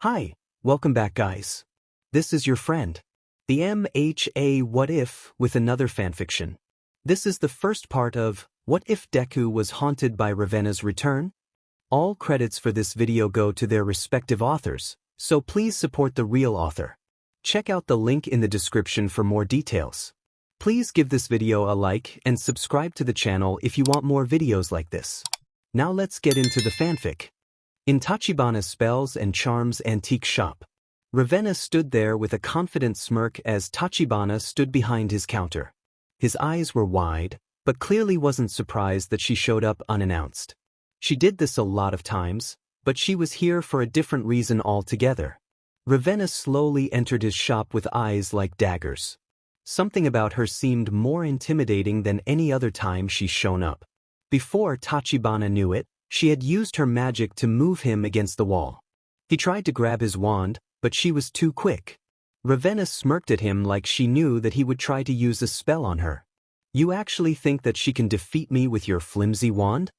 Hi, welcome back guys. This is your friend, the MHA What If with another fanfiction. This is the first part of What If Deku Was Haunted by Ravenna's Return? All credits for this video go to their respective authors, so please support the real author. Check out the link in the description for more details. Please give this video a like and subscribe to the channel if you want more videos like this. Now let's get into the fanfic. In Tachibana's Spells and Charms antique shop, Ravenna stood there with a confident smirk as Tachibana stood behind his counter. His eyes were wide, but clearly wasn't surprised that she showed up unannounced. She did this a lot of times, but she was here for a different reason altogether. Ravenna slowly entered his shop with eyes like daggers. Something about her seemed more intimidating than any other time she's shown up. Before Tachibana knew it, she had used her magic to move him against the wall. He tried to grab his wand, but she was too quick. Ravenna smirked at him like she knew that he would try to use a spell on her. "You actually think that she can defeat me with your flimsy wand?"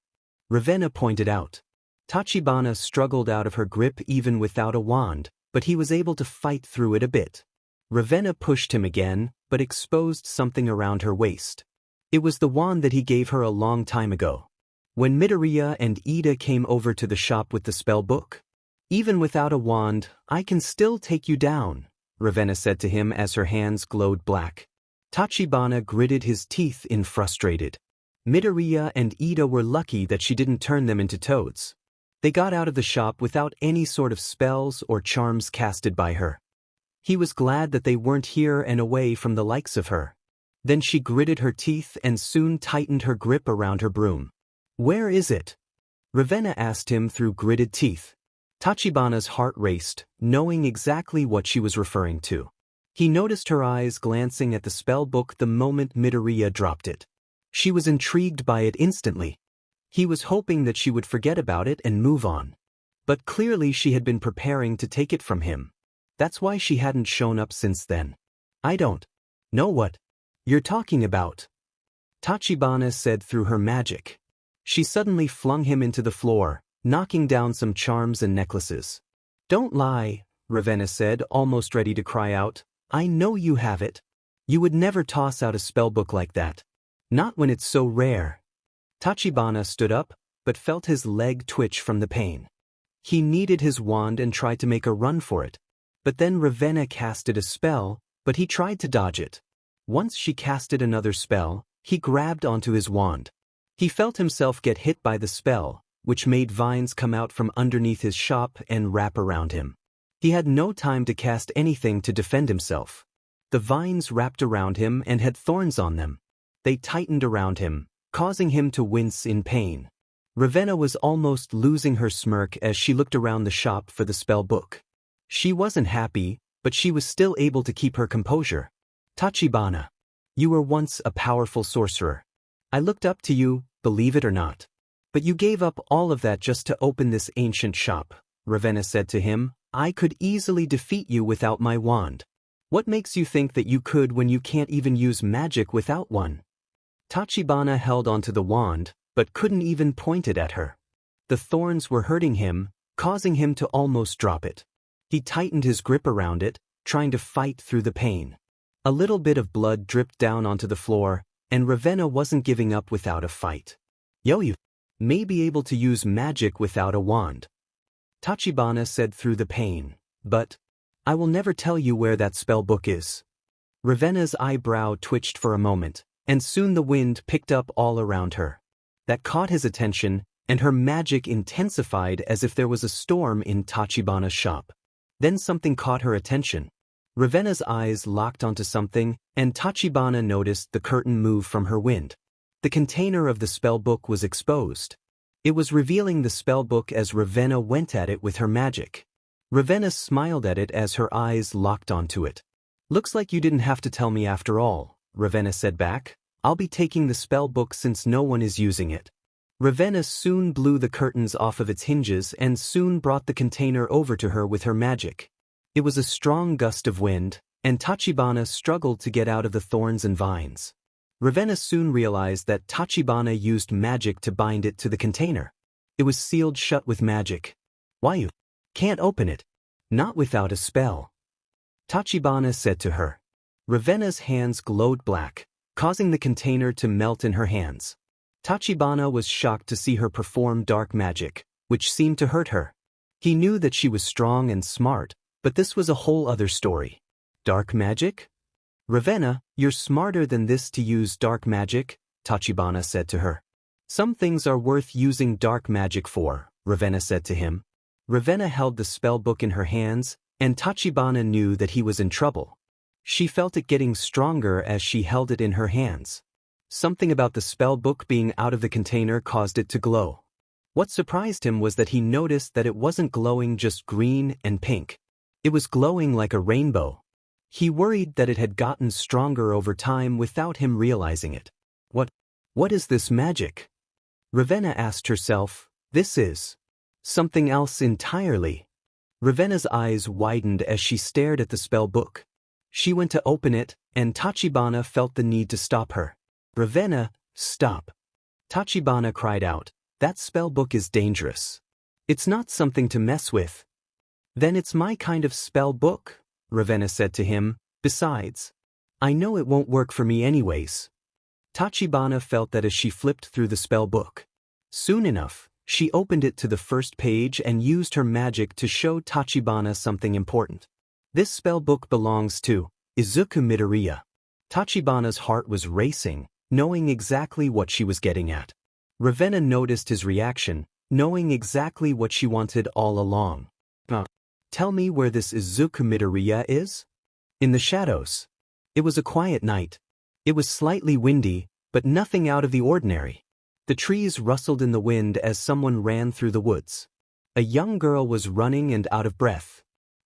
Ravenna pointed out. Tachibana struggled out of her grip even without a wand, but he was able to fight through it a bit. Ravenna pushed him again, but exposed something around her waist. It was the wand that he gave her a long time ago, when Midoriya and Ida came over to the shop with the spell book. "Even without a wand, I can still take you down," Ravenna said to him as her hands glowed black. Tachibana gritted his teeth in frustrated. Midoriya and Ida were lucky that she didn't turn them into toads. They got out of the shop without any sort of spells or charms casted by her. He was glad that they weren't here and away from the likes of her. Then she gritted her teeth and soon tightened her grip around her broom. "Where is it?" Ravenna asked him through gritted teeth. Tachibana's heart raced, knowing exactly what she was referring to. He noticed her eyes glancing at the spell book the moment Midoriya dropped it. She was intrigued by it instantly. He was hoping that she would forget about it and move on. But clearly she had been preparing to take it from him. That's why she hadn't shown up since then. "I don't know what you're talking about," Tachibana said through her magic. She suddenly flung him into the floor, knocking down some charms and necklaces. "Don't lie," Ravenna said, almost ready to cry out. "I know you have it. You would never toss out a spellbook like that. Not when it's so rare." Tachibana stood up, but felt his leg twitch from the pain. He needed his wand and tried to make a run for it. But then Ravenna casted a spell, but he tried to dodge it. Once she casted another spell, he grabbed onto his wand. He felt himself get hit by the spell, which made vines come out from underneath his shop and wrap around him. He had no time to cast anything to defend himself. The vines wrapped around him and had thorns on them. They tightened around him, causing him to wince in pain. Ravenna was almost losing her smirk as she looked around the shop for the spell book. She wasn't happy, but she was still able to keep her composure. "Tachibana, you were once a powerful sorcerer. I looked up to you, believe it or not. But you gave up all of that just to open this ancient shop," Ravenna said to him. "I could easily defeat you without my wand. What makes you think that you could when you can't even use magic without one?" Tachibana held onto the wand, but couldn't even point it at her. The thorns were hurting him, causing him to almost drop it. He tightened his grip around it, trying to fight through the pain. A little bit of blood dripped down onto the floor, and Ravenna wasn't giving up without a fight. "You may be able to use magic without a wand," Tachibana said through the pain, "but I will never tell you where that spell book is." Ravenna's eyebrow twitched for a moment, and soon the wind picked up all around her. That caught his attention, and her magic intensified as if there was a storm in Tachibana's shop. Then something caught her attention. Ravenna's eyes locked onto something, and Tachibana noticed the curtain move from her wind. The container of the spellbook was exposed. It was revealing the spellbook as Ravenna went at it with her magic. Ravenna smiled at it as her eyes locked onto it. "Looks like you didn't have to tell me after all," Ravenna said back. "I'll be taking the spellbook since no one is using it." Ravenna soon blew the curtains off of its hinges and soon brought the container over to her with her magic. It was a strong gust of wind, and Tachibana struggled to get out of the thorns and vines. Ravenna soon realized that Tachibana used magic to bind it to the container. It was sealed shut with magic. "Why you can't open it?" Not without a spell, Tachibana said to her. Ravenna's hands glowed black, causing the container to melt in her hands. Tachibana was shocked to see her perform dark magic, which seemed to hurt her. He knew that she was strong and smart, but this was a whole other story. Dark magic? Ravenna, you're smarter than this to use dark magic, Tachibana said to her. Some things are worth using dark magic for, Ravenna said to him. Ravenna held the spell book in her hands, and Tachibana knew that he was in trouble. She felt it getting stronger as she held it in her hands. Something about the spell book being out of the container caused it to glow. What surprised him was that he noticed that it wasn't glowing just green and pink. It was glowing like a rainbow. He worried that it had gotten stronger over time without him realizing it. What is this magic? Ravenna asked herself. This is something else entirely. Ravenna's eyes widened as she stared at the spell book. She went to open it, and Tachibana felt the need to stop her. Ravenna, stop. Tachibana cried out. That spell book is dangerous. It's not something to mess with. Then it's my kind of spell book, Ravenna said to him. Besides, I know it won't work for me anyways. Tachibana felt that as she flipped through the spell book. Soon enough, she opened it to the first page and used her magic to show Tachibana something important. This spell book belongs to Izuku Midoriya. Tachibana's heart was racing, knowing exactly what she was getting at. Ravenna noticed his reaction, knowing exactly what she wanted all along. Tell me where this Izuku Midoriya is? In the shadows. It was a quiet night. It was slightly windy, but nothing out of the ordinary. The trees rustled in the wind as someone ran through the woods. A young girl was running and out of breath.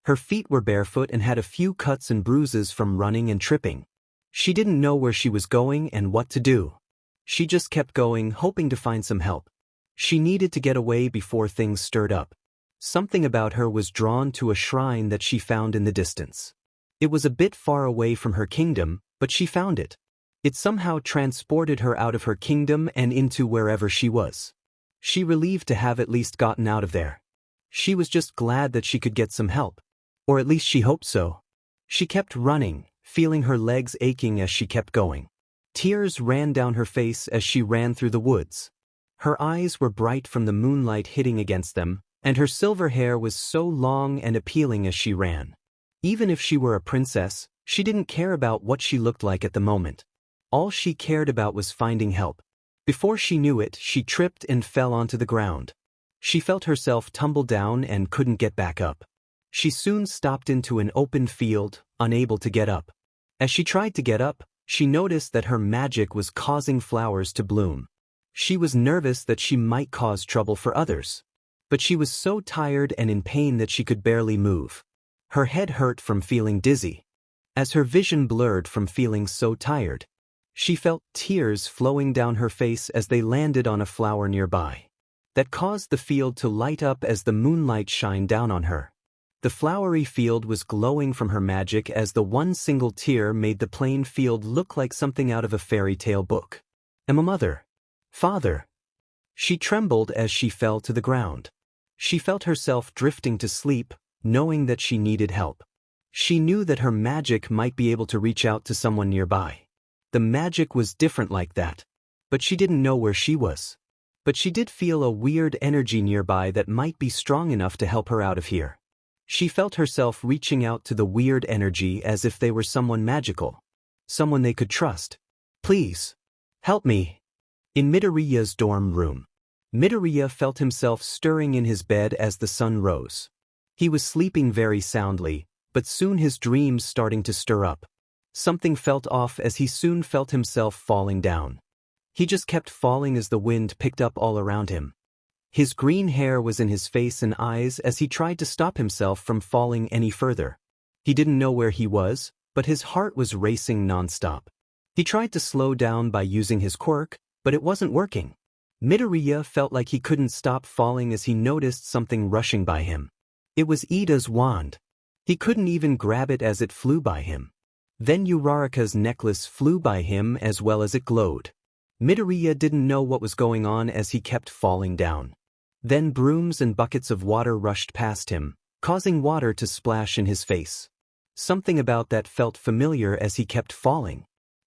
Her feet were barefoot and had a few cuts and bruises from running and tripping. She didn't know where she was going and what to do. She just kept going, hoping to find some help. She needed to get away before things stirred up. Something about her was drawn to a shrine that she found in the distance. It was a bit far away from her kingdom, but she found it. It somehow transported her out of her kingdom and into wherever she was. She relieved to have at least gotten out of there. She was just glad that she could get some help. Or at least she hoped so. She kept running, feeling her legs aching as she kept going. Tears ran down her face as she ran through the woods. Her eyes were bright from the moonlight hitting against them, and her silver hair was so long and appealing as she ran. Even if she were a princess, she didn't care about what she looked like at the moment. All she cared about was finding help. Before she knew it, she tripped and fell onto the ground. She felt herself tumble down and couldn't get back up. She soon stopped into an open field, unable to get up. As she tried to get up, she noticed that her magic was causing flowers to bloom. She was nervous that she might cause trouble for others. But she was so tired and in pain that she could barely move. Her head hurt from feeling dizzy. As her vision blurred from feeling so tired, she felt tears flowing down her face as they landed on a flower nearby. That caused the field to light up as the moonlight shined down on her. The flowery field was glowing from her magic as the one single tear made the plain field look like something out of a fairy tale book. "Am a mother. Father." She trembled as she fell to the ground. She felt herself drifting to sleep, knowing that she needed help. She knew that her magic might be able to reach out to someone nearby. The magic was different like that. But she didn't know where she was. But she did feel a weird energy nearby that might be strong enough to help her out of here. She felt herself reaching out to the weird energy as if they were someone magical. Someone they could trust. "Please, help me." In Midoriya's dorm room, Midoriya felt himself stirring in his bed as the sun rose. He was sleeping very soundly, but soon his dreams starting to stir up. Something felt off as he soon felt himself falling down. He just kept falling as the wind picked up all around him. His green hair was in his face and eyes as he tried to stop himself from falling any further. He didn't know where he was, but his heart was racing nonstop. He tried to slow down by using his quirk, but it wasn't working. Midoriya felt like he couldn't stop falling as he noticed something rushing by him. It was Ida's wand. He couldn't even grab it as it flew by him. Then Uraraka's necklace flew by him as well as it glowed. Midoriya didn't know what was going on as he kept falling down. Then brooms and buckets of water rushed past him, causing water to splash in his face. Something about that felt familiar as he kept falling.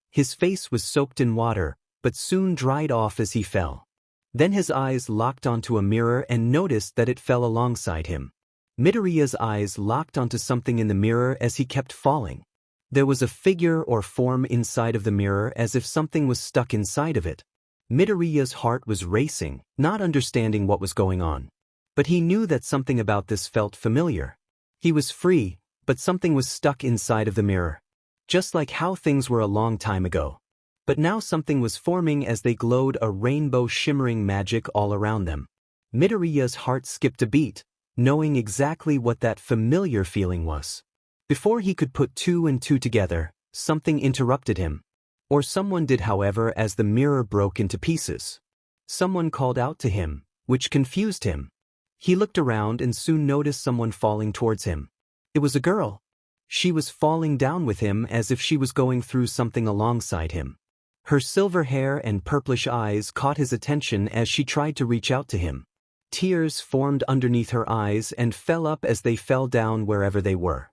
His face was soaked in water, but soon dried off as he fell. Then his eyes locked onto a mirror and noticed that it fell alongside him. Midoriya's eyes locked onto something in the mirror as he kept falling. There was a figure or form inside of the mirror as if something was stuck inside of it. Midoriya's heart was racing, not understanding what was going on. But he knew that something about this felt familiar. He was free, but something was stuck inside of the mirror. Just like how things were a long time ago. But now something was forming as they glowed, a rainbow shimmering magic all around them. Midoriya's heart skipped a beat, knowing exactly what that familiar feeling was. Before he could put two and two together, something interrupted him. Or someone did, however, as the mirror broke into pieces. Someone called out to him, which confused him. He looked around and soon noticed someone falling towards him. It was a girl. She was falling down with him as if she was going through something alongside him. Her silver hair and purplish eyes caught his attention as she tried to reach out to him. Tears formed underneath her eyes and fell up as they fell down wherever they were.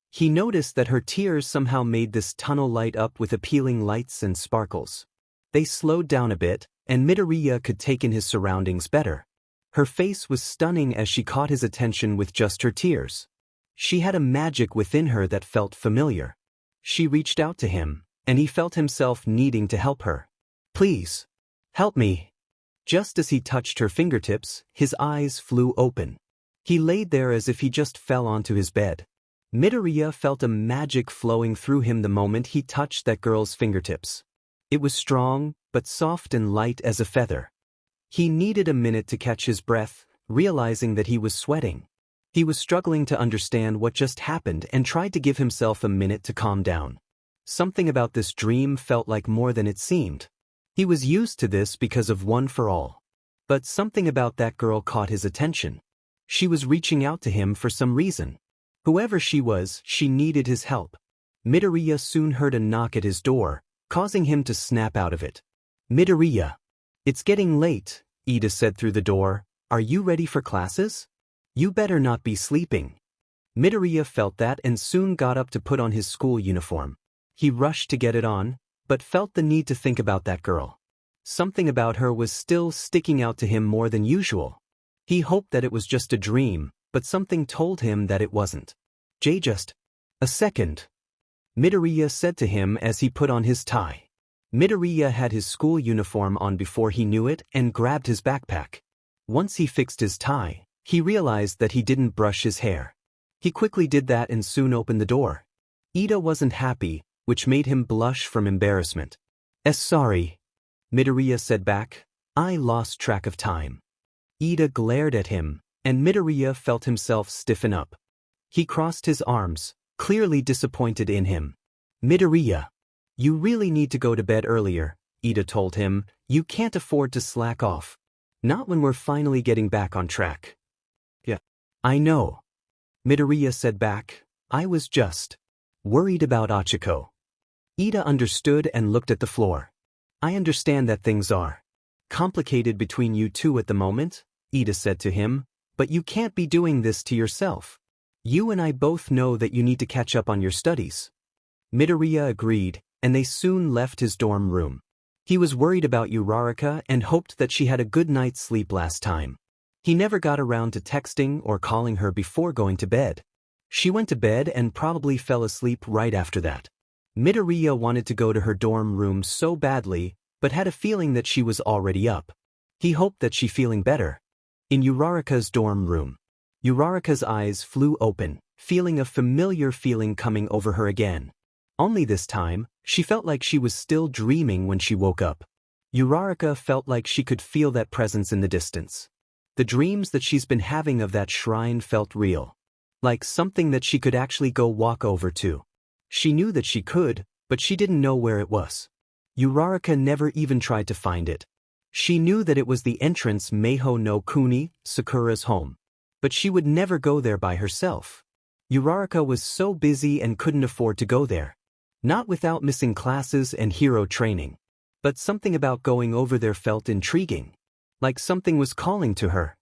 He noticed that her tears somehow made this tunnel light up with appealing lights and sparkles. They slowed down a bit, and Midoriya could take in his surroundings better. Her face was stunning as she caught his attention with just her tears. She had a magic within her that felt familiar. She reached out to him, and he felt himself needing to help her. "Please, help me." Just as he touched her fingertips, his eyes flew open. He laid there as if he just fell onto his bed. Midoriya felt a magic flowing through him the moment he touched that girl's fingertips. It was strong, but soft and light as a feather. He needed a minute to catch his breath, realizing that he was sweating. He was struggling to understand what just happened and tried to give himself a minute to calm down. Something about this dream felt like more than it seemed. He was used to this because of One for All. But something about that girl caught his attention. She was reaching out to him for some reason. Whoever she was, she needed his help. Midoriya soon heard a knock at his door, causing him to snap out of it. "Midoriya. It's getting late," Ida said through the door. "Are you ready for classes? You better not be sleeping." Midoriya felt that and soon got up to put on his school uniform. He rushed to get it on, but felt the need to think about that girl. Something about her was still sticking out to him more than usual. He hoped that it was just a dream, but something told him that it wasn't. "Just a second," Midoriya said to him as he put on his tie. Midoriya had his school uniform on before he knew it and grabbed his backpack. Once he fixed his tie, he realized that he didn't brush his hair. He quickly did that and soon opened the door. Ida wasn't happy, which made him blush from embarrassment. Sorry," Midoriya said back. "I lost track of time." Ida glared at him, and Midoriya felt himself stiffen up. He crossed his arms, clearly disappointed in him. "Midoriya, you really need to go to bed earlier," Ida told him. "You can't afford to slack off. Not when we're finally getting back on track." "Yeah, I know," Midoriya said back. "I was just worried about Achiko." Ida understood and looked at the floor. "I understand that things are complicated between you two at the moment," Ida said to him, "but you can't be doing this to yourself. You and I both know that you need to catch up on your studies." Midoriya agreed, and they soon left his dorm room. He was worried about Uraraka and hoped that she had a good night's sleep last time. He never got around to texting or calling her before going to bed. She went to bed and probably fell asleep right after that. Midoriya wanted to go to her dorm room so badly, but had a feeling that she was already up. He hoped that she feeling better. In Uraraka's dorm room, Uraraka's eyes flew open, feeling a familiar feeling coming over her again. Only this time, she felt like she was still dreaming when she woke up. Uraraka felt like she could feel that presence in the distance. The dreams that she's been having of that shrine felt real. Like something that she could actually go walk over to. She knew that she could, but she didn't know where it was. Uraraka never even tried to find it. She knew that it was the entrance Maho no Kuni, Sakura's home. But she would never go there by herself. Uraraka was so busy and couldn't afford to go there. Not without missing classes and hero training. But something about going over there felt intriguing. Like something was calling to her.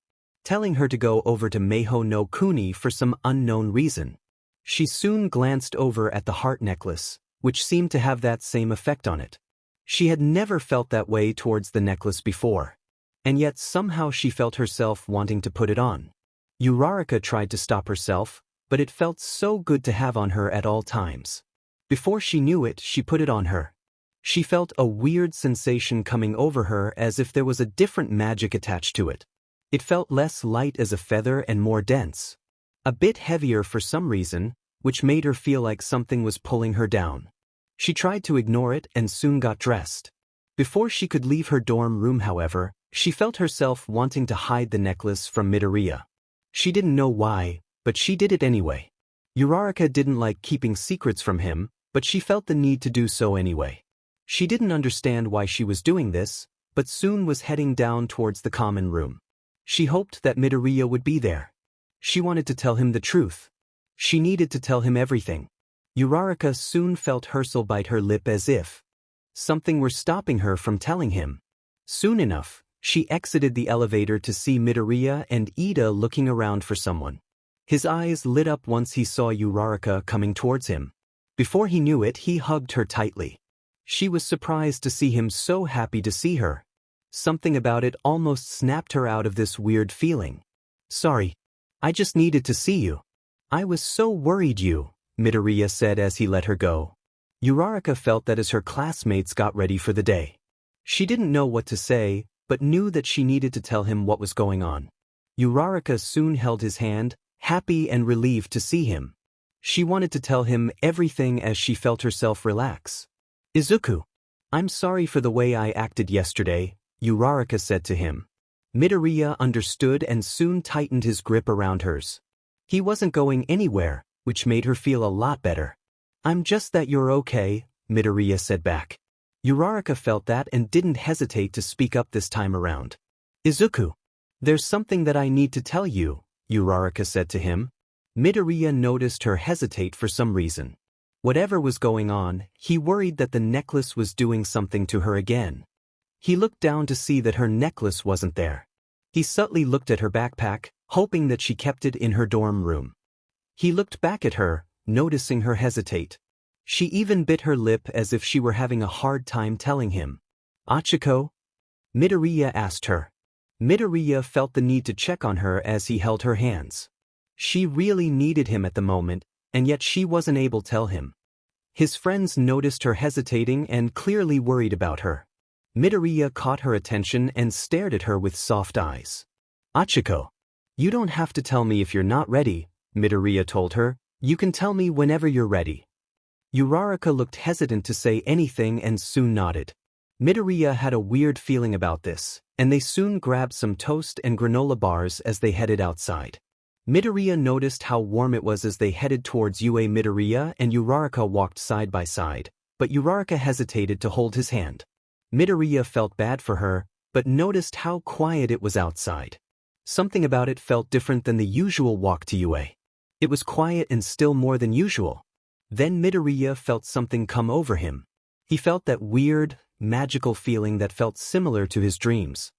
telling her to go over to Maho no Kuni for some unknown reason. She soon glanced over at the heart necklace, which seemed to have that same effect on it. She had never felt that way towards the necklace before. And yet somehow she felt herself wanting to put it on. Uraraka tried to stop herself, but it felt so good to have on her at all times. Before she knew it, she put it on her. She felt a weird sensation coming over her as if there was a different magic attached to it. It felt less light as a feather and more dense. A bit heavier for some reason, which made her feel like something was pulling her down. She tried to ignore it and soon got dressed. Before she could leave her dorm room, however, she felt herself wanting to hide the necklace from Midoriya. She didn't know why, but she did it anyway. Uraraka didn't like keeping secrets from him, but she felt the need to do so anyway. She didn't understand why she was doing this, but soon was heading down towards the common room. She hoped that Midoriya would be there. She wanted to tell him the truth. She needed to tell him everything. Uraraka soon felt Hercule bite her lip as if something were stopping her from telling him. Soon enough, she exited the elevator to see Midoriya and Ida looking around for someone. His eyes lit up once he saw Uraraka coming towards him. Before he knew it, he hugged her tightly. She was surprised to see him so happy to see her. Something about it almost snapped her out of this weird feeling. "Sorry. I just needed to see you. I was so worried you," Midoriya said as he let her go. Uraraka felt that as her classmates got ready for the day. She didn't know what to say, but knew that she needed to tell him what was going on. Uraraka soon held his hand, happy and relieved to see him. She wanted to tell him everything as she felt herself relax. "Izuku, I'm sorry for the way I acted yesterday," Uraraka said to him. Midoriya understood and soon tightened his grip around hers. He wasn't going anywhere, which made her feel a lot better. "I'm just that you're okay," Midoriya said back. Uraraka felt that and didn't hesitate to speak up this time around. "Izuku, there's something that I need to tell you," Uraraka said to him. Midoriya noticed her hesitate for some reason. Whatever was going on, he worried that the necklace was doing something to her again. He looked down to see that her necklace wasn't there. He subtly looked at her backpack, hoping that she kept it in her dorm room. He looked back at her, noticing her hesitate. She even bit her lip as if she were having a hard time telling him. "Achiko?" Midoriya asked her. Midoriya felt the need to check on her as he held her hands. She really needed him at the moment, and yet she wasn't able to tell him. His friends noticed her hesitating and clearly worried about her. Midoriya caught her attention and stared at her with soft eyes. "Achiko, you don't have to tell me if you're not ready," Midoriya told her. "You can tell me whenever you're ready." Uraraka looked hesitant to say anything and soon nodded. Midoriya had a weird feeling about this, and they soon grabbed some toast and granola bars as they headed outside. Midoriya noticed how warm it was as they headed towards UA. Midoriya and Uraraka walked side by side, but Uraraka hesitated to hold his hand. Midoriya felt bad for her, but noticed how quiet it was outside. Something about it felt different than the usual walk to UA. It was quiet and still more than usual. Then Midoriya felt something come over him. He felt that weird, magical feeling that felt similar to his dreams.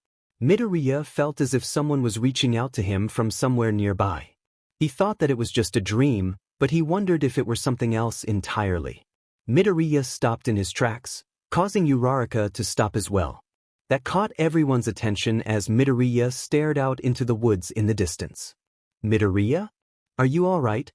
Midoriya felt as if someone was reaching out to him from somewhere nearby. He thought that it was just a dream, but he wondered if it were something else entirely. Midoriya stopped in his tracks, causing Uraraka to stop as well. That caught everyone's attention as Midoriya stared out into the woods in the distance. "Midoriya? Are you all right?"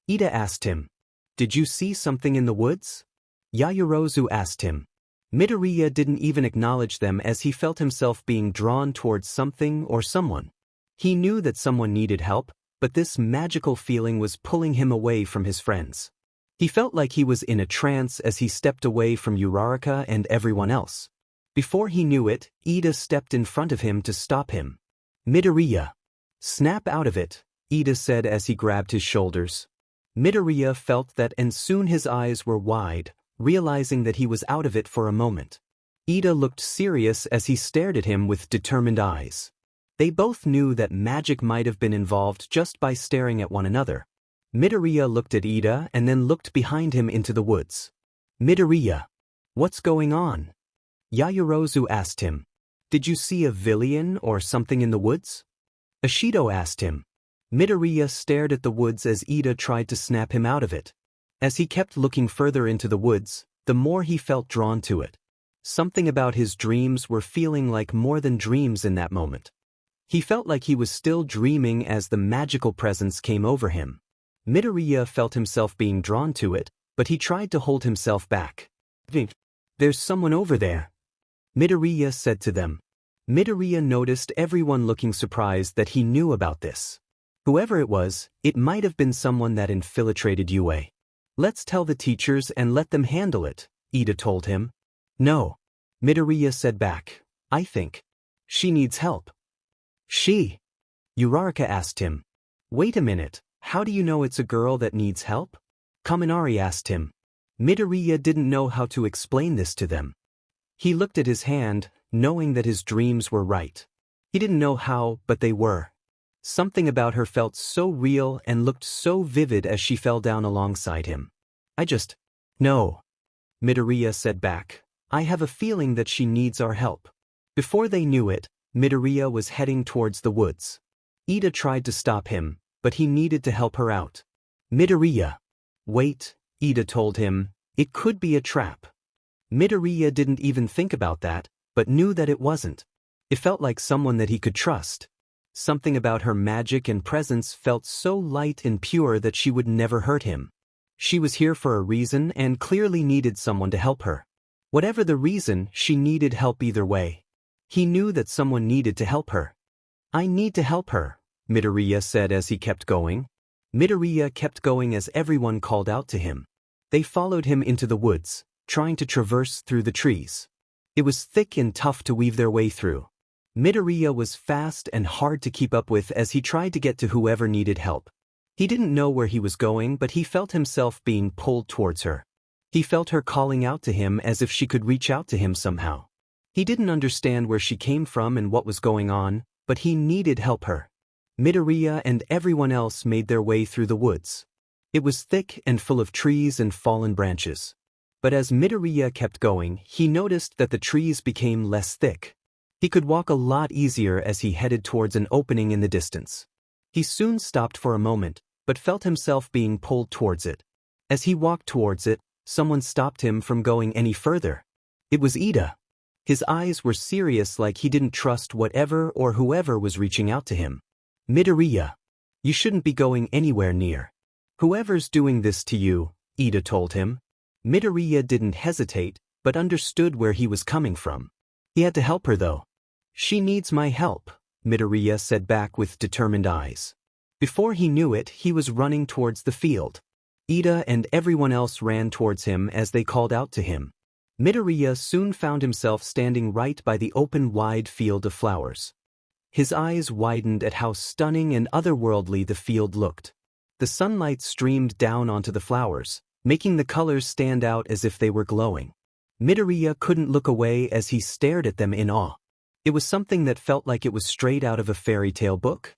Ida asked him. "Did you see something in the woods?" Yaoyorozu asked him. Midoriya didn't even acknowledge them as he felt himself being drawn towards something or someone. He knew that someone needed help, but this magical feeling was pulling him away from his friends. He felt like he was in a trance as he stepped away from Uraraka and everyone else. Before he knew it, Ida stepped in front of him to stop him. "Midoriya, snap out of it," Ida said as he grabbed his shoulders. Midoriya felt that and soon his eyes were wide, realizing that he was out of it for a moment. Ida looked serious as he stared at him with determined eyes. They both knew that magic might have been involved just by staring at one another. Midoriya looked at Ida and then looked behind him into the woods. "Midoriya, what's going on?" Yaoyorozu asked him. "Did you see a villain or something in the woods?" Ashido asked him. Midoriya stared at the woods as Ida tried to snap him out of it. As he kept looking further into the woods, the more he felt drawn to it. Something about his dreams were feeling like more than dreams in that moment. He felt like he was still dreaming as the magical presence came over him. Midoriya felt himself being drawn to it, but he tried to hold himself back. "There's someone over there," Midoriya said to them. Midoriya noticed everyone looking surprised that he knew about this. Whoever it was, it might have been someone that infiltrated UA. "Let's tell the teachers and let them handle it," Ida told him. "No," Midoriya said back. "I think she needs help." "She?" Uraraka asked him. "Wait a minute, how do you know it's a girl that needs help?" Kaminari asked him. Midoriya didn't know how to explain this to them. He looked at his hand, knowing that his dreams were right. He didn't know how, but they were. Something about her felt so real and looked so vivid as she fell down alongside him. "I just know," Midoriya said back. "I have a feeling that she needs our help." Before they knew it, Midoriya was heading towards the woods. Ida tried to stop him, but he needed to help her out. "Midoriya." "Wait," Ida told him, "it could be a trap." Midoriya didn't even think about that, but knew that it wasn't. It felt like someone that he could trust. Something about her magic and presence felt so light and pure that she would never hurt him. She was here for a reason and clearly needed someone to help her. Whatever the reason, she needed help either way. He knew that someone needed to help her. "I need to help her," Midoriya said as he kept going. Midoriya kept going as everyone called out to him. They followed him into the woods, trying to traverse through the trees. It was thick and tough to weave their way through. Midoriya was fast and hard to keep up with as he tried to get to whoever needed help. He didn't know where he was going, but he felt himself being pulled towards her. He felt her calling out to him as if she could reach out to him somehow. He didn't understand where she came from and what was going on, but he needed help her. Midoriya and everyone else made their way through the woods. It was thick and full of trees and fallen branches. But as Midoriya kept going, he noticed that the trees became less thick. He could walk a lot easier as he headed towards an opening in the distance. He soon stopped for a moment, but felt himself being pulled towards it. As he walked towards it, someone stopped him from going any further. It was Ida. His eyes were serious, like he didn't trust whatever or whoever was reaching out to him. "Midoriya, you shouldn't be going anywhere near. Whoever's doing this to you," Ida told him. Midoriya didn't hesitate, but understood where he was coming from. He had to help her though. "She needs my help," Midoriya said back with determined eyes. Before he knew it, he was running towards the field. Ida and everyone else ran towards him as they called out to him. Midoriya soon found himself standing right by the open wide field of flowers. His eyes widened at how stunning and otherworldly the field looked. The sunlight streamed down onto the flowers, making the colors stand out as if they were glowing. Midoriya couldn't look away as he stared at them in awe. It was something that felt like it was straight out of a fairy tale book.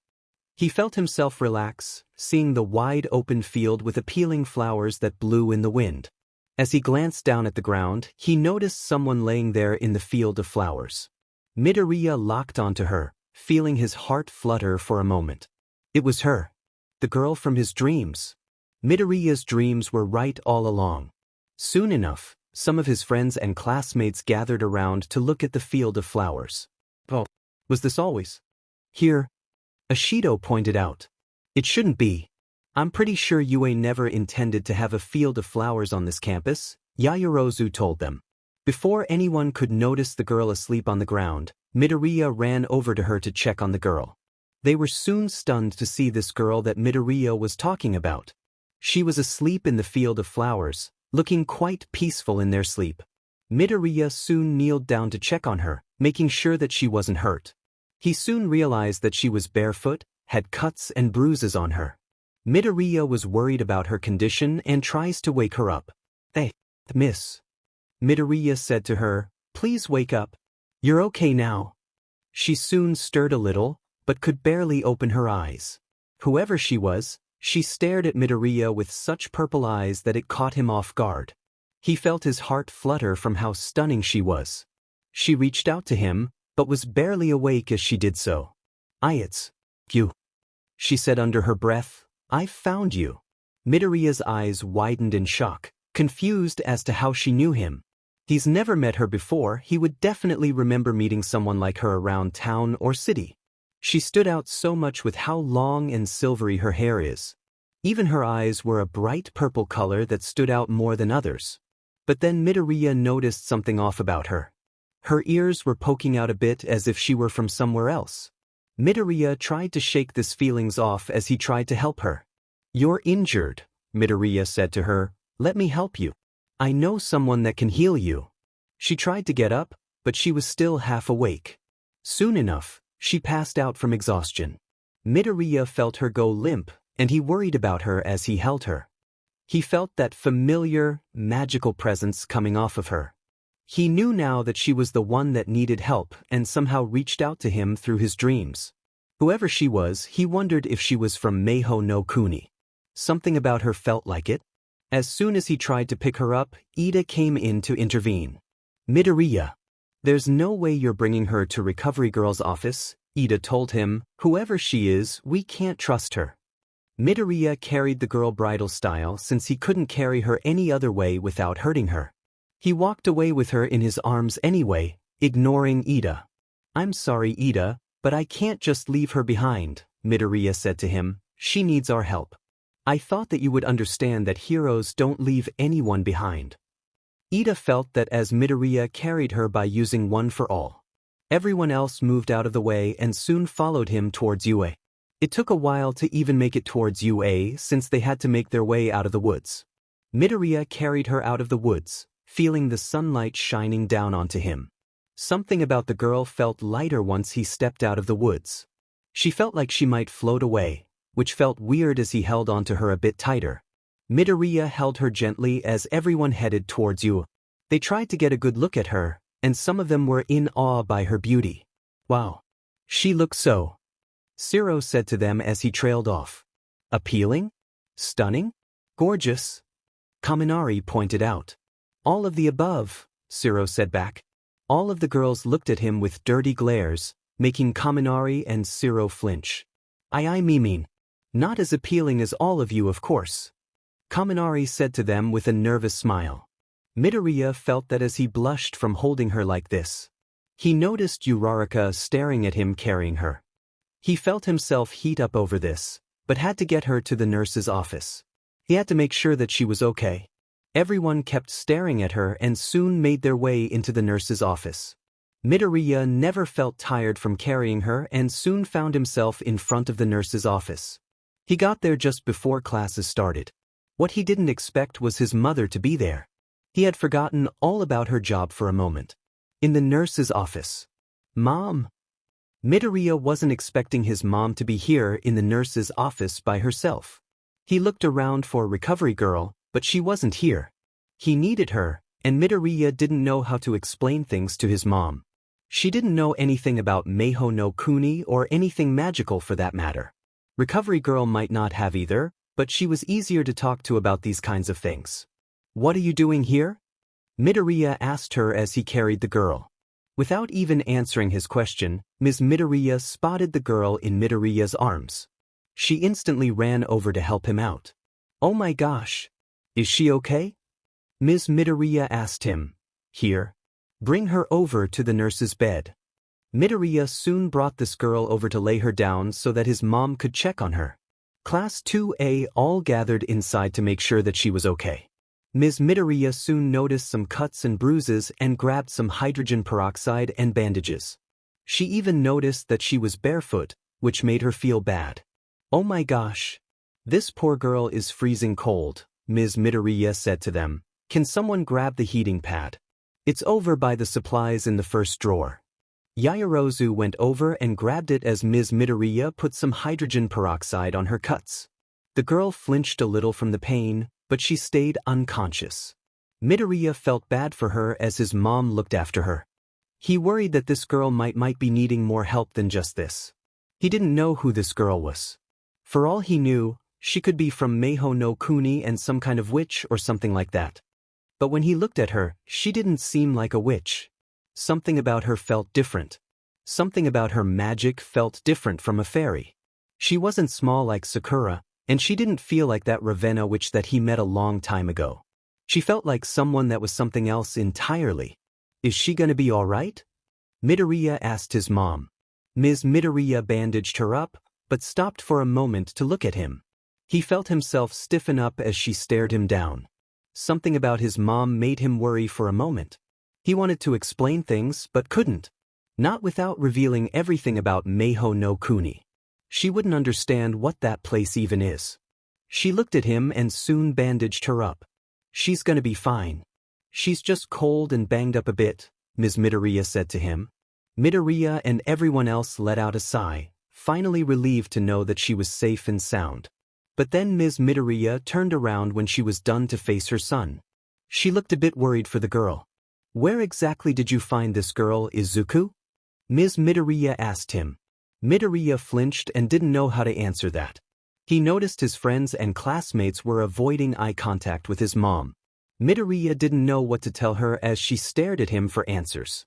He felt himself relax, seeing the wide open field with appealing flowers that blew in the wind. As he glanced down at the ground, he noticed someone laying there in the field of flowers. Midoriya locked onto her, feeling his heart flutter for a moment. It was her. The girl from his dreams. Midoriya's dreams were right all along. Soon enough, some of his friends and classmates gathered around to look at the field of flowers. "Oh, was this always here?" Ashido pointed out. "It shouldn't be. I'm pretty sure UA never intended to have a field of flowers on this campus," Yaoyorozu told them. Before anyone could notice the girl asleep on the ground, Midoriya ran over to her to check on the girl. They were soon stunned to see this girl that Midoriya was talking about. She was asleep in the field of flowers, looking quite peaceful in their sleep. Midoriya soon kneeled down to check on her, making sure that she wasn't hurt. He soon realized that she was barefoot, had cuts and bruises on her. Midoriya was worried about her condition and tries to wake her up. "Hey, miss," Midoriya said to her, "please wake up. You're okay now." She soon stirred a little, but could barely open her eyes. Whoever she was, she stared at Midoriya with such purple eyes that it caught him off guard. He felt his heart flutter from how stunning she was. She reached out to him, but was barely awake as she did so. "It's You. She said under her breath, I found you. Midoriya's eyes widened in shock, confused as to how she knew him. He's never met her before, he would definitely remember meeting someone like her around town or city. She stood out so much with how long and silvery her hair is. Even her eyes were a bright purple color that stood out more than others. But then Midoriya noticed something off about her. Her ears were poking out a bit as if she were from somewhere else. Midoriya tried to shake this feelings off as he tried to help her. You're injured, Midoriya said to her, let me help you. I know someone that can heal you. She tried to get up, but she was still half awake. Soon enough, she passed out from exhaustion. Midoriya felt her go limp, and he worried about her as he held her. He felt that familiar, magical presence coming off of her. He knew now that she was the one that needed help and somehow reached out to him through his dreams. Whoever she was, he wondered if she was from Maho no Kuni. Something about her felt like it. As soon as he tried to pick her up, Ida came in to intervene. Midoriya. There's no way you're bringing her to Recovery Girl's office, Ida told him. Whoever she is, we can't trust her. Midoriya carried the girl bridal style since he couldn't carry her any other way without hurting her. He walked away with her in his arms anyway, ignoring Ida. I'm sorry, Ida, but I can't just leave her behind, Midoriya said to him. She needs our help. I thought that you would understand that heroes don't leave anyone behind. Ida felt that as Midoriya carried her by using one for all. Everyone else moved out of the way and soon followed him towards UA. It took a while to even make it towards UA since they had to make their way out of the woods. Midoriya carried her out of the woods, feeling the sunlight shining down onto him. Something about the girl felt lighter once he stepped out of the woods. She felt like she might float away, which felt weird as he held onto her a bit tighter. Midoriya held her gently as everyone headed towards UA. They tried to get a good look at her, and some of them were in awe by her beauty. Wow. She looks so. Shiro said to them as he trailed off. Appealing? Stunning? Gorgeous? Kaminari pointed out. All of the above, Shiro said back. All of the girls looked at him with dirty glares, making Kaminari and Shiro flinch. I mean. Not as appealing as all of you, of course. Kaminari said to them with a nervous smile. Midoriya felt that as he blushed from holding her like this. He noticed Uraraka staring at him carrying her. He felt himself heat up over this, but had to get her to the nurse's office. He had to make sure that she was okay. Everyone kept staring at her and soon made their way into the nurse's office. Midoriya never felt tired from carrying her and soon found himself in front of the nurse's office. He got there just before classes started. What he didn't expect was his mother to be there. He had forgotten all about her job for a moment. In the nurse's office. Mom. Midoriya wasn't expecting his mom to be here in the nurse's office by herself. He looked around for Recovery Girl, but she wasn't here. He needed her, and Midoriya didn't know how to explain things to his mom. She didn't know anything about Maho no Kuni or anything magical for that matter. Recovery Girl might not have either, but she was easier to talk to about these kinds of things. What are you doing here? Midoriya asked her as he carried the girl. Without even answering his question, Ms. Midoriya spotted the girl in Midoriya's arms. She instantly ran over to help him out. Oh my gosh. Is she okay? Ms. Midoriya asked him. Here. Bring her over to the nurse's bed. Midoriya soon brought this girl over to lay her down so that his mom could check on her. Class 2A all gathered inside to make sure that she was okay. Ms. Midoriya soon noticed some cuts and bruises and grabbed some hydrogen peroxide and bandages. She even noticed that she was barefoot, which made her feel bad. Oh my gosh. This poor girl is freezing cold, Ms. Midoriya said to them. Can someone grab the heating pad? It's over by the supplies in the first drawer. Yaoyorozu went over and grabbed it as Ms. Midoriya put some hydrogen peroxide on her cuts. The girl flinched a little from the pain, but she stayed unconscious. Midoriya felt bad for her as his mom looked after her. He worried that this girl might be needing more help than just this. He didn't know who this girl was. For all he knew, she could be from Maho no Kuni and some kind of witch or something like that. But when he looked at her, she didn't seem like a witch. Something about her felt different. Something about her magic felt different from a fairy. She wasn't small like Sakura, and she didn't feel like that Ravenna witch that he met a long time ago. She felt like someone that was something else entirely. Is she gonna be alright? Midoriya asked his mom. Ms. Midoriya bandaged her up, but stopped for a moment to look at him. He felt himself stiffen up as she stared him down. Something about his mom made him worry for a moment. He wanted to explain things, but couldn't. Not without revealing everything about Maho no Kuni. She wouldn't understand what that place even is. She looked at him and soon bandaged her up. She's gonna be fine. She's just cold and banged up a bit, Ms. Midoriya said to him. Midoriya and everyone else let out a sigh, finally relieved to know that she was safe and sound. But then Ms. Midoriya turned around when she was done to face her son. She looked a bit worried for the girl. Where exactly did you find this girl, Izuku? Ms. Midoriya asked him. Midoriya flinched and didn't know how to answer that. He noticed his friends and classmates were avoiding eye contact with his mom. Midoriya didn't know what to tell her as she stared at him for answers.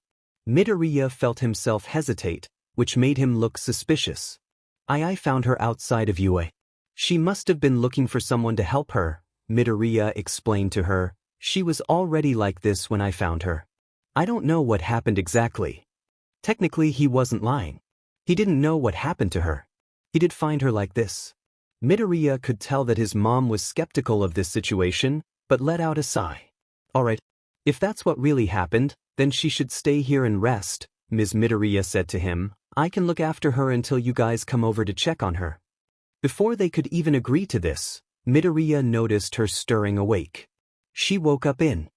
Midoriya felt himself hesitate, which made him look suspicious. I found her outside of UA. She must have been looking for someone to help her, Midoriya explained to her. She was already like this when I found her. I don't know what happened exactly. Technically, he wasn't lying. He didn't know what happened to her. He did find her like this. Midoriya could tell that his mom was skeptical of this situation, but let out a sigh. Alright, if that's what really happened, then she should stay here and rest, Ms. Midoriya said to him. I can look after her until you guys come over to check on her. Before they could even agree to this, Midoriya noticed her stirring awake. She woke up in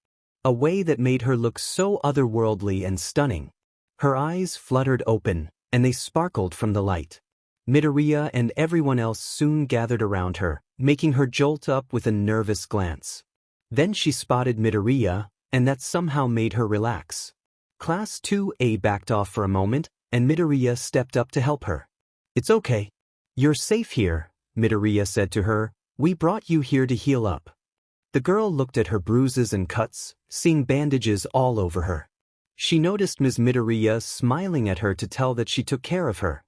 a way that made her look so otherworldly and stunning. Her eyes fluttered open, and they sparkled from the light. Midoriya and everyone else soon gathered around her, making her jolt up with a nervous glance. Then she spotted Midoriya, and that somehow made her relax. Class 2A backed off for a moment, and Midoriya stepped up to help her. It's okay. You're safe here, Midoriya said to her. We brought you here to heal up. The girl looked at her bruises and cuts, seeing bandages all over her. She noticed Ms. Midoriya smiling at her to tell that she took care of her.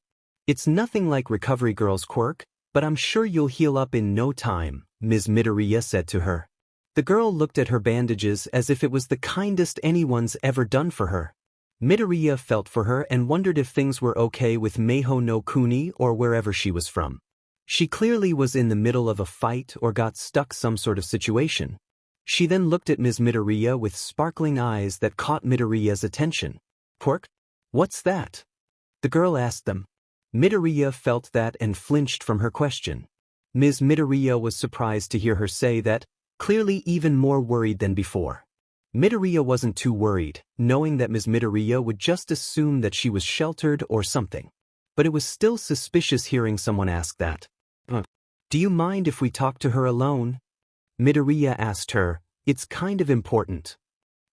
It's nothing like Recovery Girl's quirk, but I'm sure you'll heal up in no time, Ms. Midoriya said to her. The girl looked at her bandages as if it was the kindest anyone's ever done for her. Midoriya felt for her and wondered if things were okay with Maho no Kuni or wherever she was from. She clearly was in the middle of a fight or got stuck some sort of situation. She then looked at Ms. Midoriya with sparkling eyes that caught Midoriya's attention. Quirk? What's that? The girl asked them. Midoriya felt that and flinched from her question. Ms. Midoriya was surprised to hear her say that, clearly even more worried than before. Midoriya wasn't too worried, knowing that Ms. Midoriya would just assume that she was sheltered or something. But it was still suspicious hearing someone ask that. Do you mind if we talk to her alone? Midoriya asked her. It's kind of important.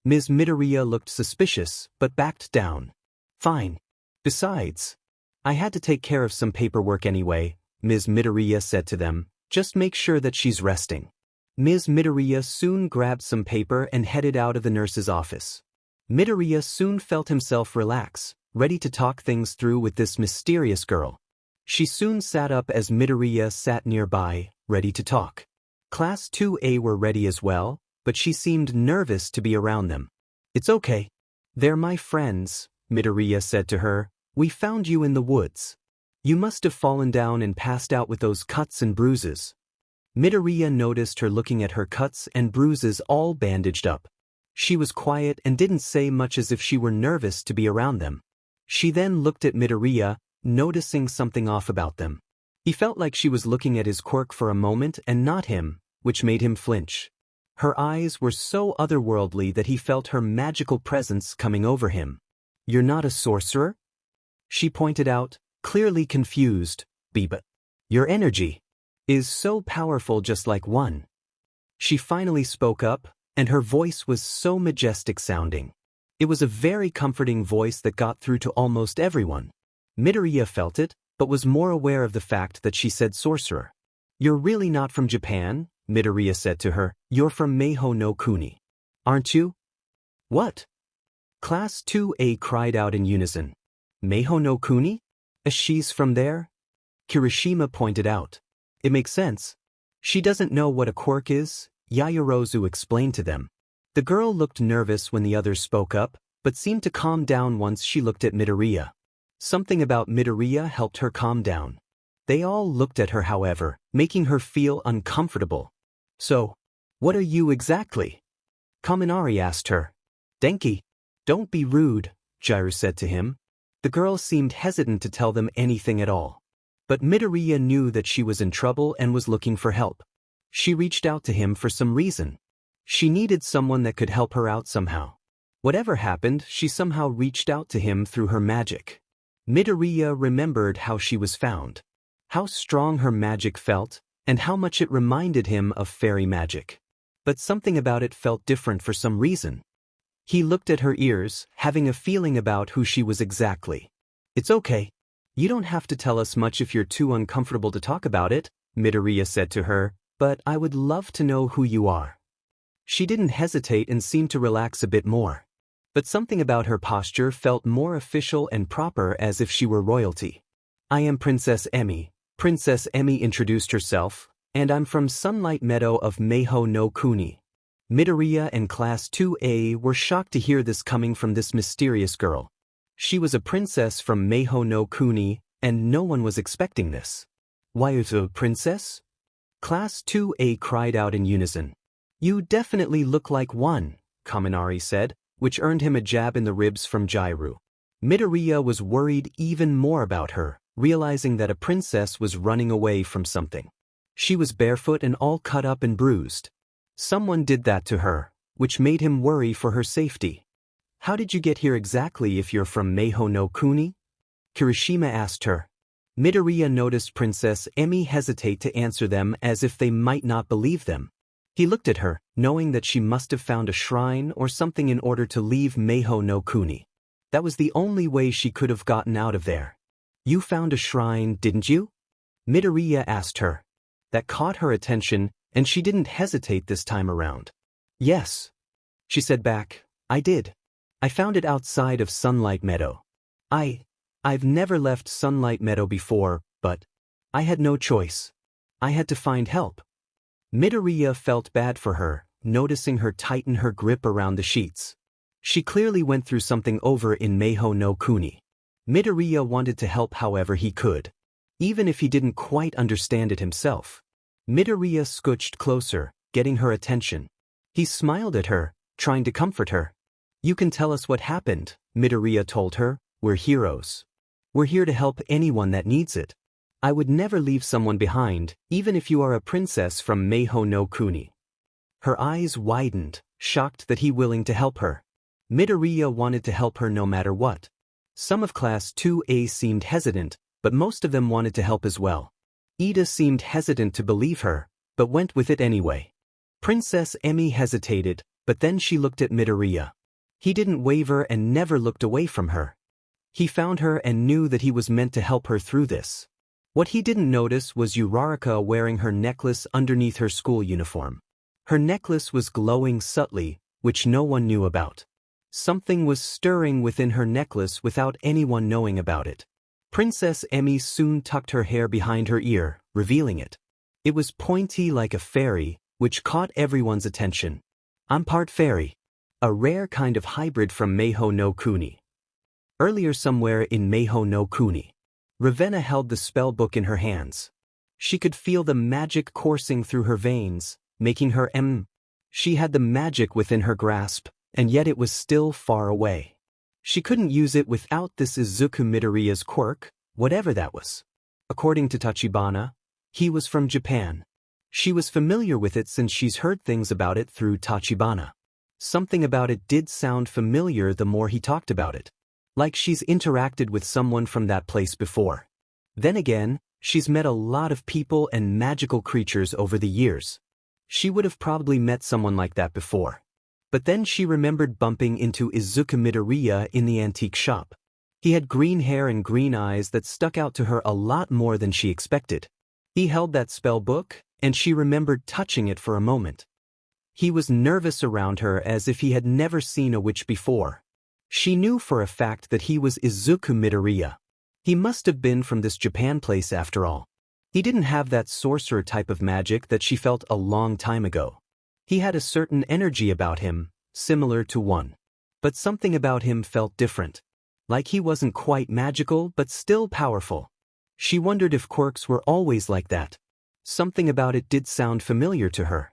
Ms. Midoriya looked suspicious, but backed down. Fine. Besides, I had to take care of some paperwork anyway, Ms. Midoriya said to them. Just make sure that she's resting. Ms. Midoriya soon grabbed some paper and headed out of the nurse's office. Midoriya soon felt himself relax, ready to talk things through with this mysterious girl. She soon sat up as Midoriya sat nearby, ready to talk. Class 2A were ready as well, but she seemed nervous to be around them. It's okay. They're my friends, Midoriya said to her. We found you in the woods. You must have fallen down and passed out with those cuts and bruises. Midoriya noticed her looking at her cuts and bruises all bandaged up. She was quiet and didn't say much as if she were nervous to be around them. She then looked at Midoriya, noticing something off about them. He felt like she was looking at his quirk for a moment and not him, which made him flinch. Her eyes were so otherworldly that he felt her magical presence coming over him. You're not a sorcerer? She pointed out, clearly confused. But your energy is so powerful just like one. She finally spoke up, and her voice was so majestic sounding. It was a very comforting voice that got through to almost everyone. Midoriya felt it, but was more aware of the fact that she said sorcerer. You're really not from Japan, Midoriya said to her. You're from Maho no Kuni. Aren't you? What? Class 2A cried out in unison. Maho no Kuni? She's from there? Kirishima pointed out. It makes sense. She doesn't know what a quirk is, Yaoyorozu explained to them. The girl looked nervous when the others spoke up, but seemed to calm down once she looked at Midoriya. Something about Midoriya helped her calm down. They all looked at her however, making her feel uncomfortable. So, what are you exactly? Kaminari asked her. Denki. Don't be rude, Jiru said to him. The girl seemed hesitant to tell them anything at all. But Midoriya knew that she was in trouble and was looking for help. She reached out to him for some reason. She needed someone that could help her out somehow. Whatever happened, she somehow reached out to him through her magic. Midoriya remembered how she was found, how strong her magic felt, and how much it reminded him of fairy magic. But something about it felt different for some reason. He looked at her ears, having a feeling about who she was exactly. It's okay. You don't have to tell us much if you're too uncomfortable to talk about it, Midoriya said to her, but I would love to know who you are. She didn't hesitate and seemed to relax a bit more. But something about her posture felt more official and proper, as if she were royalty. I am Princess Emi. Princess Emi introduced herself, and I'm from Sunlight Meadow of Maho no Kuni. Midoriya and Class 2A were shocked to hear this coming from this mysterious girl. She was a princess from Maho no Kuni, and no one was expecting this. Why is a princess? Class 2A cried out in unison. You definitely look like one, Kaminari said, which earned him a jab in the ribs from Jiru. Midoriya was worried even more about her, realizing that a princess was running away from something. She was barefoot and all cut up and bruised. Someone did that to her, which made him worry for her safety. How did you get here exactly if you're from Maho no Kuni? Kirishima asked her. Midoriya noticed Princess Emi hesitate to answer them as if they might not believe them. He looked at her, knowing that she must have found a shrine or something in order to leave Maho no Kuni. That was the only way she could have gotten out of there. You found a shrine, didn't you? Midoriya asked her. That caught her attention, and she didn't hesitate this time around. Yes. She said back, I did. I found it outside of Sunlight Meadow. I've never left Sunlight Meadow before, but I had no choice. I had to find help. Midoriya felt bad for her, noticing her tighten her grip around the sheets. She clearly went through something over in Maho no Kuni. Midoriya wanted to help however he could, even if he didn't quite understand it himself. Midoriya scooched closer, getting her attention. He smiled at her, trying to comfort her. You can tell us what happened, Midoriya told her. We're heroes. We're here to help anyone that needs it. I would never leave someone behind, even if you are a princess from Maho no Kuni. Her eyes widened, shocked that he willing to help her. Midoriya wanted to help her no matter what. Some of Class 2A seemed hesitant, but most of them wanted to help as well. Ida seemed hesitant to believe her, but went with it anyway. Princess Emi hesitated, but then she looked at Midoriya. He didn't waver and never looked away from her. He found her and knew that he was meant to help her through this. What he didn't notice was Uraraka wearing her necklace underneath her school uniform. Her necklace was glowing subtly, which no one knew about. Something was stirring within her necklace without anyone knowing about it. Princess Emi soon tucked her hair behind her ear, revealing it. It was pointy like a fairy, which caught everyone's attention. I'm part fairy. A rare kind of hybrid from Maho no Kuni. Earlier somewhere in Maho no Kuni, Ravenna held the spell book in her hands. She could feel the magic coursing through her veins, making her She had the magic within her grasp, and yet it was still far away. She couldn't use it without this Izuku Midoriya's quirk, whatever that was. According to Tachibana, he was from Japan. She was familiar with it since she's heard things about it through Tachibana. Something about it did sound familiar the more he talked about it. Like she's interacted with someone from that place before. Then again, she's met a lot of people and magical creatures over the years. She would have probably met someone like that before. But then she remembered bumping into Izuku Midoriya in the antique shop. He had green hair and green eyes that stuck out to her a lot more than she expected. He held that spell book, and she remembered touching it for a moment. He was nervous around her as if he had never seen a witch before. She knew for a fact that he was Izuku Midoriya. He must have been from this Japan place after all. He didn't have that sorcerer type of magic that she felt a long time ago. He had a certain energy about him, similar to one. But something about him felt different. Like he wasn't quite magical but still powerful. She wondered if quirks were always like that. Something about it did sound familiar to her.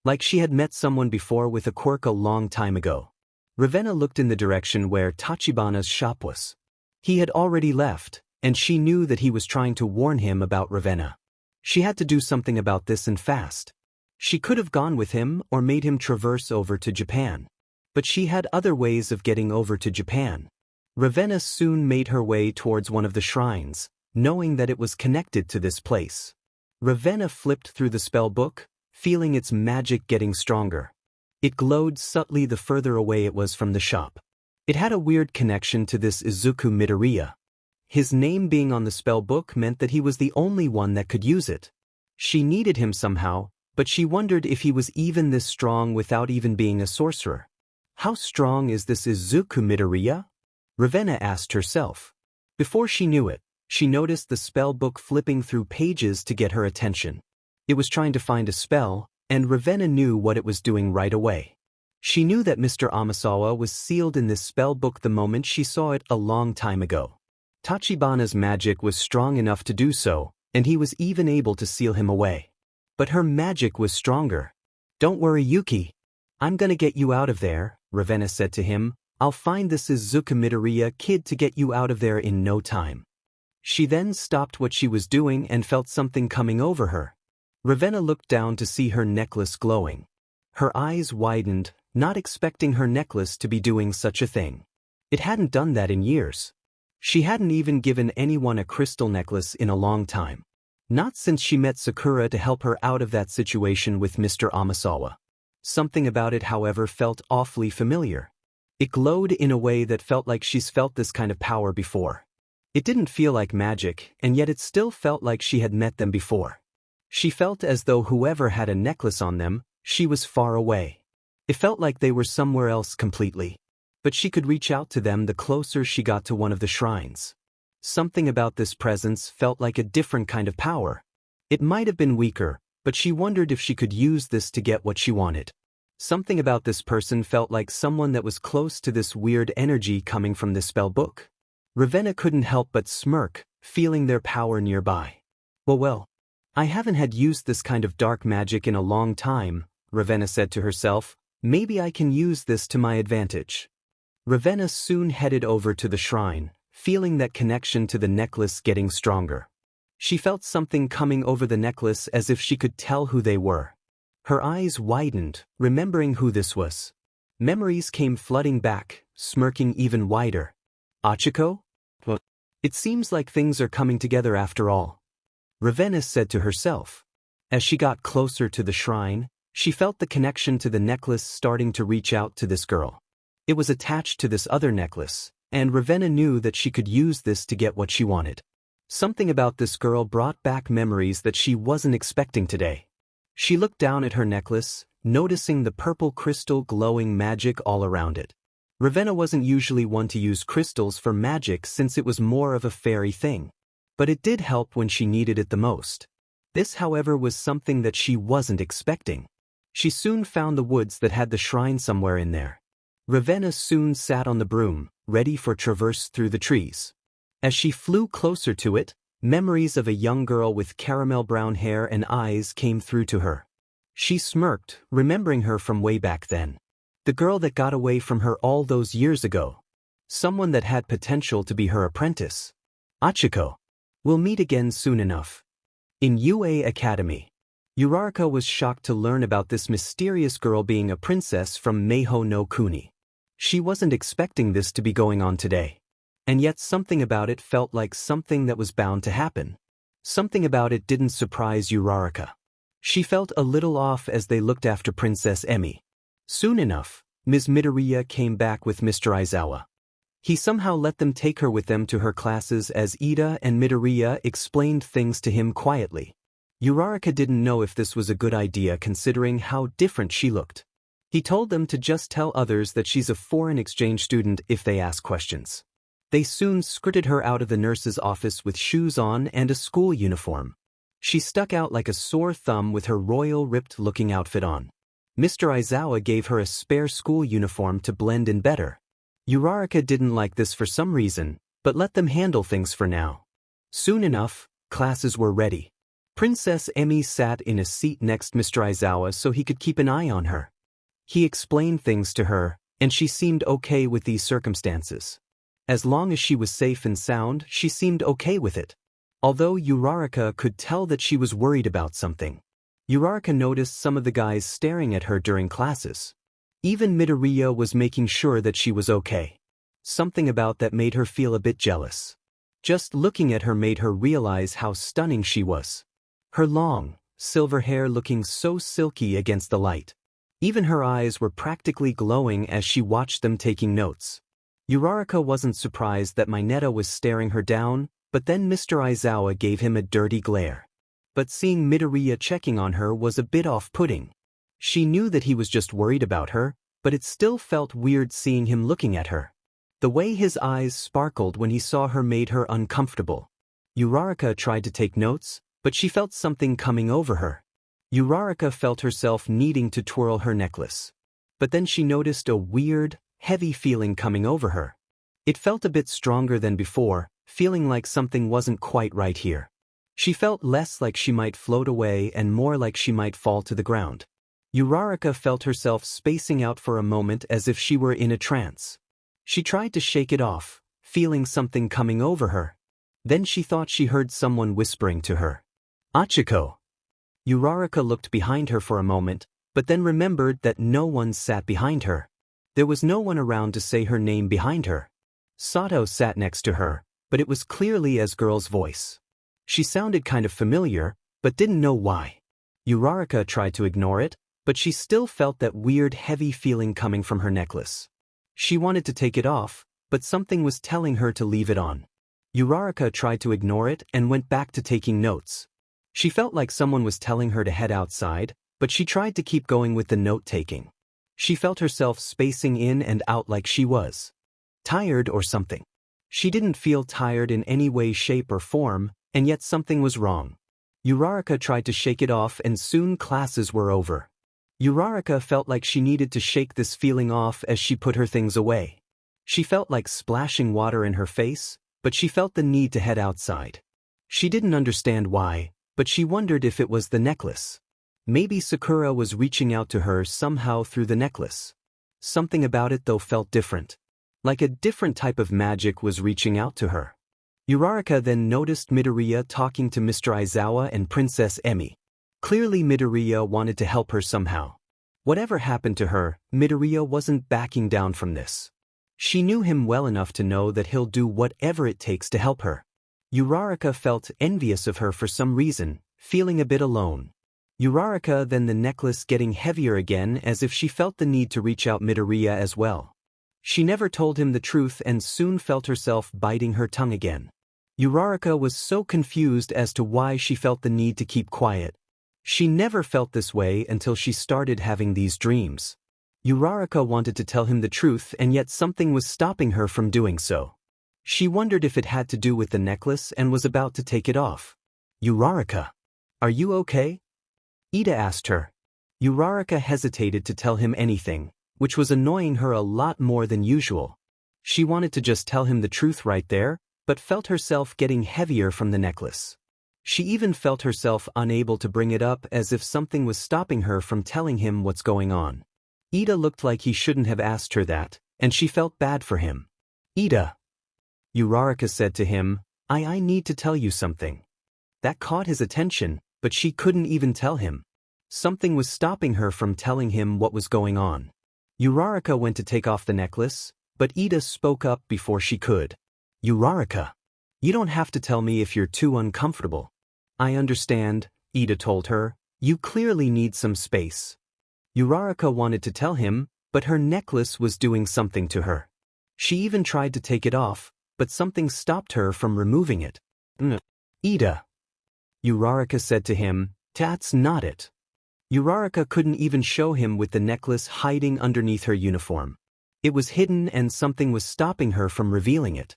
Like she had met someone before with a quirk a long time ago. Ravenna looked in the direction where Tachibana's shop was. He had already left, and she knew that he was trying to warn him about Ravenna. She had to do something about this and fast. She could have gone with him or made him traverse over to Japan. But she had other ways of getting over to Japan. Ravenna soon made her way towards one of the shrines, knowing that it was connected to this place. Ravenna flipped through the spell book, feeling its magic getting stronger. It glowed subtly the further away it was from the shop. It had a weird connection to this Izuku Midoriya. His name being on the spell book meant that he was the only one that could use it. She needed him somehow, but she wondered if he was even this strong without even being a sorcerer. How strong is this Izuku Midoriya? Ravenna asked herself. Before she knew it, she noticed the spell book flipping through pages to get her attention. It was trying to find a spell, and Ravenna knew what it was doing right away. She knew that Mr. Amasawa was sealed in this spell book the moment she saw it a long time ago. Tachibana's magic was strong enough to do so, and he was even able to seal him away. But her magic was stronger. "Don't worry, Yuki. I'm gonna get you out of there," Ravenna said to him. "I'll find this Izuku Midoriya kid to get you out of there in no time." She then stopped what she was doing and felt something coming over her. Ravenna looked down to see her necklace glowing. Her eyes widened, not expecting her necklace to be doing such a thing. It hadn't done that in years. She hadn't even given anyone a crystal necklace in a long time. Not since she met Sakura to help her out of that situation with Mr. Amasawa. Something about it, however, felt awfully familiar. It glowed in a way that felt like she's felt this kind of power before. It didn't feel like magic, and yet it still felt like she had met them before. She felt as though whoever had a necklace on them, she was far away. It felt like they were somewhere else completely. But she could reach out to them the closer she got to one of the shrines. Something about this presence felt like a different kind of power. It might have been weaker, but she wondered if she could use this to get what she wanted. Something about this person felt like someone that was close to this weird energy coming from this spell book. Ravenna couldn't help but smirk, feeling their power nearby. Well, I haven't had used this kind of dark magic in a long time, Ravenna said to herself. Maybe I can use this to my advantage. Ravenna soon headed over to the shrine, feeling that connection to the necklace getting stronger. She felt something coming over the necklace as if she could tell who they were. Her eyes widened, remembering who this was. Memories came flooding back, smirking even wider. Achiko? Well, it seems like things are coming together after all, Ravenna said to herself. As she got closer to the shrine, she felt the connection to the necklace starting to reach out to this girl. It was attached to this other necklace, and Ravenna knew that she could use this to get what she wanted. Something about this girl brought back memories that she wasn't expecting today. She looked down at her necklace, noticing the purple crystal glowing magic all around it. Ravenna wasn't usually one to use crystals for magic since it was more of a fairy thing. But it did help when she needed it the most. This, however, was something that she wasn't expecting. She soon found the woods that had the shrine somewhere in there. Ravenna soon sat on the broom, ready for traverse through the trees. As she flew closer to it, memories of a young girl with caramel brown hair and eyes came through to her. She smirked, remembering her from way back then. The girl that got away from her all those years ago. Someone that had potential to be her apprentice. Achiko. We'll meet again soon enough. In UA Academy. Uraraka was shocked to learn about this mysterious girl being a princess from Maho no Kuni. She wasn't expecting this to be going on today. And yet something about it felt like something that was bound to happen. Something about it didn't surprise Uraraka. She felt a little off as they looked after Princess Emi. Soon enough, Ms. Midoriya came back with Mr. Aizawa. He somehow let them take her with them to her classes as Ida and Midoriya explained things to him quietly. Uraraka didn't know if this was a good idea considering how different she looked. He told them to just tell others that she's a foreign exchange student if they ask questions. They soon skirted her out of the nurse's office with shoes on and a school uniform. She stuck out like a sore thumb with her royal ripped-looking outfit on. Mr. Aizawa gave her a spare school uniform to blend in better. Uraraka didn't like this for some reason, but let them handle things for now. Soon enough, classes were ready. Princess Emi sat in a seat next Mr. Aizawa so he could keep an eye on her. He explained things to her, and she seemed okay with these circumstances. As long as she was safe and sound, she seemed okay with it. Although Uraraka could tell that she was worried about something. Uraraka noticed some of the guys staring at her during classes. Even Midoriya was making sure that she was okay. Something about that made her feel a bit jealous. Just looking at her made her realize how stunning she was. Her long, silver hair looking so silky against the light. Even her eyes were practically glowing as she watched them taking notes. Uraraka wasn't surprised that Mineta was staring her down, but then Mr. Aizawa gave him a dirty glare. But seeing Midoriya checking on her was a bit off-putting. She knew that he was just worried about her, but it still felt weird seeing him looking at her. The way his eyes sparkled when he saw her made her uncomfortable. Uraraka tried to take notes, but she felt something coming over her. Uraraka felt herself needing to twirl her necklace. But then she noticed a weird, heavy feeling coming over her. It felt a bit stronger than before, feeling like something wasn't quite right here. She felt less like she might float away and more like she might fall to the ground. Uraraka felt herself spacing out for a moment as if she were in a trance. She tried to shake it off, feeling something coming over her. Then she thought she heard someone whispering to her. Achiko. Uraraka looked behind her for a moment, but then remembered that no one sat behind her. There was no one around to say her name behind her. Sato sat next to her, but it was clearly Asgirl's voice. She sounded kind of familiar, but didn't know why. Uraraka tried to ignore it, but she still felt that weird heavy feeling coming from her necklace. She wanted to take it off, but something was telling her to leave it on. Uraraka tried to ignore it and went back to taking notes. She felt like someone was telling her to head outside, but she tried to keep going with the note-taking. She felt herself spacing in and out like she was tired or something. She didn't feel tired in any way, shape, or form, and yet something was wrong. Uraraka tried to shake it off and soon classes were over. Uraraka felt like she needed to shake this feeling off as she put her things away. She felt like splashing water in her face, but she felt the need to head outside. She didn't understand why, but she wondered if it was the necklace. Maybe Sakura was reaching out to her somehow through the necklace. Something about it though felt different. Like a different type of magic was reaching out to her. Uraraka then noticed Midoriya talking to Mr. Aizawa and Princess Emi. Clearly Midoriya wanted to help her somehow. Whatever happened to her, Midoriya wasn't backing down from this. She knew him well enough to know that he'll do whatever it takes to help her. Uraraka felt envious of her for some reason, feeling a bit alone. Uraraka then the necklace getting heavier again as if she felt the need to reach out Midoriya as well. She never told him the truth and soon felt herself biting her tongue again. Uraraka was so confused as to why she felt the need to keep quiet. She never felt this way until she started having these dreams. Uraraka wanted to tell him the truth and yet something was stopping her from doing so. She wondered if it had to do with the necklace and was about to take it off. Uraraka, are you okay? Ida asked her. Uraraka hesitated to tell him anything, which was annoying her a lot more than usual. She wanted to just tell him the truth right there, but felt herself getting heavier from the necklace. She even felt herself unable to bring it up as if something was stopping her from telling him what's going on. Ida looked like he shouldn't have asked her that, and she felt bad for him. Ida. Uraraka said to him, I need to tell you something. That caught his attention, but she couldn't even tell him. Something was stopping her from telling him what was going on. Uraraka went to take off the necklace, but Ida spoke up before she could. Uraraka, you don't have to tell me if you're too uncomfortable. I understand, Ida told her. You clearly need some space. Uraraka wanted to tell him, but her necklace was doing something to her. She even tried to take it off, but something stopped her from removing it. Ida. Uraraka said to him, that's not it. Uraraka couldn't even show him with the necklace hiding underneath her uniform. It was hidden and something was stopping her from revealing it.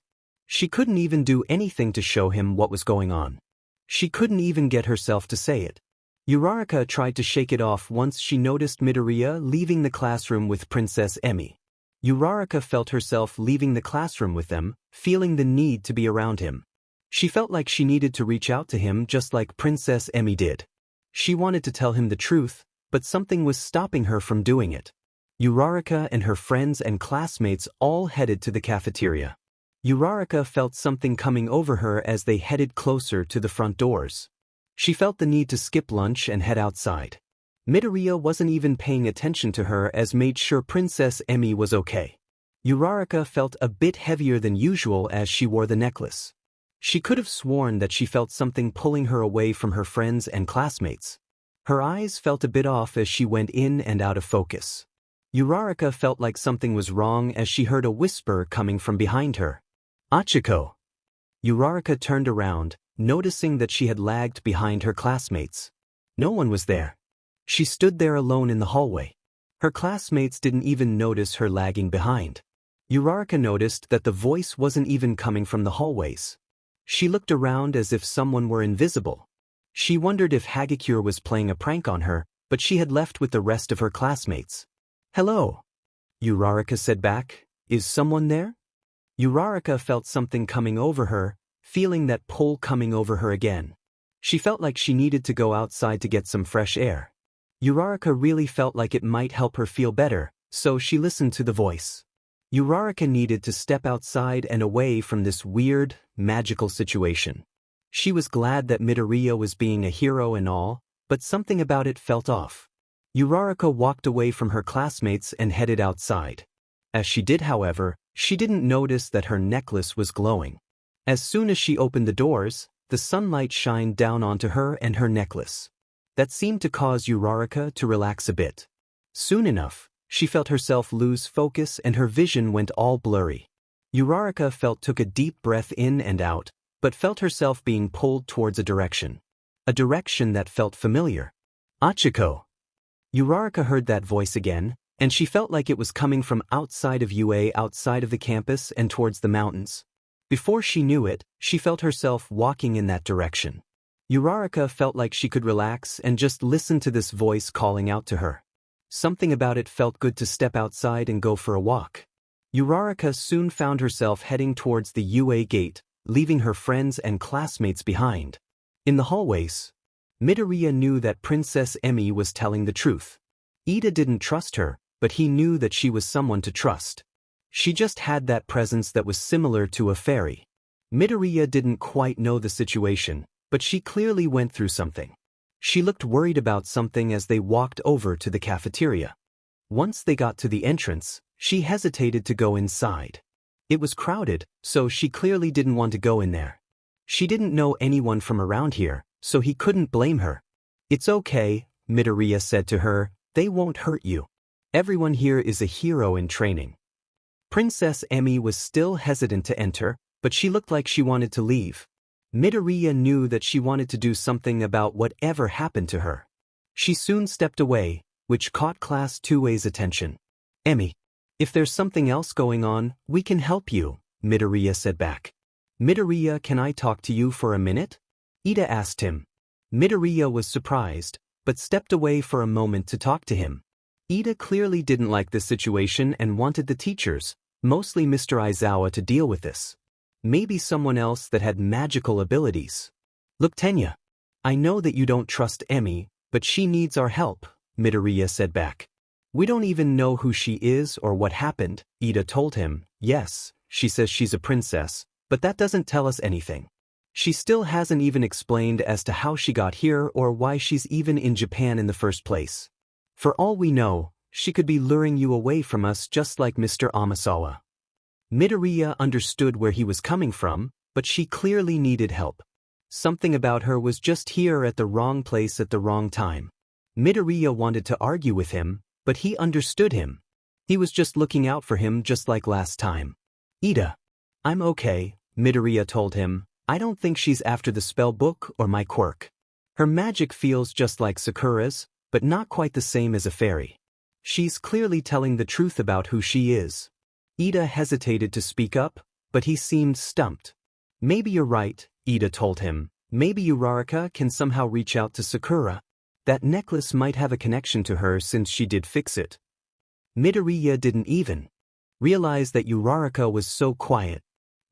She couldn't even do anything to show him what was going on. She couldn't even get herself to say it. Uraraka tried to shake it off once she noticed Midoriya leaving the classroom with Princess Emi. Uraraka felt herself leaving the classroom with them, feeling the need to be around him. She felt like she needed to reach out to him just like Princess Emi did. She wanted to tell him the truth, but something was stopping her from doing it. Uraraka and her friends and classmates all headed to the cafeteria. Uraraka felt something coming over her as they headed closer to the front doors. She felt the need to skip lunch and head outside. Midoriya wasn't even paying attention to her as made sure Princess Emi was okay. Uraraka felt a bit heavier than usual as she wore the necklace. She could have sworn that she felt something pulling her away from her friends and classmates. Her eyes felt a bit off as she went in and out of focus. Uraraka felt like something was wrong as she heard a whisper coming from behind her. Achiko. Uraraka turned around, noticing that she had lagged behind her classmates. No one was there. She stood there alone in the hallway. Her classmates didn't even notice her lagging behind. Uraraka noticed that the voice wasn't even coming from the hallways. She looked around as if someone were invisible. She wondered if Hagakure was playing a prank on her, but she had left with the rest of her classmates. Hello. Uraraka said back, is someone there? Uraraka felt something coming over her, feeling that pull coming over her again. She felt like she needed to go outside to get some fresh air. Uraraka really felt like it might help her feel better, so she listened to the voice. Uraraka needed to step outside and away from this weird, magical situation. She was glad that Midoriya was being a hero and all, but something about it felt off. Uraraka walked away from her classmates and headed outside. As she did, however, she didn't notice that her necklace was glowing. As soon as she opened the doors, the sunlight shined down onto her and her necklace. That seemed to cause Uraraka to relax a bit. Soon enough, she felt herself lose focus and her vision went all blurry. Uraraka took a deep breath in and out, but felt herself being pulled towards a direction. A direction that felt familiar. Achiko. Uraraka heard that voice again, and she felt like it was coming from outside of UA, outside of the campus and towards the mountains. Before she knew it, she felt herself walking in that direction. Uraraka felt like she could relax and just listen to this voice calling out to her. Something about it felt good to step outside and go for a walk. Uraraka soon found herself heading towards the UA gate, leaving her friends and classmates behind. In the hallways, Midoriya knew that Princess Emi was telling the truth. Ida didn't trust her, but he knew that she was someone to trust. She just had that presence that was similar to a fairy. Midoriya didn't quite know the situation, but she clearly went through something. She looked worried about something as they walked over to the cafeteria. Once they got to the entrance, she hesitated to go inside. It was crowded, so she clearly didn't want to go in there. She didn't know anyone from around here, so he couldn't blame her. It's okay, Midoriya said to her, they won't hurt you. Everyone here is a hero in training. Princess Emi was still hesitant to enter, but she looked like she wanted to leave. Midoriya knew that she wanted to do something about whatever happened to her. She soon stepped away, which caught Class 2A's attention. Emi, if there's something else going on, we can help you, Midoriya said back. Midoriya, can I talk to you for a minute? Ida asked him. Midoriya was surprised, but stepped away for a moment to talk to him. Ida clearly didn't like this situation and wanted the teachers, mostly Mr. Aizawa, to deal with this. Maybe someone else that had magical abilities. Look, Tenya. I know that you don't trust Emi, but she needs our help, Midoriya said back. We don't even know who she is or what happened, Ida told him. Yes, she says she's a princess, but that doesn't tell us anything. She still hasn't even explained as to how she got here or why she's even in Japan in the first place. For all we know, she could be luring you away from us just like Mr. Amasawa. Midoriya understood where he was coming from, but she clearly needed help. Something about her was just here at the wrong place at the wrong time. Midoriya wanted to argue with him, but he understood him. He was just looking out for him just like last time. Ida. I'm okay, Midoriya told him. I don't think she's after the spell book or my quirk. Her magic feels just like Sakura's, but not quite the same as a fairy. She's clearly telling the truth about who she is. Ida hesitated to speak up, but he seemed stumped. Maybe you're right, Ida told him. Maybe Uraraka can somehow reach out to Sakura. That necklace might have a connection to her since she did fix it. Midoriya didn't even realize that Uraraka was so quiet.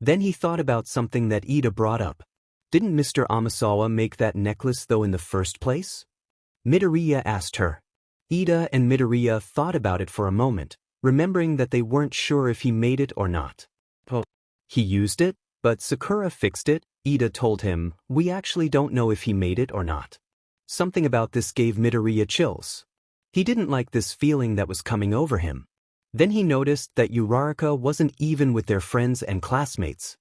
Then he thought about something that Ida brought up. Didn't Mr. Amasawa make that necklace though in the first place? Midoriya asked her. Ida and Midoriya thought about it for a moment, remembering that they weren't sure if he made it or not. He used it, but Sakura fixed it, Ida told him. We actually don't know if he made it or not. Something about this gave Midoriya chills. He didn't like this feeling that was coming over him. Then he noticed that Uraraka wasn't even with their friends and classmates.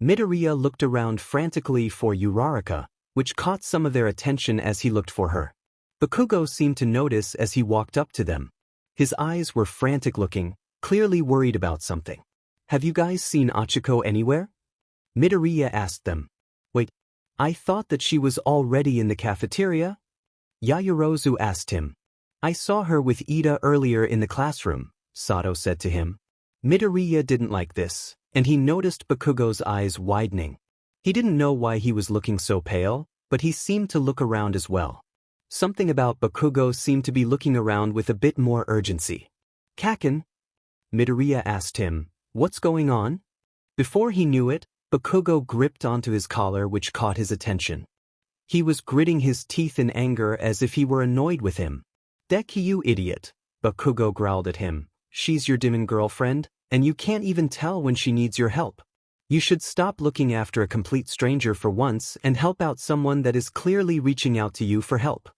Midoriya looked around frantically for Uraraka, which caught some of their attention as he looked for her. Bakugo seemed to notice as he walked up to them. His eyes were frantic-looking, clearly worried about something. Have you guys seen Achiko anywhere? Midoriya asked them. Wait, I thought that she was already in the cafeteria? Yaoyorozu asked him. I saw her with Ida earlier in the classroom, Sato said to him. Midoriya didn't like this, and he noticed Bakugo's eyes widening. He didn't know why he was looking so pale, but he seemed to look around as well. Something about Bakugo seemed to be looking around with a bit more urgency. Kaken? Midoriya asked him, what's going on? Before he knew it, Bakugo gripped onto his collar, which caught his attention. He was gritting his teeth in anger as if he were annoyed with him. Deku, you idiot, Bakugo growled at him. She's your demon girlfriend, and you can't even tell when she needs your help. You should stop looking after a complete stranger for once and help out someone that is clearly reaching out to you for help.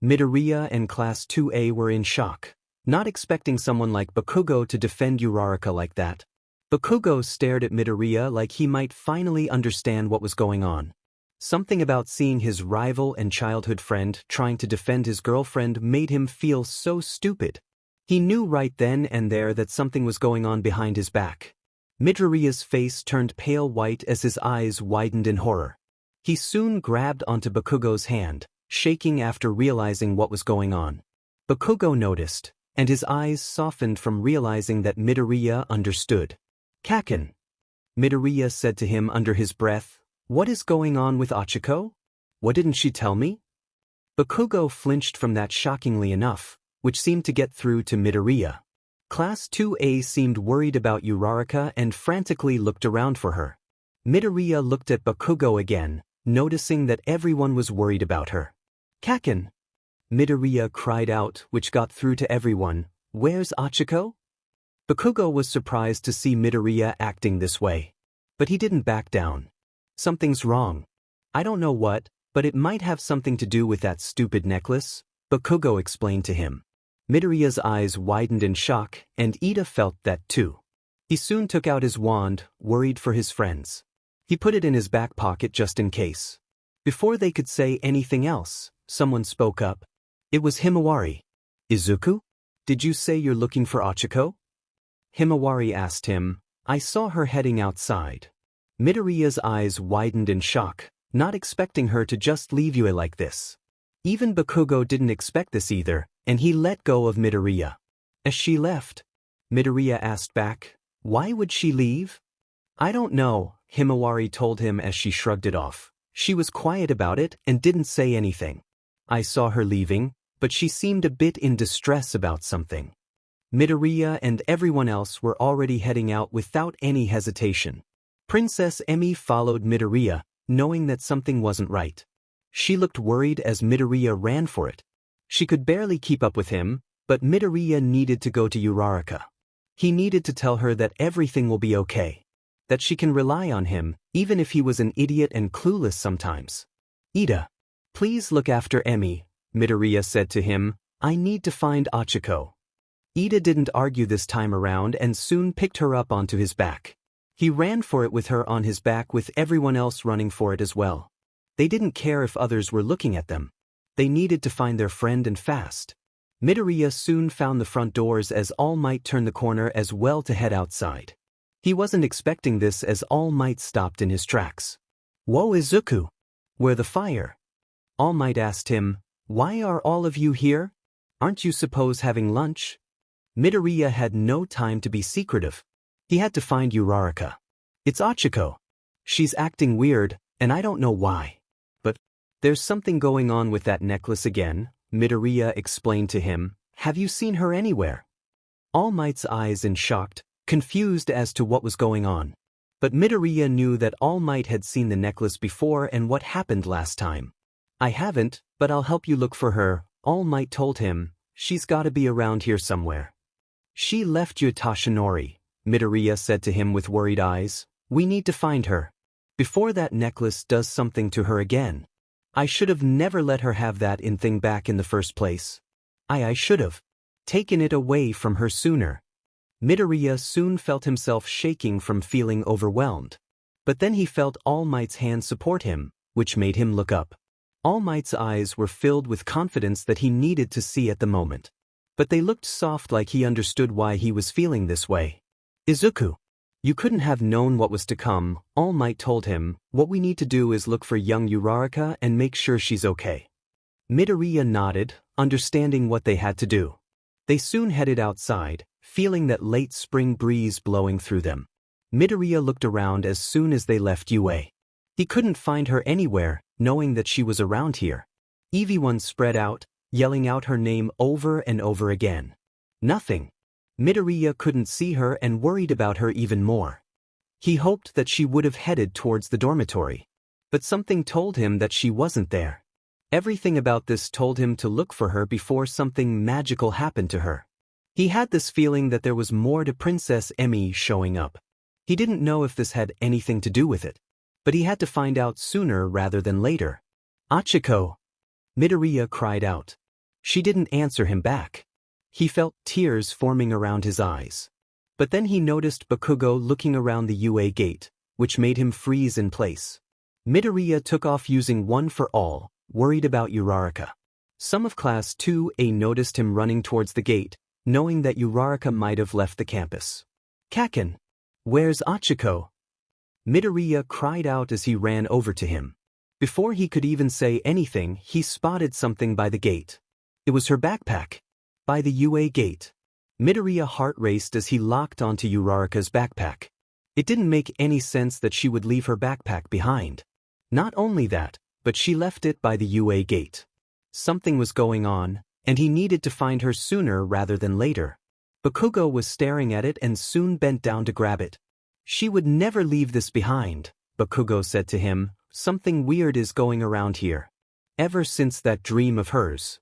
Midoriya and Class 2A were in shock, not expecting someone like Bakugo to defend Uraraka like that. Bakugo stared at Midoriya like he might finally understand what was going on. Something about seeing his rival and childhood friend trying to defend his girlfriend made him feel so stupid. He knew right then and there that something was going on behind his back. Midoriya's face turned pale white as his eyes widened in horror. He soon grabbed onto Bakugo's hand, shaking after realizing what was going on. Bakugo noticed, and his eyes softened from realizing that Midoriya understood. Kaken, Midoriya said to him under his breath, what is going on with Achiko? What didn't she tell me? Bakugo flinched from that shockingly enough, which seemed to get through to Midoriya. Class 2A seemed worried about Uraraka and frantically looked around for her. Midoriya looked at Bakugo again, noticing that everyone was worried about her. Kaken! Midoriya cried out, which got through to everyone. Where's Achiko? Bakugo was surprised to see Midoriya acting this way. But he didn't back down. Something's wrong. I don't know what, but it might have something to do with that stupid necklace, Bakugo explained to him. Midoriya's eyes widened in shock, and Ida felt that too. He soon took out his wand, worried for his friends. He put it in his back pocket just in case. Before they could say anything else, someone spoke up. It was Himawari. Izuku? Did you say you're looking for Achiko? Himawari asked him. I saw her heading outside. Midoriya's eyes widened in shock, not expecting her to just leave you like this. Even Bakugo didn't expect this either, and he let go of Midoriya. As she left, Midoriya asked back, why would she leave? I don't know, Himawari told him as she shrugged it off. She was quiet about it and didn't say anything. I saw her leaving, but she seemed a bit in distress about something. Midoriya and everyone else were already heading out without any hesitation. Princess Emi followed Midoriya, knowing that something wasn't right. She looked worried as Midoriya ran for it. She could barely keep up with him, but Midoriya needed to go to Uraraka. He needed to tell her that everything will be okay. That she can rely on him, even if he was an idiot and clueless sometimes. Ida, please look after Emi, Midoriya said to him. I need to find Achiko. Ida didn't argue this time around and soon picked her up onto his back. He ran for it with her on his back with everyone else running for it as well. They didn't care if others were looking at them. They needed to find their friend and fast. Midoriya soon found the front doors as All Might turned the corner as well to head outside. He wasn't expecting this as All Might stopped in his tracks. Whoa, Izuku! Where the fire? All Might asked him, why are all of you here? Aren't you supposed having lunch? Midoriya had no time to be secretive. He had to find Uraraka. It's Achiko. She's acting weird, and I don't know why. But there's something going on with that necklace again, Midoriya explained to him. Have you seen her anywhere? All Might's eyes in shocked, confused as to what was going on. But Midoriya knew that All Might had seen the necklace before and what happened last time. I haven't, but I'll help you look for her, All Might told him. She's gotta be around here somewhere. She left you Tashinori, Midoriya said to him with worried eyes. We need to find her. Before that necklace does something to her again. I should have never let her have that thing back in the first place. I should have taken it away from her sooner. Midoriya soon felt himself shaking from feeling overwhelmed. But then he felt All Might's hand support him, which made him look up. All Might's eyes were filled with confidence that he needed to see at the moment. But they looked soft, like he understood why he was feeling this way. Izuku. You couldn't have known what was to come, All Might told him. What we need to do is look for young Uraraka and make sure she's okay. Midoriya nodded, understanding what they had to do. They soon headed outside, feeling that late spring breeze blowing through them. Midoriya looked around as soon as they left UA. He couldn't find her anywhere, knowing that she was around here. Everyone spread out, yelling out her name over and over again. Nothing. Midoriya couldn't see her and worried about her even more. He hoped that she would have headed towards the dormitory. But something told him that she wasn't there. Everything about this told him to look for her before something magical happened to her. He had this feeling that there was more to Princess Emi showing up. He didn't know if this had anything to do with it. But he had to find out sooner rather than later. Achiko! Midoriya cried out. She didn't answer him back. He felt tears forming around his eyes. But then he noticed Bakugo looking around the UA gate, which made him freeze in place. Midoriya took off using One for All, worried about Uraraka. Some of Class 2A noticed him running towards the gate, knowing that Uraraka might have left the campus. Kaken! Where's Achiko? Midoriya cried out as he ran over to him. Before he could even say anything, he spotted something by the gate. It was her backpack. By the UA gate. Midoriya's heart raced as he locked onto Uraraka's backpack. It didn't make any sense that she would leave her backpack behind. Not only that, but she left it by the UA gate. Something was going on, and he needed to find her sooner rather than later. Bakugo was staring at it and soon bent down to grab it. She would never leave this behind, Bakugo said to him. Something weird is going around here. Ever since that dream of hers.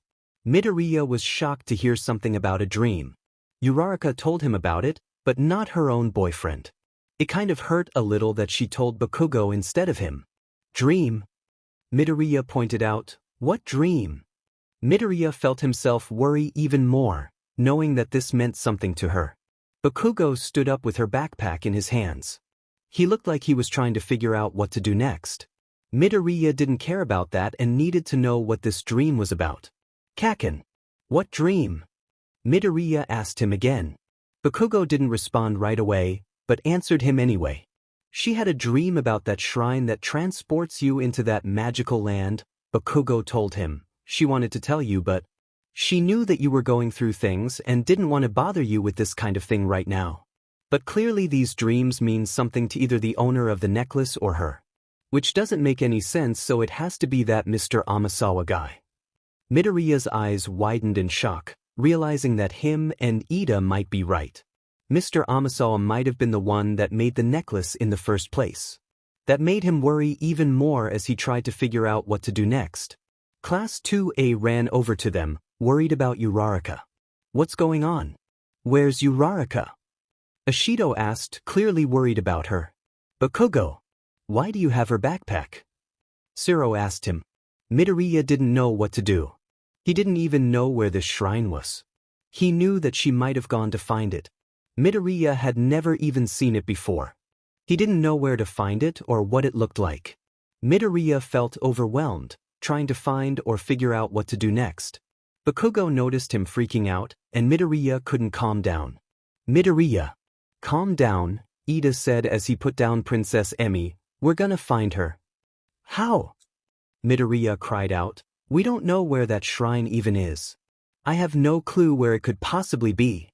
Midoriya was shocked to hear something about a dream. Uraraka told him about it, but not her own boyfriend. It kind of hurt a little that she told Bakugo instead of him. Dream? Midoriya pointed out. What dream? Midoriya felt himself worry even more, knowing that this meant something to her. Bakugo stood up with her backpack in his hands. He looked like he was trying to figure out what to do next. Midoriya didn't care about that and needed to know what this dream was about. Kaken. What dream? Midoriya asked him again. Bakugo didn't respond right away, but answered him anyway. She had a dream about that shrine that transports you into that magical land, Bakugo told him. She wanted to tell you, but she knew that you were going through things and didn't want to bother you with this kind of thing right now. But clearly these dreams mean something to either the owner of the necklace or her. Which doesn't make any sense, so it has to be that Mr. Amasawa guy. Midoriya's eyes widened in shock, realizing that him and Ida might be right. Mr. Amasawa might have been the one that made the necklace in the first place. That made him worry even more as he tried to figure out what to do next. Class 2A ran over to them, worried about Uraraka. What's going on? Where's Uraraka? Ashido asked, clearly worried about her. Bakugo, why do you have her backpack? Siro asked him. Midoriya didn't know what to do. He didn't even know where this shrine was. He knew that she might have gone to find it. Midoriya had never even seen it before. He didn't know where to find it or what it looked like. Midoriya felt overwhelmed, trying to find or figure out what to do next. Bakugo noticed him freaking out, and Midoriya couldn't calm down. Midoriya, calm down, Ida said as he put down Princess Emi. We're gonna find her. How? Midoriya cried out. We don't know where that shrine even is. I have no clue where it could possibly be.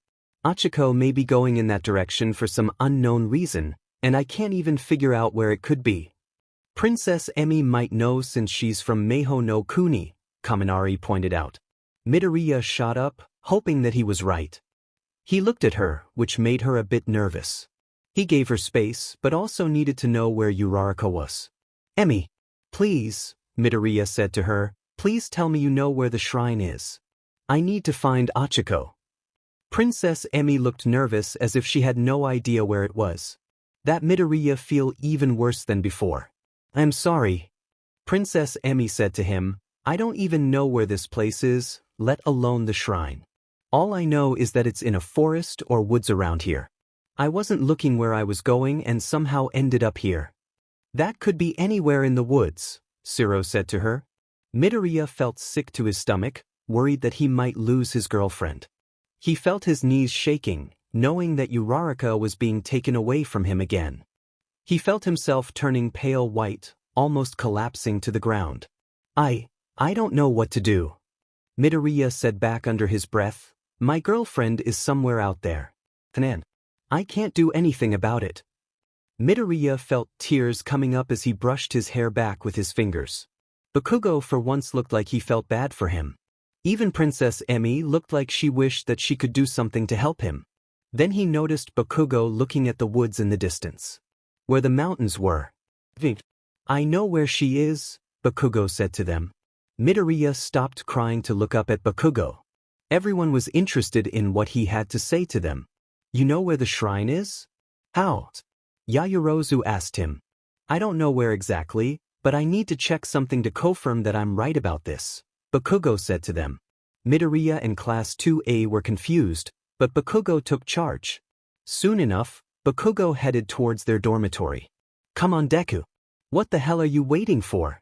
Achiko may be going in that direction for some unknown reason, and I can't even figure out where it could be. Princess Emi might know since she's from Maho no Kuni, Kaminari pointed out. Midoriya shot up, hoping that he was right. He looked at her, which made her a bit nervous. He gave her space, but also needed to know where Uraraka was. Emi, please, Midoriya said to her, please tell me you know where the shrine is. I need to find Achiko. Princess Emi looked nervous as if she had no idea where it was. That Midoriya feel even worse than before. I'm sorry. Princess Emi said to him, I don't even know where this place is, let alone the shrine. All I know is that it's in a forest or woods around here. I wasn't looking where I was going and somehow ended up here. That could be anywhere in the woods, Shiro said to her. Midoriya felt sick to his stomach, worried that he might lose his girlfriend. He felt his knees shaking, knowing that Uraraka was being taken away from him again. He felt himself turning pale white, almost collapsing to the ground. I don't know what to do. Midoriya said back under his breath, my girlfriend is somewhere out there. Then, I can't do anything about it. Midoriya felt tears coming up as he brushed his hair back with his fingers. Bakugo for once looked like he felt bad for him. Even Princess Emi looked like she wished that she could do something to help him. Then he noticed Bakugo looking at the woods in the distance, where the mountains were. I know where she is, Bakugo said to them. Midoriya stopped crying to look up at Bakugo. Everyone was interested in what he had to say to them. You know where the shrine is? How? Yaoyorozu asked him. I don't know where exactly, but I need to check something to confirm that I'm right about this, Bakugo said to them. Midoriya and Class 2A were confused, but Bakugo took charge. Soon enough, Bakugo headed towards their dormitory. Come on Deku. What the hell are you waiting for?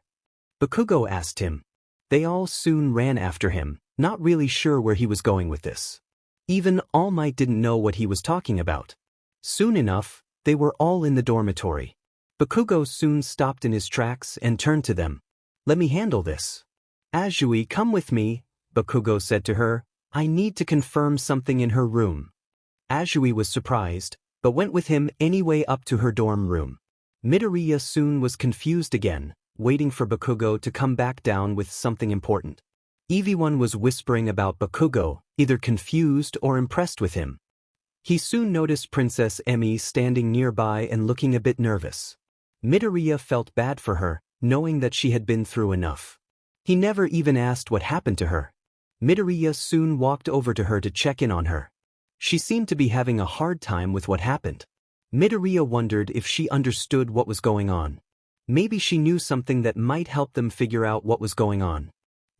Bakugo asked him. They all soon ran after him, not really sure where he was going with this. Even All Might didn't know what he was talking about. Soon enough, they were all in the dormitory. Bakugo soon stopped in his tracks and turned to them. Let me handle this. Azui, come with me, Bakugo said to her. I need to confirm something in her room. Azui was surprised, but went with him anyway up to her dorm room. Midoriya soon was confused again, waiting for Bakugo to come back down with something important. Everyone was whispering about Bakugo, either confused or impressed with him. He soon noticed Princess Emi standing nearby and looking a bit nervous. Midoriya felt bad for her, knowing that she had been through enough. He never even asked what happened to her. Midoriya soon walked over to her to check in on her. She seemed to be having a hard time with what happened. Midoriya wondered if she understood what was going on. Maybe she knew something that might help them figure out what was going on.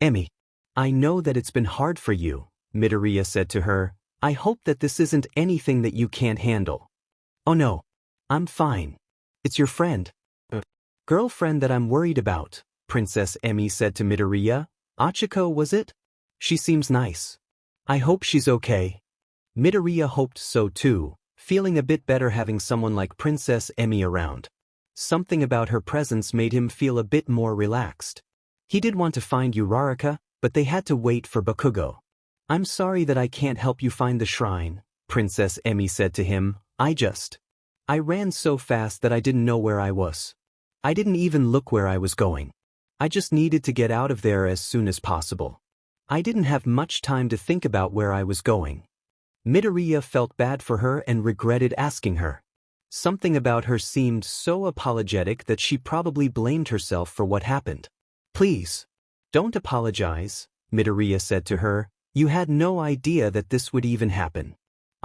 Emi, I know that it's been hard for you, Midoriya said to her. I hope that this isn't anything that you can't handle. Oh no. I'm fine. It's your friend. Girlfriend that I'm worried about, Princess Emi said to Midoriya. Achiko, was it? She seems nice. I hope she's okay. Midoriya hoped so too, feeling a bit better having someone like Princess Emi around. Something about her presence made him feel a bit more relaxed. He did want to find Uraraka, but they had to wait for Bakugo. I'm sorry that I can't help you find the shrine, Princess Emi said to him. I ran so fast that I didn't know where I was. I didn't even look where I was going. I just needed to get out of there as soon as possible. I didn't have much time to think about where I was going. Midoriya felt bad for her and regretted asking her. Something about her seemed so apologetic that she probably blamed herself for what happened. Please, don't apologize, Midoriya said to her. You had no idea that this would even happen.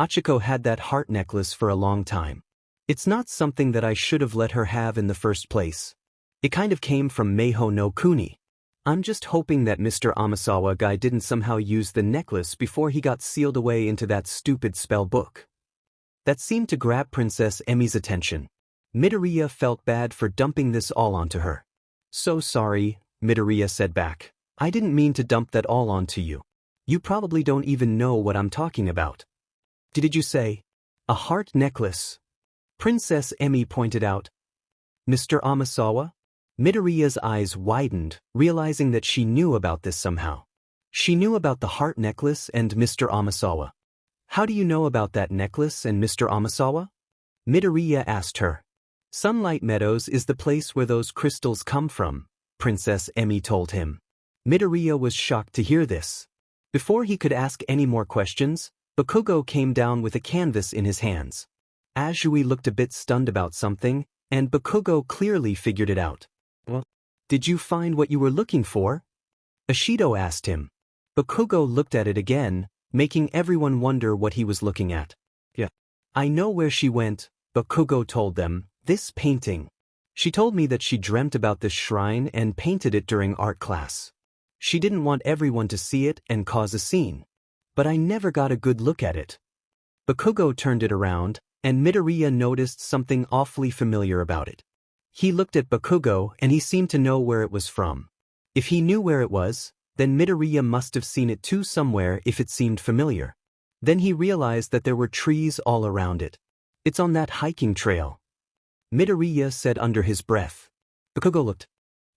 Achiko had that heart necklace for a long time. It's not something that I should have let her have in the first place. It kind of came from Maho no Kuni. I'm just hoping that Mr. Amasawa guy didn't somehow use the necklace before he got sealed away into that stupid spell book. That seemed to grab Princess Emi's attention. Midoriya felt bad for dumping this all onto her. So sorry, Midoriya said back. I didn't mean to dump that all onto you. You probably don't even know what I'm talking about. Did you say? A heart necklace? Princess Emi pointed out. Mr. Amasawa? Midoriya's eyes widened, realizing that she knew about this somehow. She knew about the heart necklace and Mr. Amasawa. How do you know about that necklace and Mr. Amasawa? Midoriya asked her. Sunlight Meadows is the place where those crystals come from, Princess Emmy told him. Midoriya was shocked to hear this. Before he could ask any more questions, Bakugo came down with a canvas in his hands. Azui looked a bit stunned about something, and Bakugo clearly figured it out. Well, did you find what you were looking for? Ashido asked him. Bakugo looked at it again, making everyone wonder what he was looking at. Yeah. I know where she went, Bakugo told them, this painting. She told me that she dreamt about this shrine and painted it during art class. She didn't want everyone to see it and cause a scene. But I never got a good look at it. Bakugo turned it around, and Midoriya noticed something awfully familiar about it. He looked at Bakugo and he seemed to know where it was from. If he knew where it was, then Midoriya must have seen it too somewhere if it seemed familiar. Then he realized that there were trees all around it. It's on that hiking trail. Midoriya said under his breath. Bakugo looked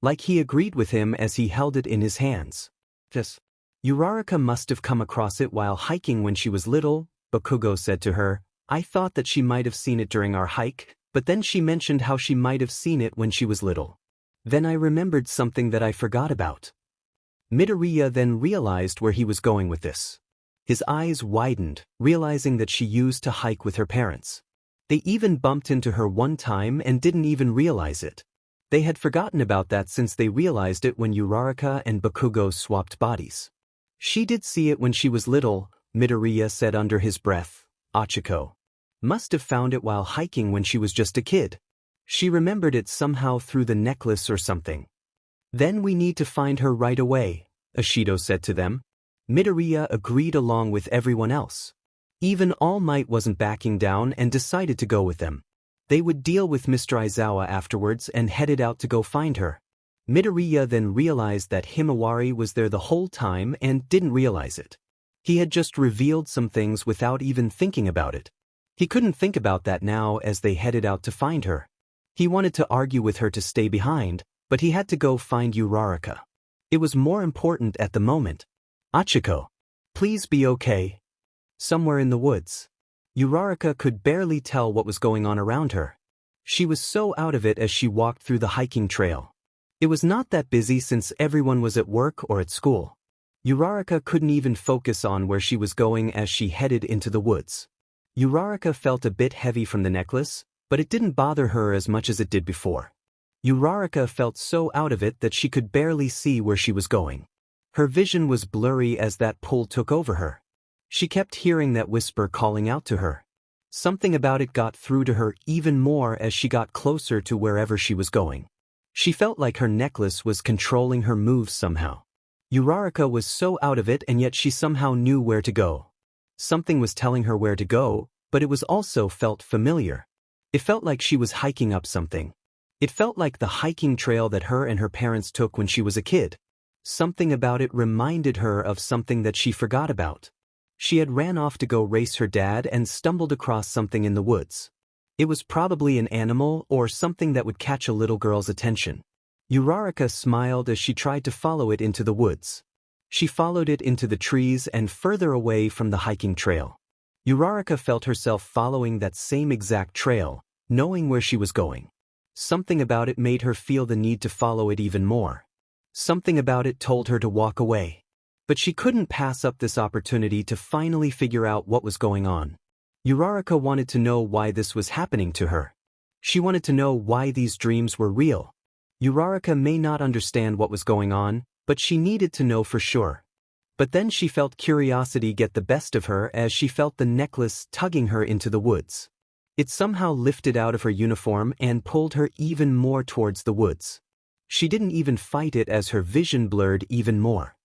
like he agreed with him as he held it in his hands. Yes. Uraraka must have come across it while hiking when she was little, Bakugo said to her. I thought that she might have seen it during our hike, but then she mentioned how she might have seen it when she was little. Then I remembered something that I forgot about. Midoriya then realized where he was going with this. His eyes widened, realizing that she used to hike with her parents. They even bumped into her one time and didn't even realize it. They had forgotten about that since they realized it when Uraraka and Bakugo swapped bodies. She did see it when she was little, Midoriya said under his breath. Achiko must have found it while hiking when she was just a kid. She remembered it somehow through the necklace or something. Then we need to find her right away, Ashido said to them. Midoriya agreed along with everyone else. Even All Might wasn't backing down and decided to go with them. They would deal with Mr. Aizawa afterwards and headed out to go find her. Midoriya then realized that Himawari was there the whole time and didn't realize it. He had just revealed some things without even thinking about it. He couldn't think about that now as they headed out to find her. He wanted to argue with her to stay behind, but he had to go find Uraraka. It was more important at the moment. Achiko, please be okay. Somewhere in the woods. Uraraka could barely tell what was going on around her. She was so out of it as she walked through the hiking trail. It was not that busy since everyone was at work or at school. Uraraka couldn't even focus on where she was going as she headed into the woods. Uraraka felt a bit heavy from the necklace, but it didn't bother her as much as it did before. Uraraka felt so out of it that she could barely see where she was going. Her vision was blurry as that pull took over her. She kept hearing that whisper calling out to her. Something about it got through to her even more as she got closer to wherever she was going. She felt like her necklace was controlling her moves somehow. Uraraka was so out of it and yet she somehow knew where to go. Something was telling her where to go, but it was also felt familiar. It felt like she was hiking up something. It felt like the hiking trail that her and her parents took when she was a kid. Something about it reminded her of something that she forgot about. She had ran off to go race her dad and stumbled across something in the woods. It was probably an animal or something that would catch a little girl's attention. Uraraka smiled as she tried to follow it into the woods. She followed it into the trees and further away from the hiking trail. Uraraka felt herself following that same exact trail, knowing where she was going. Something about it made her feel the need to follow it even more. Something about it told her to walk away. But she couldn't pass up this opportunity to finally figure out what was going on. Uraraka wanted to know why this was happening to her. She wanted to know why these dreams were real. Uraraka may not understand what was going on, but she needed to know for sure. But then she felt curiosity get the best of her as she felt the necklace tugging her into the woods. It somehow lifted out of her uniform and pulled her even more towards the woods. She didn't even fight it as her vision blurred even more.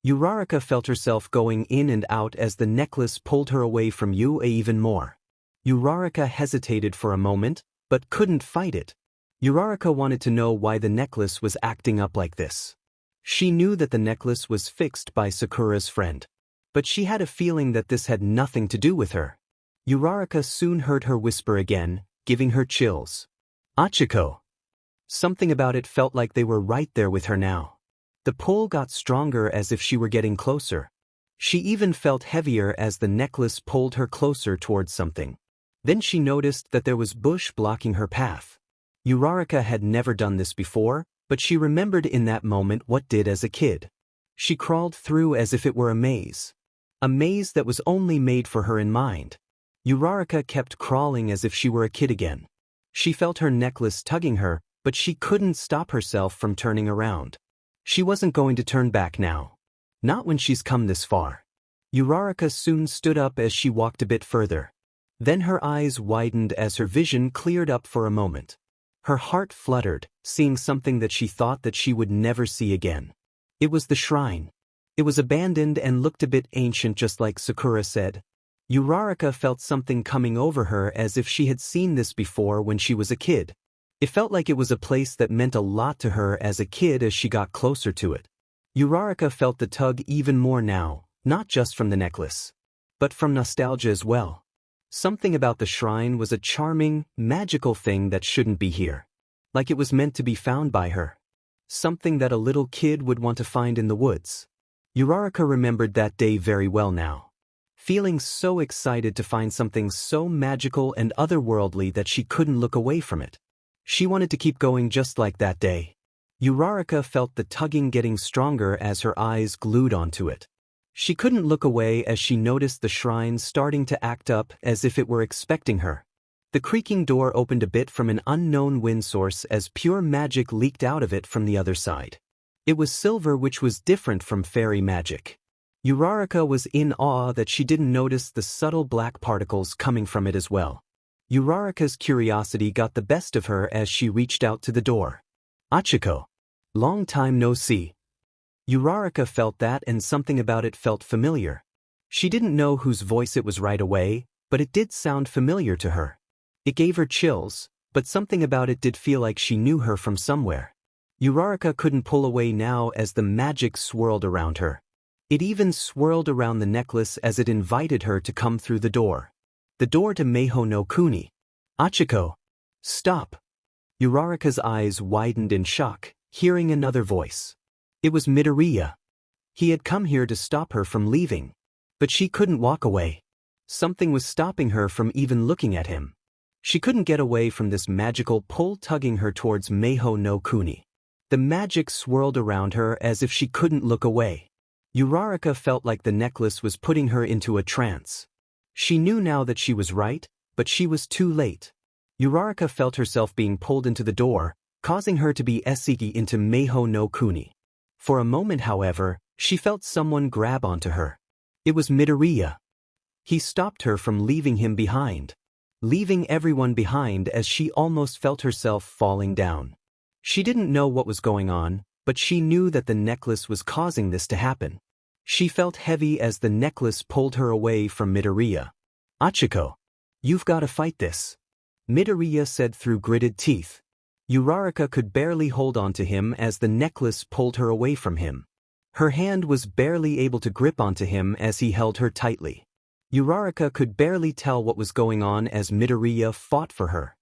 Uraraka felt herself going in and out as the necklace pulled her away from Yue even more. Uraraka hesitated for a moment, but couldn't fight it. Uraraka wanted to know why the necklace was acting up like this. She knew that the necklace was fixed by Sakura's friend. But she had a feeling that this had nothing to do with her. Uraraka soon heard her whisper again, giving her chills. Achiko. Something about it felt like they were right there with her now. The pull got stronger as if she were getting closer. She even felt heavier as the necklace pulled her closer towards something. Then she noticed that there was bush blocking her path. Uraraka had never done this before, but she remembered in that moment what did as a kid. She crawled through as if it were a maze. A maze that was only made for her in mind. Uraraka kept crawling as if she were a kid again. She felt her necklace tugging her, but she couldn't stop herself from turning around. She wasn't going to turn back now. Not when she's come this far. Uraraka soon stood up as she walked a bit further. Then her eyes widened as her vision cleared up for a moment. Her heart fluttered, seeing something that she thought that she would never see again. It was the shrine. It was abandoned and looked a bit ancient, just like Sakura said. Uraraka felt something coming over her as if she had seen this before when she was a kid. It felt like it was a place that meant a lot to her as a kid as she got closer to it. Uraraka felt the tug even more now, not just from the necklace, but from nostalgia as well. Something about the shrine was a charming, magical thing that shouldn't be here. Like it was meant to be found by her. Something that a little kid would want to find in the woods. Uraraka remembered that day very well now. Feeling so excited to find something so magical and otherworldly that she couldn't look away from it. She wanted to keep going just like that day. Uraraka felt the tugging getting stronger as her eyes glued onto it. She couldn't look away as she noticed the shrine starting to act up as if it were expecting her. The creaking door opened a bit from an unknown wind source as pure magic leaked out of it from the other side. It was silver, which was different from fairy magic. Uraraka was in awe that she didn't notice the subtle black particles coming from it as well. Uraraka's curiosity got the best of her as she reached out to the door. Achiko. Long time no see. Uraraka felt that, and something about it felt familiar. She didn't know whose voice it was right away, but it did sound familiar to her. It gave her chills, but something about it did feel like she knew her from somewhere. Uraraka couldn't pull away now as the magic swirled around her. It even swirled around the necklace as it invited her to come through the door. The door to Maho no Kuni. Achiko. Stop. Uraraka's eyes widened in shock, hearing another voice. It was Midoriya. He had come here to stop her from leaving. But she couldn't walk away. Something was stopping her from even looking at him. She couldn't get away from this magical pull tugging her towards Maho no Kuni. The magic swirled around her as if she couldn't look away. Uraraka felt like the necklace was putting her into a trance. She knew now that she was right, but she was too late. Uraraka felt herself being pulled into the door, causing her to be esiki into Maho no Kuni. For a moment, however, she felt someone grab onto her. It was Midoriya. He stopped her from leaving him behind. Leaving everyone behind as she almost felt herself falling down. She didn't know what was going on, but she knew that the necklace was causing this to happen. She felt heavy as the necklace pulled her away from Midoriya. Achiko. You've got to fight this. Midoriya said through gritted teeth. Uraraka could barely hold on to him as the necklace pulled her away from him. Her hand was barely able to grip onto him as he held her tightly. Uraraka could barely tell what was going on as Midoriya fought for her.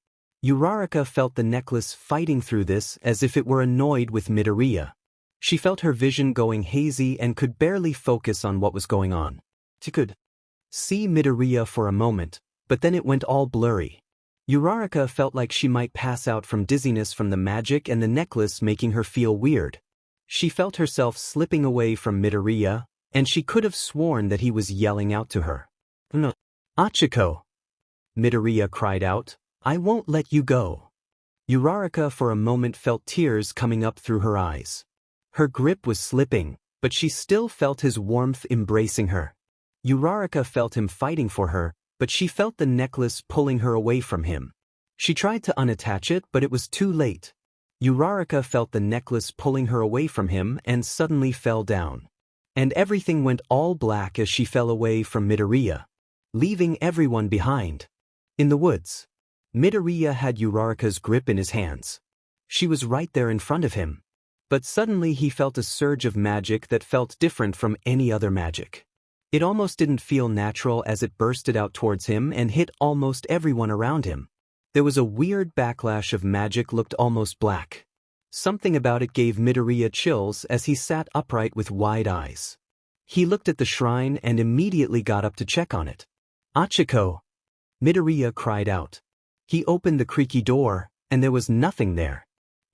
Uraraka felt the necklace fighting through this as if it were annoyed with Midoriya. She felt her vision going hazy and could barely focus on what was going on. She could see Midoriya for a moment, but then it went all blurry. Uraraka felt like she might pass out from dizziness from the magic and the necklace making her feel weird. She felt herself slipping away from Midoriya, and she could have sworn that he was yelling out to her. No. Achiko. Midoriya cried out, I won't let you go. Uraraka for a moment felt tears coming up through her eyes. Her grip was slipping, but she still felt his warmth embracing her. Uraraka felt him fighting for her, but she felt the necklace pulling her away from him. She tried to unattach it, but it was too late. Uraraka felt the necklace pulling her away from him and suddenly fell down. And everything went all black as she fell away from Midoriya, leaving everyone behind. In the woods, Midoriya had Uraraka's grip in his hands. She was right there in front of him. But suddenly he felt a surge of magic that felt different from any other magic. It almost didn't feel natural as it bursted out towards him and hit almost everyone around him. There was a weird backlash of magic looked almost black. Something about it gave Midoriya chills as he sat upright with wide eyes. He looked at the shrine and immediately got up to check on it. Achiko! Midoriya cried out. He opened the creaky door, And there was nothing there.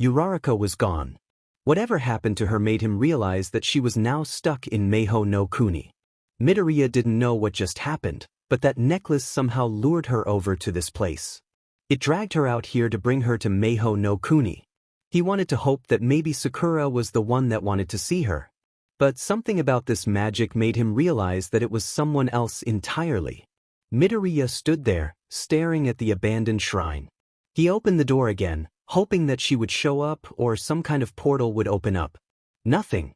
Uraraka was gone. Whatever happened to her made him realize that she was now stuck in Maho no Kuni. Midoriya didn't know what just happened, but that necklace somehow lured her over to this place. It dragged her out here to bring her to Maho no Kuni. He wanted to hope that maybe Sakura was the one that wanted to see her. But something about this magic made him realize that it was someone else entirely. Midoriya stood there, staring at the abandoned shrine. He opened the door again, hoping that she would show up or some kind of portal would open up. Nothing.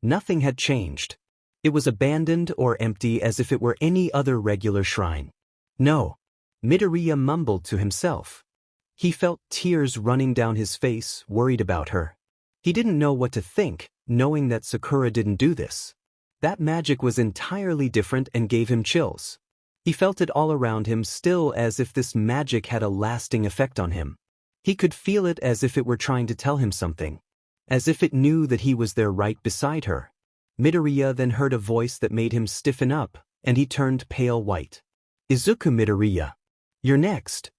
Nothing had changed. It was abandoned or empty as if it were any other regular shrine. No. Midoriya mumbled to himself. He felt tears running down his face, worried about her. He didn't know what to think, knowing that Sakura didn't do this. That magic was entirely different and gave him chills. He felt it all around him still as if this magic had a lasting effect on him. He could feel it as if it were trying to tell him something. As if it knew that he was there right beside her. Midoriya then heard a voice that made him stiffen up, and he turned pale white. Izuku Midoriya. You're next.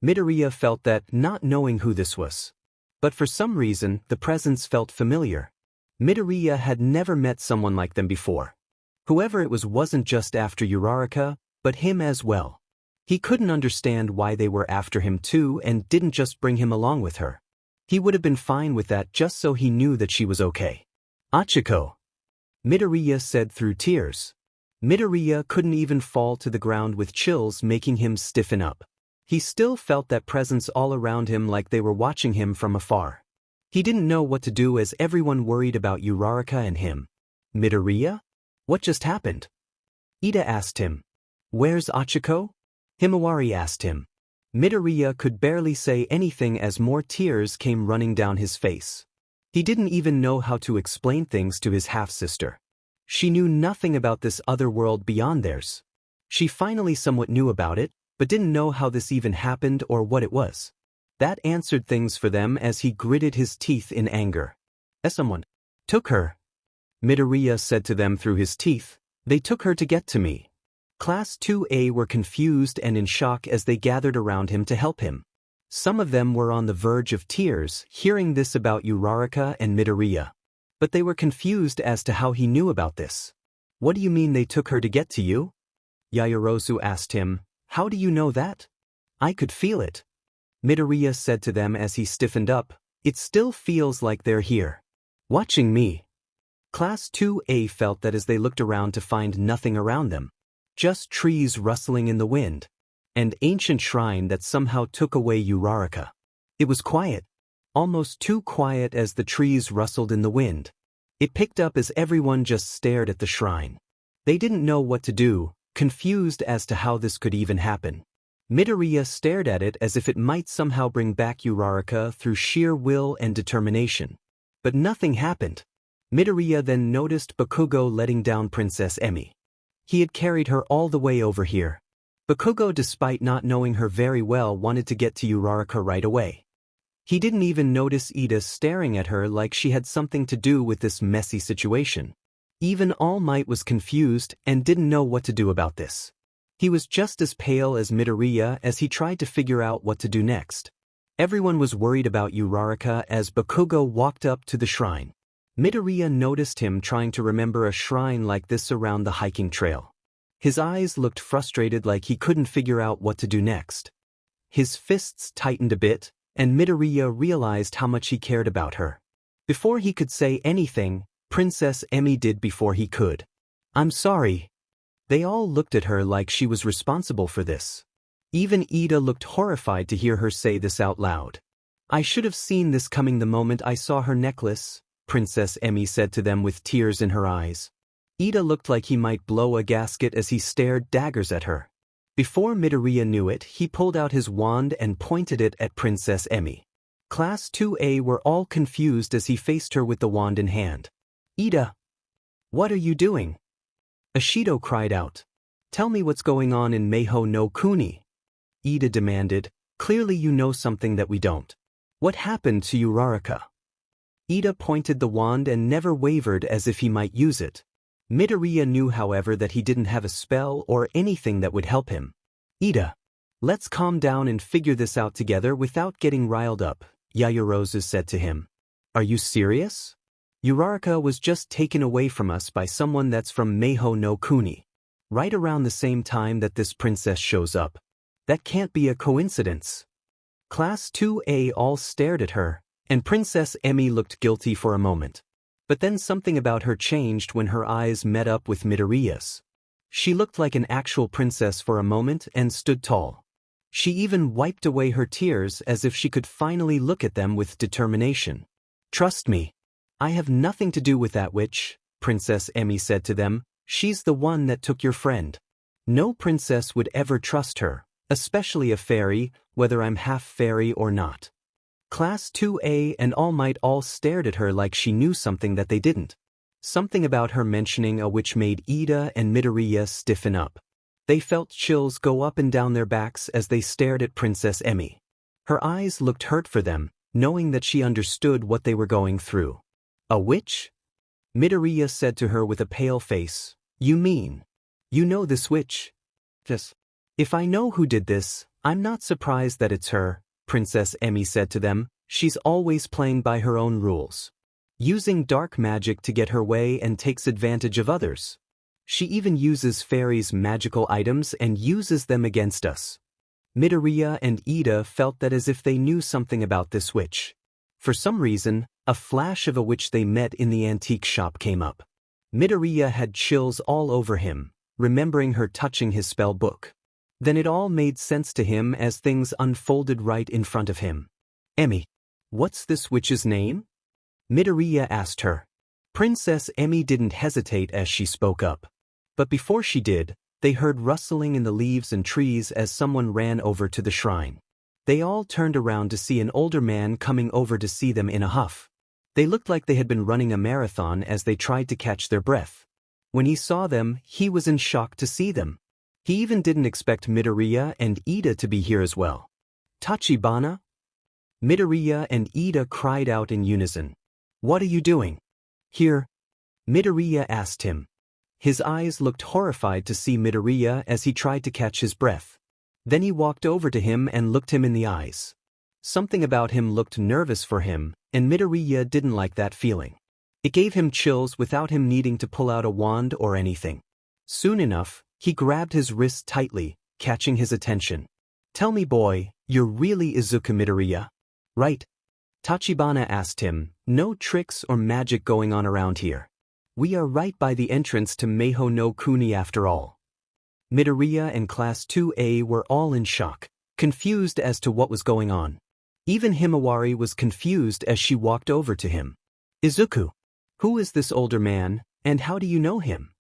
Midoriya felt that, not knowing who this was. But for some reason, the presence felt familiar. Midoriya had never met someone like them before. Whoever it was wasn't just after Uraraka, but him as well. He couldn't understand why they were after him too and didn't just bring him along with her. He would have been fine with that just so he knew that she was okay. Achiko. Midoriya said through tears. Midoriya couldn't even fall to the ground with chills making him stiffen up. He still felt that presence all around him like they were watching him from afar. He didn't know what to do as everyone worried about Uraraka and him. Midoriya? What just happened? Ida asked him. Where's Achiko? Himawari asked him. Midoriya could barely say anything as more tears came running down his face. He didn't even know how to explain things to his half-sister. She knew nothing about this other world beyond theirs. She finally somewhat knew about it, but didn't know how this even happened or what it was. That answered things for them as he gritted his teeth in anger. Someone took her. Midoriya said to them through his teeth. They took her to get to me. Class 2A were confused and in shock as they gathered around him to help him. Some of them were on the verge of tears, hearing this about Uraraka and Midoriya. But they were confused as to how he knew about this. What do you mean they took her to get to you? Yaoyorozu asked him. How do you know that? I could feel it. Midoriya said to them as he stiffened up. It still feels like they're here. Watching me. Class 2A felt that as they looked around to find nothing around them. Just trees rustling in the wind. And ancient shrine that somehow took away Uraraka. It was quiet. Almost too quiet as the trees rustled in the wind. It picked up as everyone just stared at the shrine. They didn't know what to do, confused as to how this could even happen. Midoriya stared at it as if it might somehow bring back Uraraka through sheer will and determination. But nothing happened. Midoriya then noticed Bakugo letting down Princess Emi. He had carried her all the way over here. Bakugo, despite not knowing her very well, wanted to get to Uraraka right away. He didn't even notice Ida staring at her like she had something to do with this messy situation. Even All Might was confused and didn't know what to do about this. He was just as pale as Midoriya as he tried to figure out what to do next. Everyone was worried about Uraraka as Bakugo walked up to the shrine. Midoriya noticed him trying to remember a shrine like this around the hiking trail. His eyes looked frustrated like he couldn't figure out what to do next. His fists tightened a bit, and Midoriya realized how much he cared about her. Before he could say anything, Princess Emi did before he could. I'm sorry. They all looked at her like she was responsible for this. Even Ida looked horrified to hear her say this out loud. I should have seen this coming the moment I saw her necklace, Princess Emi said to them with tears in her eyes. Ida looked like he might blow a gasket as he stared daggers at her. Before Midoriya knew it, he pulled out his wand and pointed it at Princess Emi. Class 2A were all confused as he faced her with the wand in hand. Ida! What are you doing? Ashido cried out. Tell me what's going on in Maho no Kuni. Ida demanded. Clearly you know something that we don't. What happened to Uraraka? Ida pointed the wand and never wavered as if he might use it. Midoriya knew, however, that he didn't have a spell or anything that would help him. Ida. Let's calm down and figure this out together without getting riled up, Yaoyorozu said to him. Are you serious? Uraraka was just taken away from us by someone that's from Maho no Kuni. Right around the same time that this princess shows up. That can't be a coincidence. Class 2A all stared at her, and Princess Emi looked guilty for a moment. But then something about her changed when her eyes met up with Midoriya's. She looked like an actual princess for a moment and stood tall. She even wiped away her tears as if she could finally look at them with determination. Trust me. I have nothing to do with that witch, Princess Emi said to them. She's the one that took your friend. No princess would ever trust her, especially a fairy, whether I'm half fairy or not. Class 2A and All Might all stared at her like she knew something that they didn't. Something about her mentioning a witch made Ida and Midoriya stiffen up. They felt chills go up and down their backs as they stared at Princess Emi. Her eyes looked hurt for them, knowing that she understood what they were going through. A witch? Midoriya said to her with a pale face. You mean? You know this witch? Yes. If I know who did this, I'm not surprised that it's her, Princess Emi said to them. She's always playing by her own rules. Using dark magic to get her way and takes advantage of others. She even uses fairies' magical items and uses them against us. Midoriya and Ida felt that as if they knew something about this witch. For some reason, a flash of a witch they met in the antique shop came up. Midoriya had chills all over him, remembering her touching his spell book. Then it all made sense to him as things unfolded right in front of him. Emi, what's this witch's name? Midoriya asked her. Princess Emi didn't hesitate as she spoke up. But before she did, they heard rustling in the leaves and trees as someone ran over to the shrine. They all turned around to see an older man coming over to see them in a huff. They looked like they had been running a marathon as they tried to catch their breath. When he saw them, he was in shock to see them. He even didn't expect Midoriya and Ida to be here as well. Tachibana? Midoriya and Ida cried out in unison. What are you doing? Here? Midoriya asked him. His eyes looked horrified to see Midoriya as he tried to catch his breath. Then he walked over to him and looked him in the eyes. Something about him looked nervous for him, and Midoriya didn't like that feeling. It gave him chills without him needing to pull out a wand or anything. Soon enough, he grabbed his wrist tightly, catching his attention. Tell me, boy, you're really Izuku Midoriya, right? Tachibana asked him. No tricks or magic going on around here. We are right by the entrance to Maho no Kuni after all. Midoriya and Class 2A were all in shock, confused as to what was going on. Even Himawari was confused as she walked over to him. Izuku, who is this older man, and how do you know him?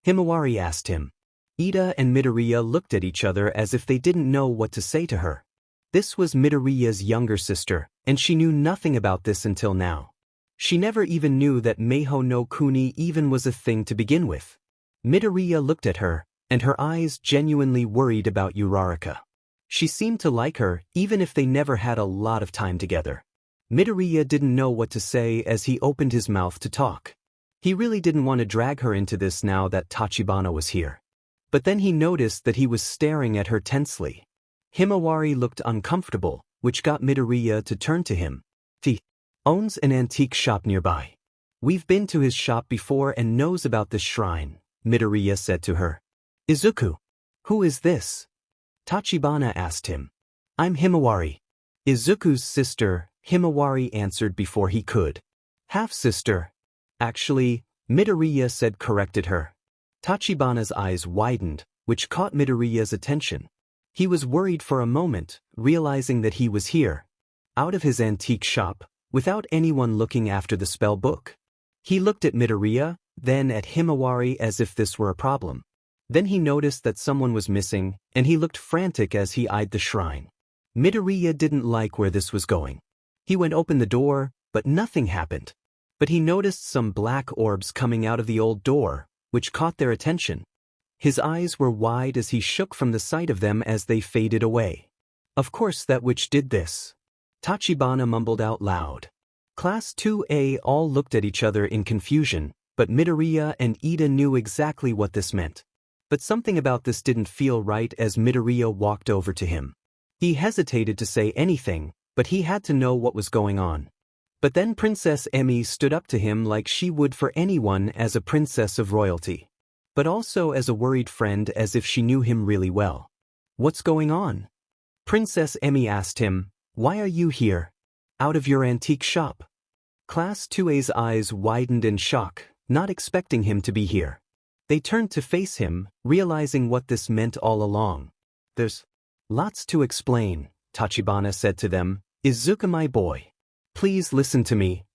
Himawari asked him. Ida and Midoriya looked at each other as if they didn't know what to say to her. This was Midoriya's younger sister, and she knew nothing about this until now. She never even knew that Maho no Kuni even was a thing to begin with. Midoriya looked at her, and her eyes genuinely worried about Uraraka. She seemed to like her, even if they never had a lot of time together. Midoriya didn't know what to say as he opened his mouth to talk. He really didn't want to drag her into this now that Tachibana was here. But then he noticed that he was staring at her tensely. Himawari looked uncomfortable, which got Midoriya to turn to him. He owns an antique shop nearby. We've been to his shop before and knows about this shrine, Midoriya said to her. Izuku, who is this? Tachibana asked him. I'm Himawari. Izuku's sister, Himawari answered before he could. Half-sister. Actually, Midoriya said corrected her. Tachibana's eyes widened, which caught Midoriya's attention. He was worried for a moment, realizing that he was here, out of his antique shop, without anyone looking after the spell book. He looked at Midoriya, then at Himawari as if this were a problem. Then he noticed that someone was missing, and he looked frantic as he eyed the shrine. Midoriya didn't like where this was going. He went open the door, but nothing happened. But he noticed some black orbs coming out of the old door, which caught their attention. His eyes were wide as he shook from the sight of them as they faded away. Of course that witch did this. Tachibana mumbled out loud. Class 2A all looked at each other in confusion, but Midoriya and Ida knew exactly what this meant. But something about this didn't feel right as Midoriya walked over to him. He hesitated to say anything, but he had to know what was going on. But then Princess Emi stood up to him like she would for anyone as a princess of royalty. But also as a worried friend, as if she knew him really well. "What's going on?" Princess Emi asked him. "Why are you here? Out of your antique shop?" Class 2A's eyes widened in shock, not expecting him to be here. They turned to face him, realizing what this meant all along. "There's lots to explain," Tachibana said to them. "Izuka, my boy. Please listen to me."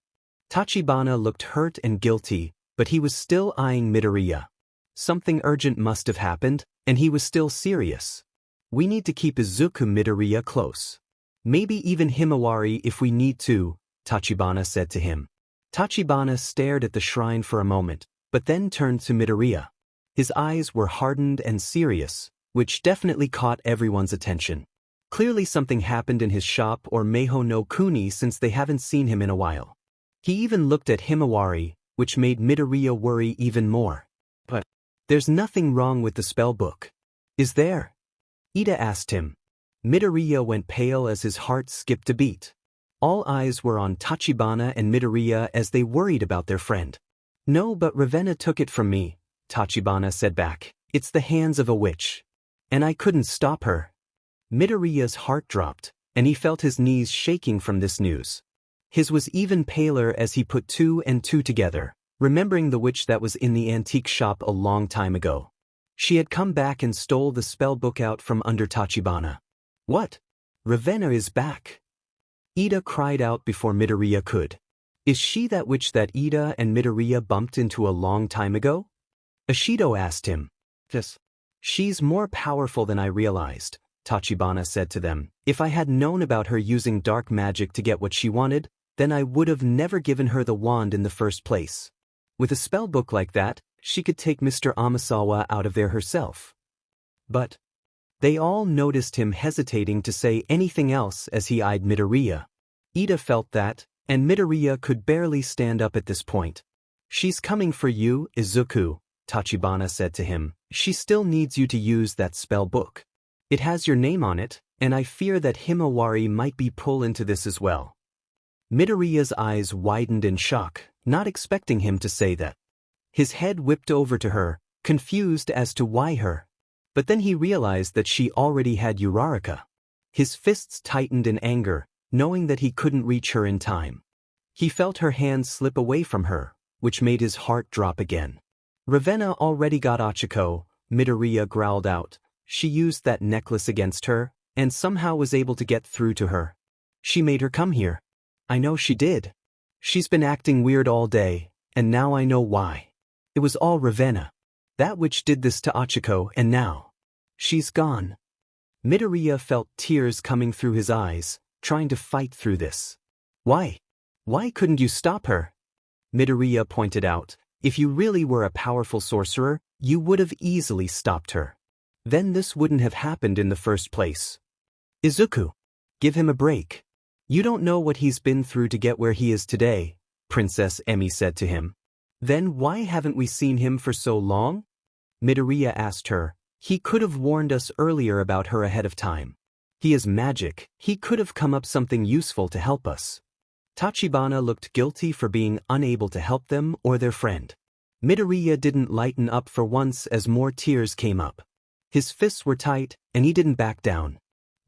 Tachibana looked hurt and guilty, but he was still eyeing Midoriya. Something urgent must have happened, and he was still serious. "We need to keep Izuku Midoriya close. Maybe even Himawari if we need to," Tachibana said to him. Tachibana stared at the shrine for a moment, but then turned to Midoriya. His eyes were hardened and serious, which definitely caught everyone's attention. Clearly something happened in his shop or Maho no Kuni since they haven't seen him in a while. He even looked at Himawari, which made Midoriya worry even more. "But there's nothing wrong with the spell book, is there?" Ida asked him. Midoriya went pale as his heart skipped a beat. All eyes were on Tachibana and Midoriya as they worried about their friend. "No, but Ravenna took it from me," Tachibana said back. "It's the hands of a witch. And I couldn't stop her." Midoriya's heart dropped, and he felt his knees shaking from this news. His was even paler as he put two and two together, remembering the witch that was in the antique shop a long time ago. She had come back and stole the spell book out from under Tachibana. "What? Ravenna is back?" Ida cried out before Midoriya could. "Is she that witch that Ida and Midoriya bumped into a long time ago?" Ashido asked him. "Yes. She's more powerful than I realized," Tachibana said to them. "If I had known about her using dark magic to get what she wanted, then I would have never given her the wand in the first place. With a spellbook like that, she could take Mr. Amasawa out of there herself." But they all noticed him hesitating to say anything else as he eyed Midoriya. Ida felt that, and Midoriya could barely stand up at this point. "She's coming for you, Izuku," Tachibana said to him. "She still needs you to use that spell book. It has your name on it, and I fear that Himawari might be pulled into this as well." Midoriya's eyes widened in shock, not expecting him to say that. His head whipped over to her, confused as to why her. But then he realized that she already had Uraraka. His fists tightened in anger, knowing that he couldn't reach her in time. He felt her hand slip away from her, which made his heart drop again. "Ravenna already got Ochako," Midoriya growled out. "She used that necklace against her, and somehow was able to get through to her. She made her come here." "I know she did. She's been acting weird all day, and now I know why. It was all Ravenna. That witch did this to Ochako, and now she's gone." Midoriya felt tears coming through his eyes, trying to fight through this. "Why? Why couldn't you stop her?" Midoriya pointed out. "If you really were a powerful sorcerer, you would have easily stopped her. Then this wouldn't have happened in the first place. Izuku, give him a break. You don't know what he's been through to get where he is today," Princess Emi said to him. "Then why haven't we seen him for so long?" Midoriya asked her. "He could have warned us earlier about her ahead of time. He is magic, he could have come up something useful to help us." Tachibana looked guilty for being unable to help them or their friend. Midoriya didn't lighten up for once as more tears came up. His fists were tight, and he didn't back down.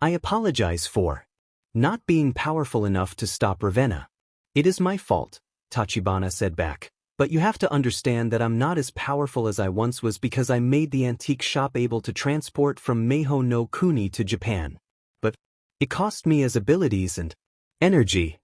"I apologize for not being powerful enough to stop Ravenna. It is my fault," Tachibana said back. "But you have to understand that I'm not as powerful as I once was because I made the antique shop able to transport from Maho no Kuni to Japan. But it cost me as abilities and energy."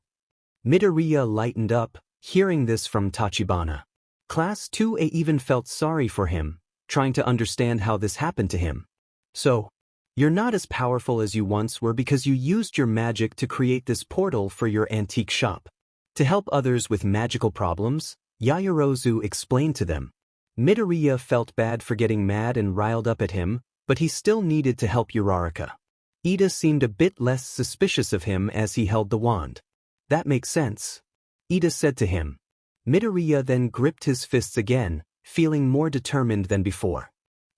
Midoriya lightened up, hearing this from Tachibana. Class 2A even felt sorry for him, trying to understand how this happened to him. "So, you're not as powerful as you once were because you used your magic to create this portal for your antique shop. To help others with magical problems," Yaoyorozu explained to them. Midoriya felt bad for getting mad and riled up at him, but he still needed to help Uraraka. Ida seemed a bit less suspicious of him as he held the wand. "That makes sense," Ida said to him. Midoriya then gripped his fists again, feeling more determined than before.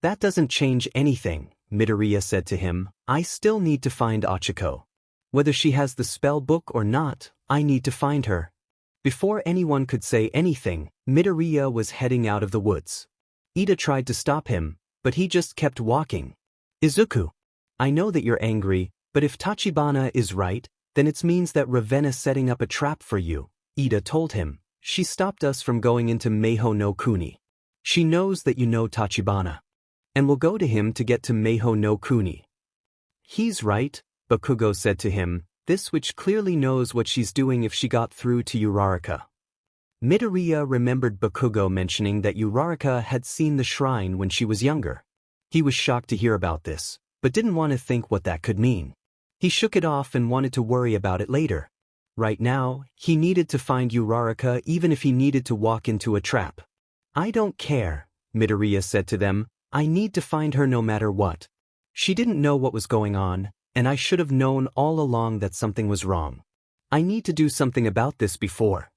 That doesn't change anything, Midoriya said to him. I still need to find Ochako. Whether she has the spell book or not, I need to find her. Before anyone could say anything, Midoriya was heading out of the woods. Ida tried to stop him, but he just kept walking. Izuku, I know that you're angry, but if Tachibana is right, then it means that Ravenna's setting up a trap for you, Ida told him. She stopped us from going into Maho no Kuni. She knows that you know Tachibana. And we'll go to him to get to Maho no Kuni. He's right, Bakugo said to him, this witch clearly knows what she's doing if she got through to Uraraka. Midoriya remembered Bakugo mentioning that Uraraka had seen the shrine when she was younger. He was shocked to hear about this, but didn't want to think what that could mean. He shook it off and wanted to worry about it later. Right now, he needed to find Uraraka even if he needed to walk into a trap. I don't care, Midoriya said to them, I need to find her no matter what. She didn't know what was going on, and I should have known all along that something was wrong. I need to do something about this before.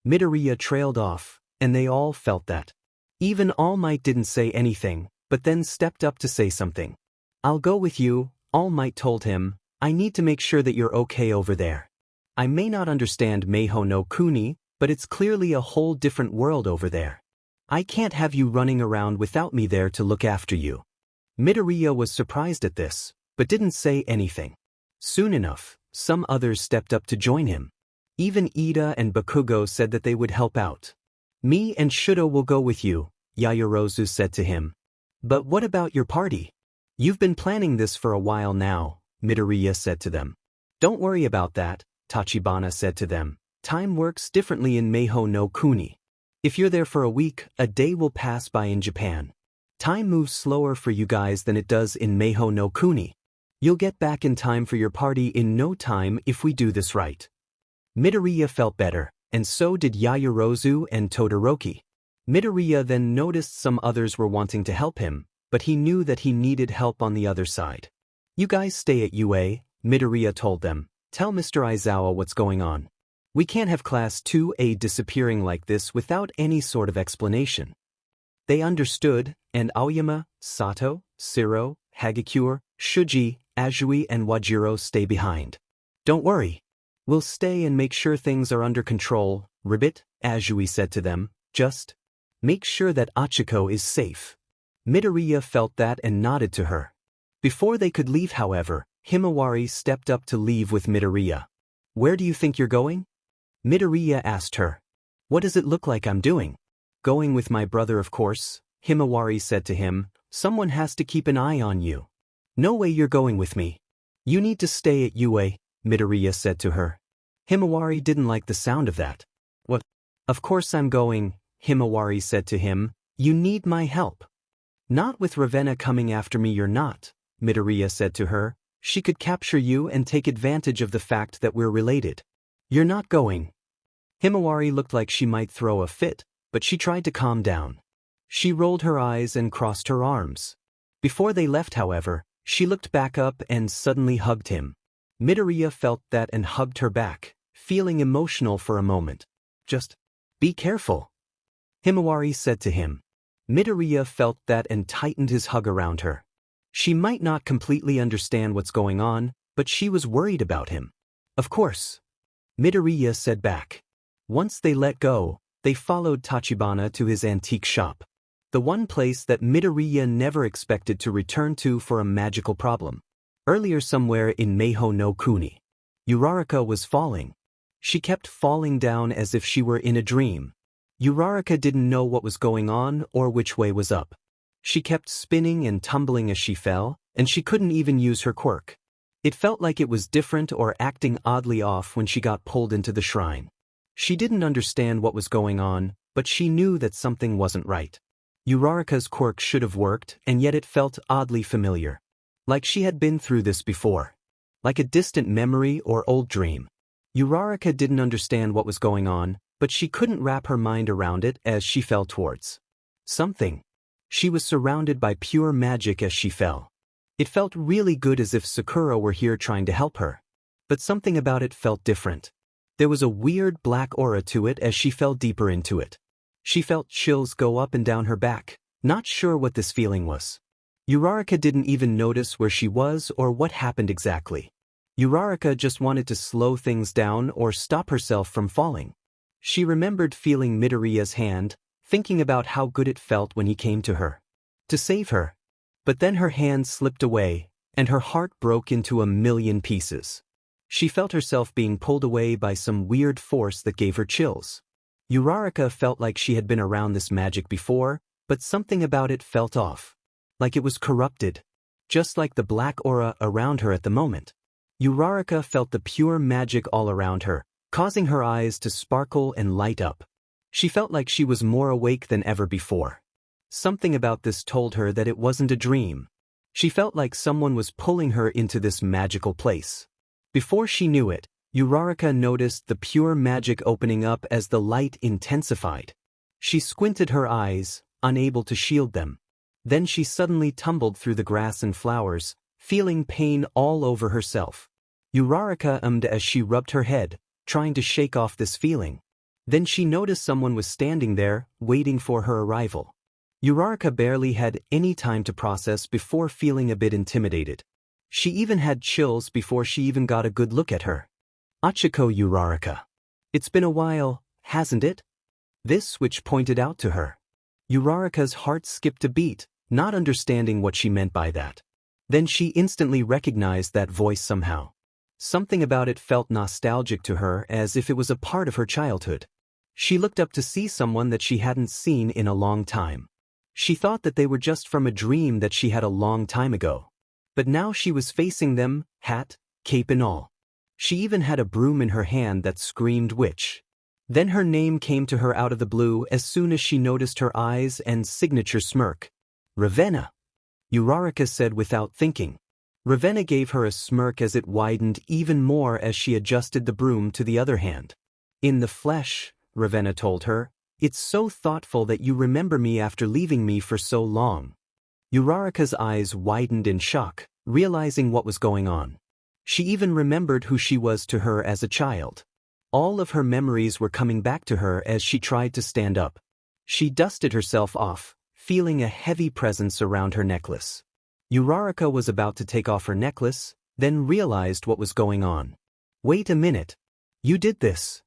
Midoriya trailed off, and they all felt that. Even All Might didn't say anything, but then stepped up to say something. I'll go with you, All Might told him. I need to make sure that you're okay over there. I may not understand Maho no Kuni, but it's clearly a whole different world over there. I can't have you running around without me there to look after you. Midoriya was surprised at this, but didn't say anything. Soon enough, some others stepped up to join him. Even Ida and Bakugo said that they would help out. Me and Shudo will go with you, Yaoyorozu said to him. But what about your party? You've been planning this for a while now, Midoriya said to them. Don't worry about that, Tachibana said to them. Time works differently in Maho no Kuni. If you're there for a week, a day will pass by in Japan. Time moves slower for you guys than it does in Maho no Kuni. You'll get back in time for your party in no time if we do this right. Midoriya felt better, and so did Yaoyorozu and Todoroki. Midoriya then noticed some others were wanting to help him, but he knew that he needed help on the other side. You guys stay at UA, Midoriya told them. Tell Mr. Aizawa what's going on. We can't have Class 2A disappearing like this without any sort of explanation. They understood, and Aoyama, Sato, Shiro, Hagakure, Shuji, Azui and Wajiro stay behind. Don't worry. We'll stay and make sure things are under control, Ribbit, Azui said to them. Just make sure that Ochako is safe. Midoriya felt that and nodded to her. Before they could leave, however, Himawari stepped up to leave with Midoriya. Where do you think you're going? Midoriya asked her. What does it look like I'm doing? Going with my brother, of course, Himawari said to him. Someone has to keep an eye on you. No way you're going with me. You need to stay at UA, Midoriya said to her. Himawari didn't like the sound of that. What? Of course I'm going, Himawari said to him. You need my help. Not with Ravenna coming after me, you're not, Midoriya said to her. She could capture you and take advantage of the fact that we're related. You're not going. Himawari looked like she might throw a fit, but she tried to calm down. She rolled her eyes and crossed her arms. Before they left, however, she looked back up and suddenly hugged him. Midoriya felt that and hugged her back, feeling emotional for a moment. Just be careful, Himawari said to him. Midoriya felt that and tightened his hug around her. She might not completely understand what's going on, but she was worried about him. Of course, Midoriya said back. Once they let go, they followed Tachibana to his antique shop. The one place that Midoriya never expected to return to for a magical problem. Earlier somewhere in Maho no Kuni, Uraraka was falling. She kept falling down as if she were in a dream. Uraraka didn't know what was going on or which way was up. She kept spinning and tumbling as she fell, and she couldn't even use her quirk. It felt like it was different or acting oddly off when she got pulled into the shrine. She didn't understand what was going on, but she knew that something wasn't right. Uraraka's quirk should have worked, and yet it felt oddly familiar. Like she had been through this before. Like a distant memory or old dream. Uraraka didn't understand what was going on, but she couldn't wrap her mind around it as she fell towards something. She was surrounded by pure magic as she fell. It felt really good, as if Sakura were here trying to help her. But something about it felt different. There was a weird black aura to it as she fell deeper into it. She felt chills go up and down her back, not sure what this feeling was. Uraraka didn't even notice where she was or what happened exactly. Uraraka just wanted to slow things down or stop herself from falling. She remembered feeling Midoriya's hand, thinking about how good it felt when he came to her to save her. But then her hand slipped away, and her heart broke into a million pieces. She felt herself being pulled away by some weird force that gave her chills. Uraraka felt like she had been around this magic before, but something about it felt off. Like it was corrupted. Just like the black aura around her at the moment. Uraraka felt the pure magic all around her, causing her eyes to sparkle and light up. She felt like she was more awake than ever before. Something about this told her that it wasn't a dream. She felt like someone was pulling her into this magical place. Before she knew it, Uraraka noticed the pure magic opening up as the light intensified. She squinted her eyes, unable to shield them. Then she suddenly tumbled through the grass and flowers, feeling pain all over herself. Uraraka ummed as she rubbed her head, trying to shake off this feeling. Then she noticed someone was standing there, waiting for her arrival. Uraraka barely had any time to process before feeling a bit intimidated. She even had chills before she even got a good look at her. Achiko Uraraka. It's been a while, hasn't it? This witch pointed out to her. Uraraka's heart skipped a beat, not understanding what she meant by that. Then she instantly recognized that voice somehow. Something about it felt nostalgic to her, as if it was a part of her childhood. She looked up to see someone that she hadn't seen in a long time. She thought that they were just from a dream that she had a long time ago. But now she was facing them, hat, cape and all. She even had a broom in her hand that screamed witch. Then her name came to her out of the blue as soon as she noticed her eyes and signature smirk. Ravenna, Uraraka said without thinking. Ravenna gave her a smirk as it widened even more as she adjusted the broom to the other hand. In the flesh, Ravenna told her, it's so thoughtful that you remember me after leaving me for so long. Uraraka's eyes widened in shock, realizing what was going on. She even remembered who she was to her as a child. All of her memories were coming back to her as she tried to stand up. She dusted herself off, feeling a heavy presence around her necklace. Uraraka was about to take off her necklace, then realized what was going on. Wait a minute. You did this.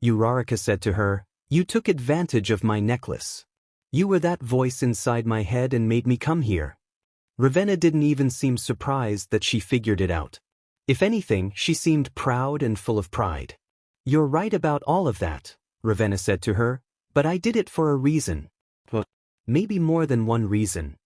Uraraka said to her, you took advantage of my necklace. You were that voice inside my head and made me come here. Ravenna didn't even seem surprised that she figured it out. If anything, she seemed proud and full of pride. You're right about all of that, Ravenna said to her, but I did it for a reason. Well, maybe more than one reason.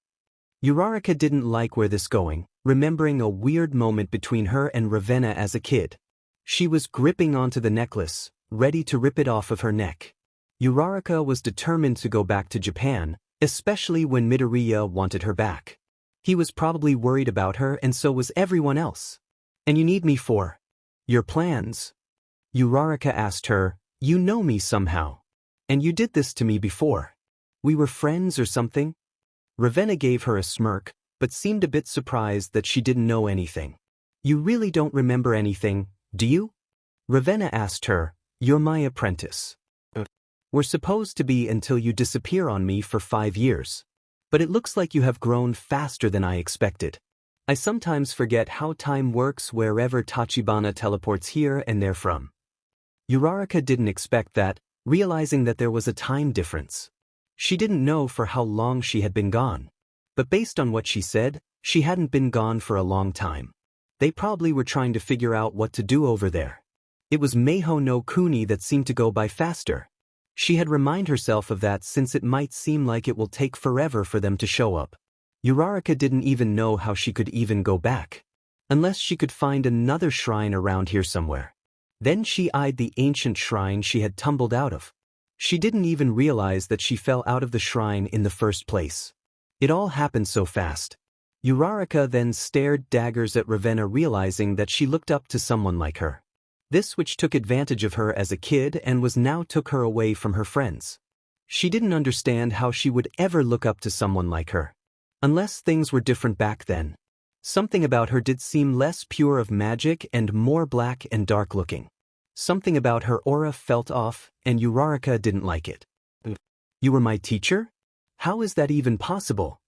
Uraraka didn't like where this going, remembering a weird moment between her and Ravenna as a kid. She was gripping onto the necklace, ready to rip it off of her neck. Uraraka was determined to go back to Japan, especially when Midoriya wanted her back. He was probably worried about her and so was everyone else. And you need me for your plans? Uraraka asked her, you know me somehow. And you did this to me before. We were friends or something? Ravenna gave her a smirk, but seemed a bit surprised that she didn't know anything. You really don't remember anything, do you? Ravenna asked her, you're my apprentice. We're supposed to be until you disappear on me for 5 years. But it looks like you have grown faster than I expected. I sometimes forget how time works wherever Tachibana teleports here and there from. Uraraka didn't expect that, realizing that there was a time difference. She didn't know for how long she had been gone. But based on what she said, she hadn't been gone for a long time. They probably were trying to figure out what to do over there. It was Maho no Kuni that seemed to go by faster. She had reminded herself of that since it might seem like it will take forever for them to show up. Uraraka didn't even know how she could even go back. Unless she could find another shrine around here somewhere. Then she eyed the ancient shrine she had tumbled out of. She didn't even realize that she fell out of the shrine in the first place. It all happened so fast. Uraraka then stared daggers at Ravenna, realizing that she looked up to someone like her. This which took advantage of her as a kid and was now took her away from her friends. She didn't understand how she would ever look up to someone like her. Unless things were different back then. Something about her did seem less pure of magic and more black and dark looking. Something about her aura felt off, and Uraraka didn't like it. You were my teacher? How is that even possible?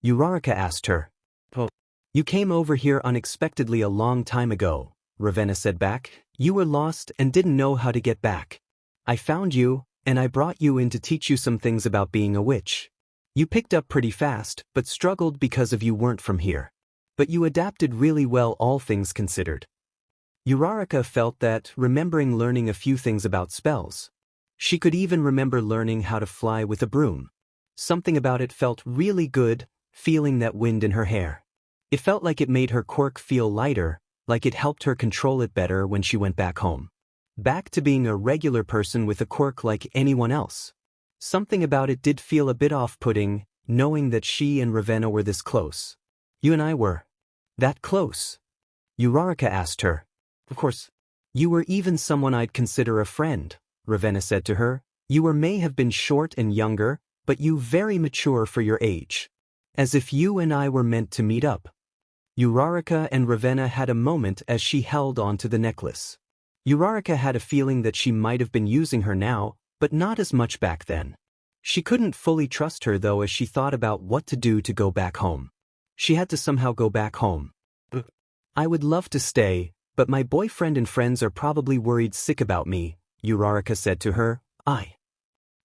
Uraraka asked her. Oh. You came over here unexpectedly a long time ago, Ravenna said back. You were lost and didn't know how to get back. I found you, and I brought you in to teach you some things about being a witch. You picked up pretty fast, but struggled because of you weren't from here. But you adapted really well, all things considered. Uraraka felt that, remembering learning a few things about spells. She could even remember learning how to fly with a broom. Something about it felt really good, feeling that wind in her hair. It felt like it made her quirk feel lighter, like it helped her control it better when she went back home. Back to being a regular person with a quirk like anyone else. Something about it did feel a bit off-putting, knowing that she and Ravenna were this close. You and I were that close? Uraraka asked her. Of course. You were even someone I'd consider a friend, Ravenna said to her. You may have been short and younger, but you very mature for your age. As if you and I were meant to meet up. Uraraka and Ravenna had a moment as she held on to the necklace. Uraraka had a feeling that she might have been using her now, but not as much back then. She couldn't fully trust her though as she thought about what to do to go back home. She had to somehow go back home. I would love to stay, but my boyfriend and friends are probably worried sick about me, Uraraka said to her.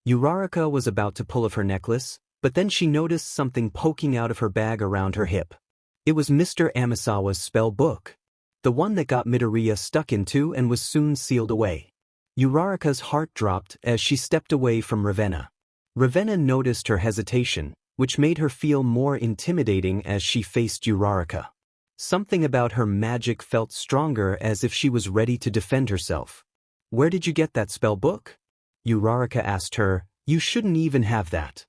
Uraraka was about to pull of her necklace, but then she noticed something poking out of her bag around her hip. It was Mr. Amisawa's spell book. The one that got Midoriya stuck into and was soon sealed away. Uraraka's heart dropped as she stepped away from Ravenna. Ravenna noticed her hesitation, which made her feel more intimidating as she faced Uraraka. Something about her magic felt stronger, as if she was ready to defend herself. Where did you get that spell book? Uraraka asked her. You shouldn't even have that.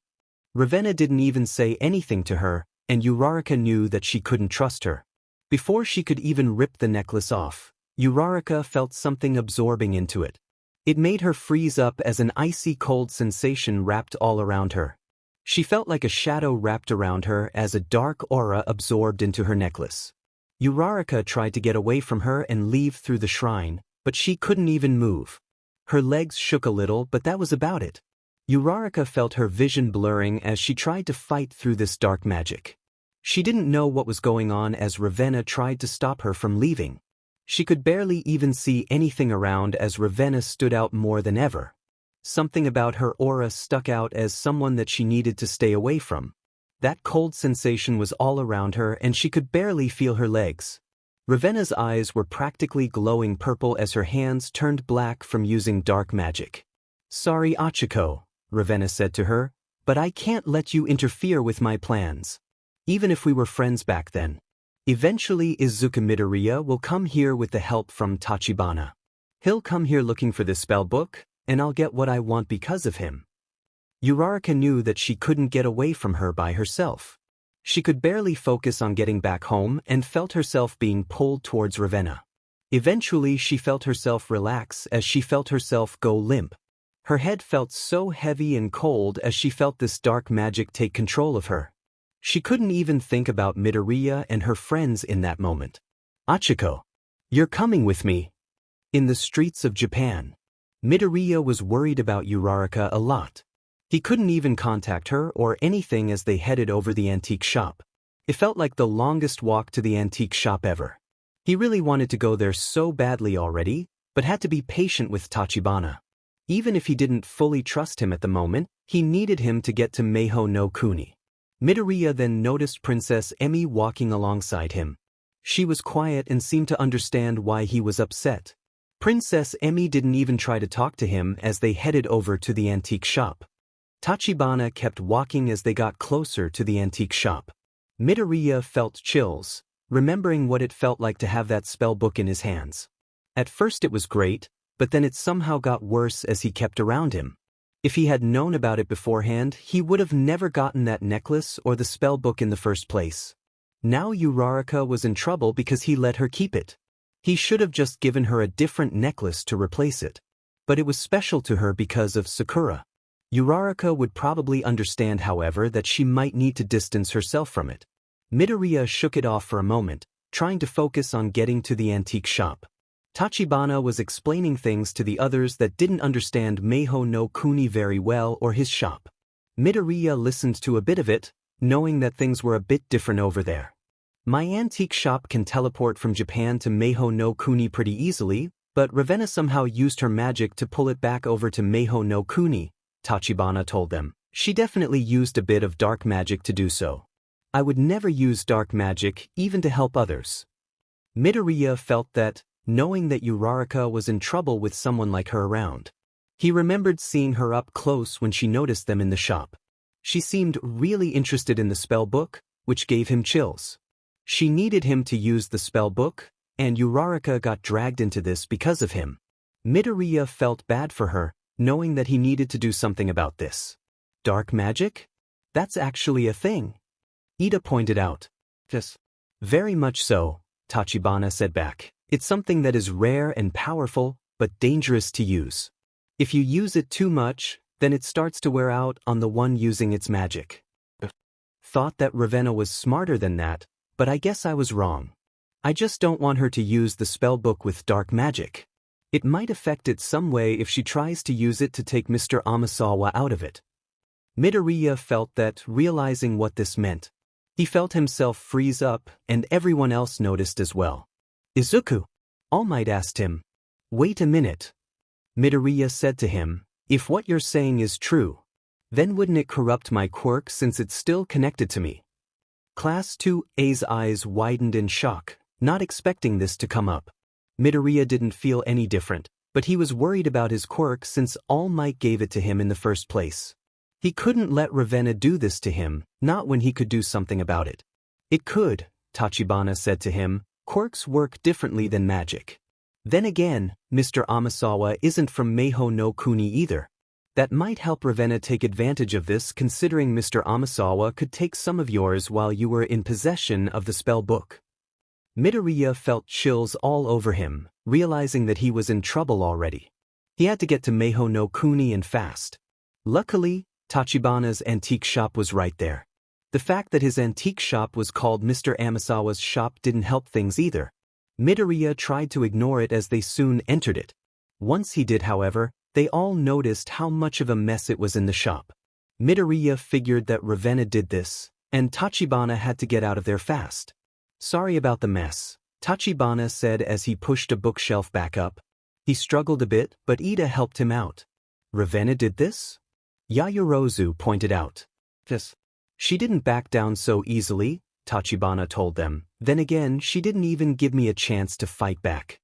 Ravenna didn't even say anything to her, and Uraraka knew that she couldn't trust her. Before she could even rip the necklace off, Uraraka felt something absorbing into it. It made her freeze up as an icy cold sensation wrapped all around her. She felt like a shadow wrapped around her as a dark aura absorbed into her necklace. Uraraka tried to get away from her and leave through the shrine, but she couldn't even move. Her legs shook a little, but that was about it. Uraraka felt her vision blurring as she tried to fight through this dark magic. She didn't know what was going on as Ravenna tried to stop her from leaving. She could barely even see anything around as Ravenna stood out more than ever. Something about her aura stuck out as someone that she needed to stay away from. That cold sensation was all around her and she could barely feel her legs. Ravenna's eyes were practically glowing purple as her hands turned black from using dark magic. Sorry, Achiko, Ravenna said to her, but I can't let you interfere with my plans. Even if we were friends back then. Eventually Izuka Midoriya will come here with the help from Tachibana. He'll come here looking for this spell book, and I'll get what I want because of him. Uraraka knew that she couldn't get away from her by herself. She could barely focus on getting back home and felt herself being pulled towards Ravenna. Eventually she felt herself relax as she felt herself go limp. Her head felt so heavy and cold as she felt this dark magic take control of her. She couldn't even think about Midoriya and her friends in that moment. Achiko, you're coming with me. In the streets of Japan. Midoriya was worried about Uraraka a lot. He couldn't even contact her or anything as they headed over the antique shop. It felt like the longest walk to the antique shop ever. He really wanted to go there so badly already, but had to be patient with Tachibana. Even if he didn't fully trust him at the moment, he needed him to get to Maho no Kuni. Midoriya then noticed Princess Emi walking alongside him. She was quiet and seemed to understand why he was upset. Princess Emi didn't even try to talk to him as they headed over to the antique shop. Tachibana kept walking as they got closer to the antique shop. Midoriya felt chills, remembering what it felt like to have that spell book in his hands. At first it was great, but then it somehow got worse as he kept around him. If he had known about it beforehand, he would have never gotten that necklace or the spell book in the first place. Now Uraraka was in trouble because he let her keep it. He should have just given her a different necklace to replace it. But it was special to her because of Sakura. Uraraka would probably understand, however, that she might need to distance herself from it. Midoriya shook it off for a moment, trying to focus on getting to the antique shop. Tachibana was explaining things to the others that didn't understand Maho no Kuni very well or his shop. Midoriya listened to a bit of it, knowing that things were a bit different over there. My antique shop can teleport from Japan to Maho no Kuni pretty easily, but Ravenna somehow used her magic to pull it back over to Maho no Kuni, Tachibana told them. She definitely used a bit of dark magic to do so. I would never use dark magic, even to help others. Midoriya felt that, knowing that Uraraka was in trouble with someone like her around. He remembered seeing her up close when she noticed them in the shop. She seemed really interested in the spell book, which gave him chills. She needed him to use the spell book, and Uraraka got dragged into this because of him. Midoriya felt bad for her, knowing that he needed to do something about this. Dark magic? That's actually a thing. Ida pointed out. Yes. Very much so, Tachibana said back. It's something that is rare and powerful, but dangerous to use. If you use it too much, then it starts to wear out on the one using its magic. Thought that Ravenna was smarter than that, but I guess I was wrong. I just don't want her to use the spell book with dark magic. It might affect it some way if she tries to use it to take Mr. Amasawa out of it. Midoriya felt that, realizing what this meant. He felt himself freeze up, and everyone else noticed as well. Izuku? All Might asked him. Wait a minute. Midoriya said to him, if what you're saying is true, then wouldn't it corrupt my quirk since it's still connected to me? Class 2A's eyes widened in shock, not expecting this to come up. Midoriya didn't feel any different, but he was worried about his quirk since All Might gave it to him in the first place. He couldn't let Ravenna do this to him, not when he could do something about it. It could, Tachibana said to him, quirks work differently than magic. Then again, Mr. Amasawa isn't from Maho no Kuni either. That might help Ravenna take advantage of this considering Mr. Amasawa could take some of yours while you were in possession of the spell book. Midoriya felt chills all over him, realizing that he was in trouble already. He had to get to Maho no Kuni and fast. Luckily, Tachibana's antique shop was right there. The fact that his antique shop was called Mr. Amasawa's shop didn't help things either. Midoriya tried to ignore it as they soon entered it. Once he did, however, they all noticed how much of a mess it was in the shop. Midoriya figured that Ravenna did this, and Tachibana had to get out of there fast. Sorry about the mess, Tachibana said as he pushed a bookshelf back up. He struggled a bit, but Ida helped him out. Ravenna did this? Yayorozu pointed out. Yes. She didn't back down so easily, Tachibana told them. Then again, she didn't even give me a chance to fight back.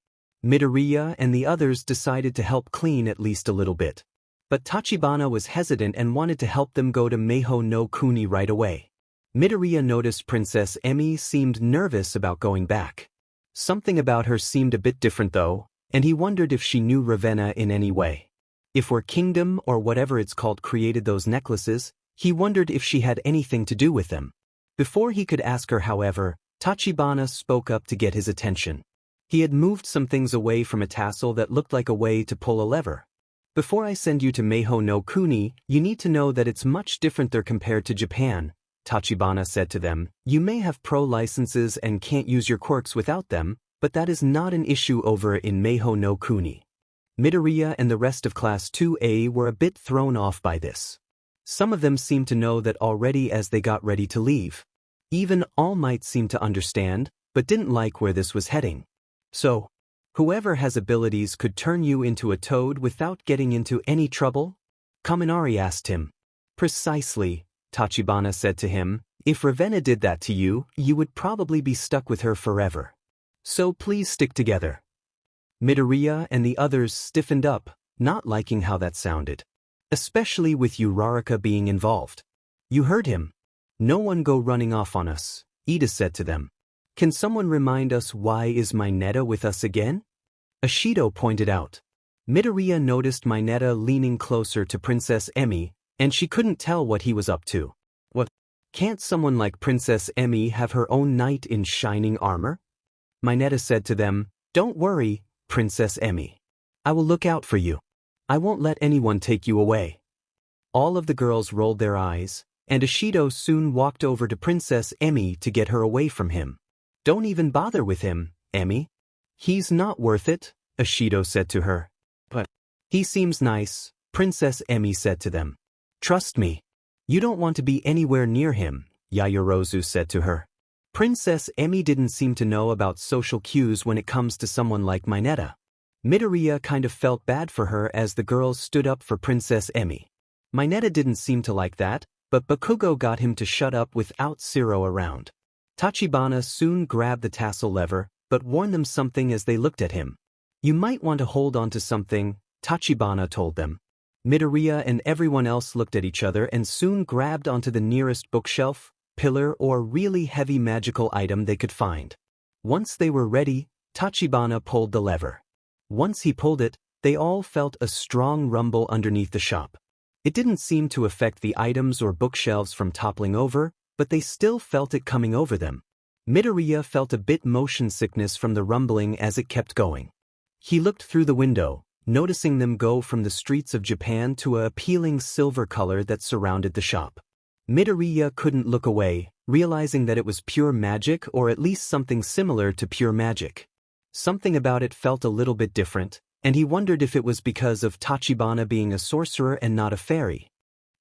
Midoriya and the others decided to help clean at least a little bit. But Tachibana was hesitant and wanted to help them go to Maho no Kuni right away. Midoriya noticed Princess Emi seemed nervous about going back. Something about her seemed a bit different though, and he wondered if she knew Ravenna in any way. If her kingdom or whatever it's called created those necklaces, he wondered if she had anything to do with them. Before he could ask her, however, Tachibana spoke up to get his attention. He had moved some things away from a tassel that looked like a way to pull a lever. Before I send you to Maho no Kuni, you need to know that it's much different there compared to Japan, Tachibana said to them. You may have pro licenses and can't use your quirks without them, but that is not an issue over in Maho no Kuni. Midoriya and the rest of Class 2A were a bit thrown off by this. Some of them seemed to know that already as they got ready to leave. Even All Might seemed to understand, but didn't like where this was heading. So, whoever has abilities could turn you into a toad without getting into any trouble? Kaminari asked him. Precisely, Tachibana said to him. If Ravenna did that to you, you would probably be stuck with her forever. So please stick together. Midoriya and the others stiffened up, not liking how that sounded. Especially with Uraraka being involved. You heard him. No one go running off on us, Ida said to them. Can someone remind us why is Mineta with us again? Ashido pointed out. Midoriya noticed Mineta leaning closer to Princess Emi, and she couldn't tell what he was up to. What? Can't someone like Princess Emi have her own knight in shining armor? Mineta said to them, Don't worry, Princess Emi. I will look out for you. I won't let anyone take you away. All of the girls rolled their eyes, and Ashido soon walked over to Princess Emi to get her away from him. Don't even bother with him, Emi. He's not worth it, Ashido said to her. But he seems nice, Princess Emi said to them. Trust me. You don't want to be anywhere near him, Yaoyorozu said to her. Princess Emi didn't seem to know about social cues when it comes to someone like Mineta. Midoriya kind of felt bad for her as the girls stood up for Princess Emi. Mineta didn't seem to like that, but Bakugo got him to shut up without Zero around. Tachibana soon grabbed the tassel lever, but warned them something as they looked at him. You might want to hold on to something, Tachibana told them. Midoriya and everyone else looked at each other and soon grabbed onto the nearest bookshelf, pillar or really heavy magical item they could find. Once they were ready, Tachibana pulled the lever. Once he pulled it, they all felt a strong rumble underneath the shop. It didn't seem to affect the items or bookshelves from toppling over, but they still felt it coming over them. Midoriya felt a bit motion sickness from the rumbling as it kept going. He looked through the window, noticing them go from the streets of Japan to a appealing silver color that surrounded the shop. Midoriya couldn't look away, realizing that it was pure magic or at least something similar to pure magic. Something about it felt a little bit different, and he wondered if it was because of Tachibana being a sorcerer and not a fairy.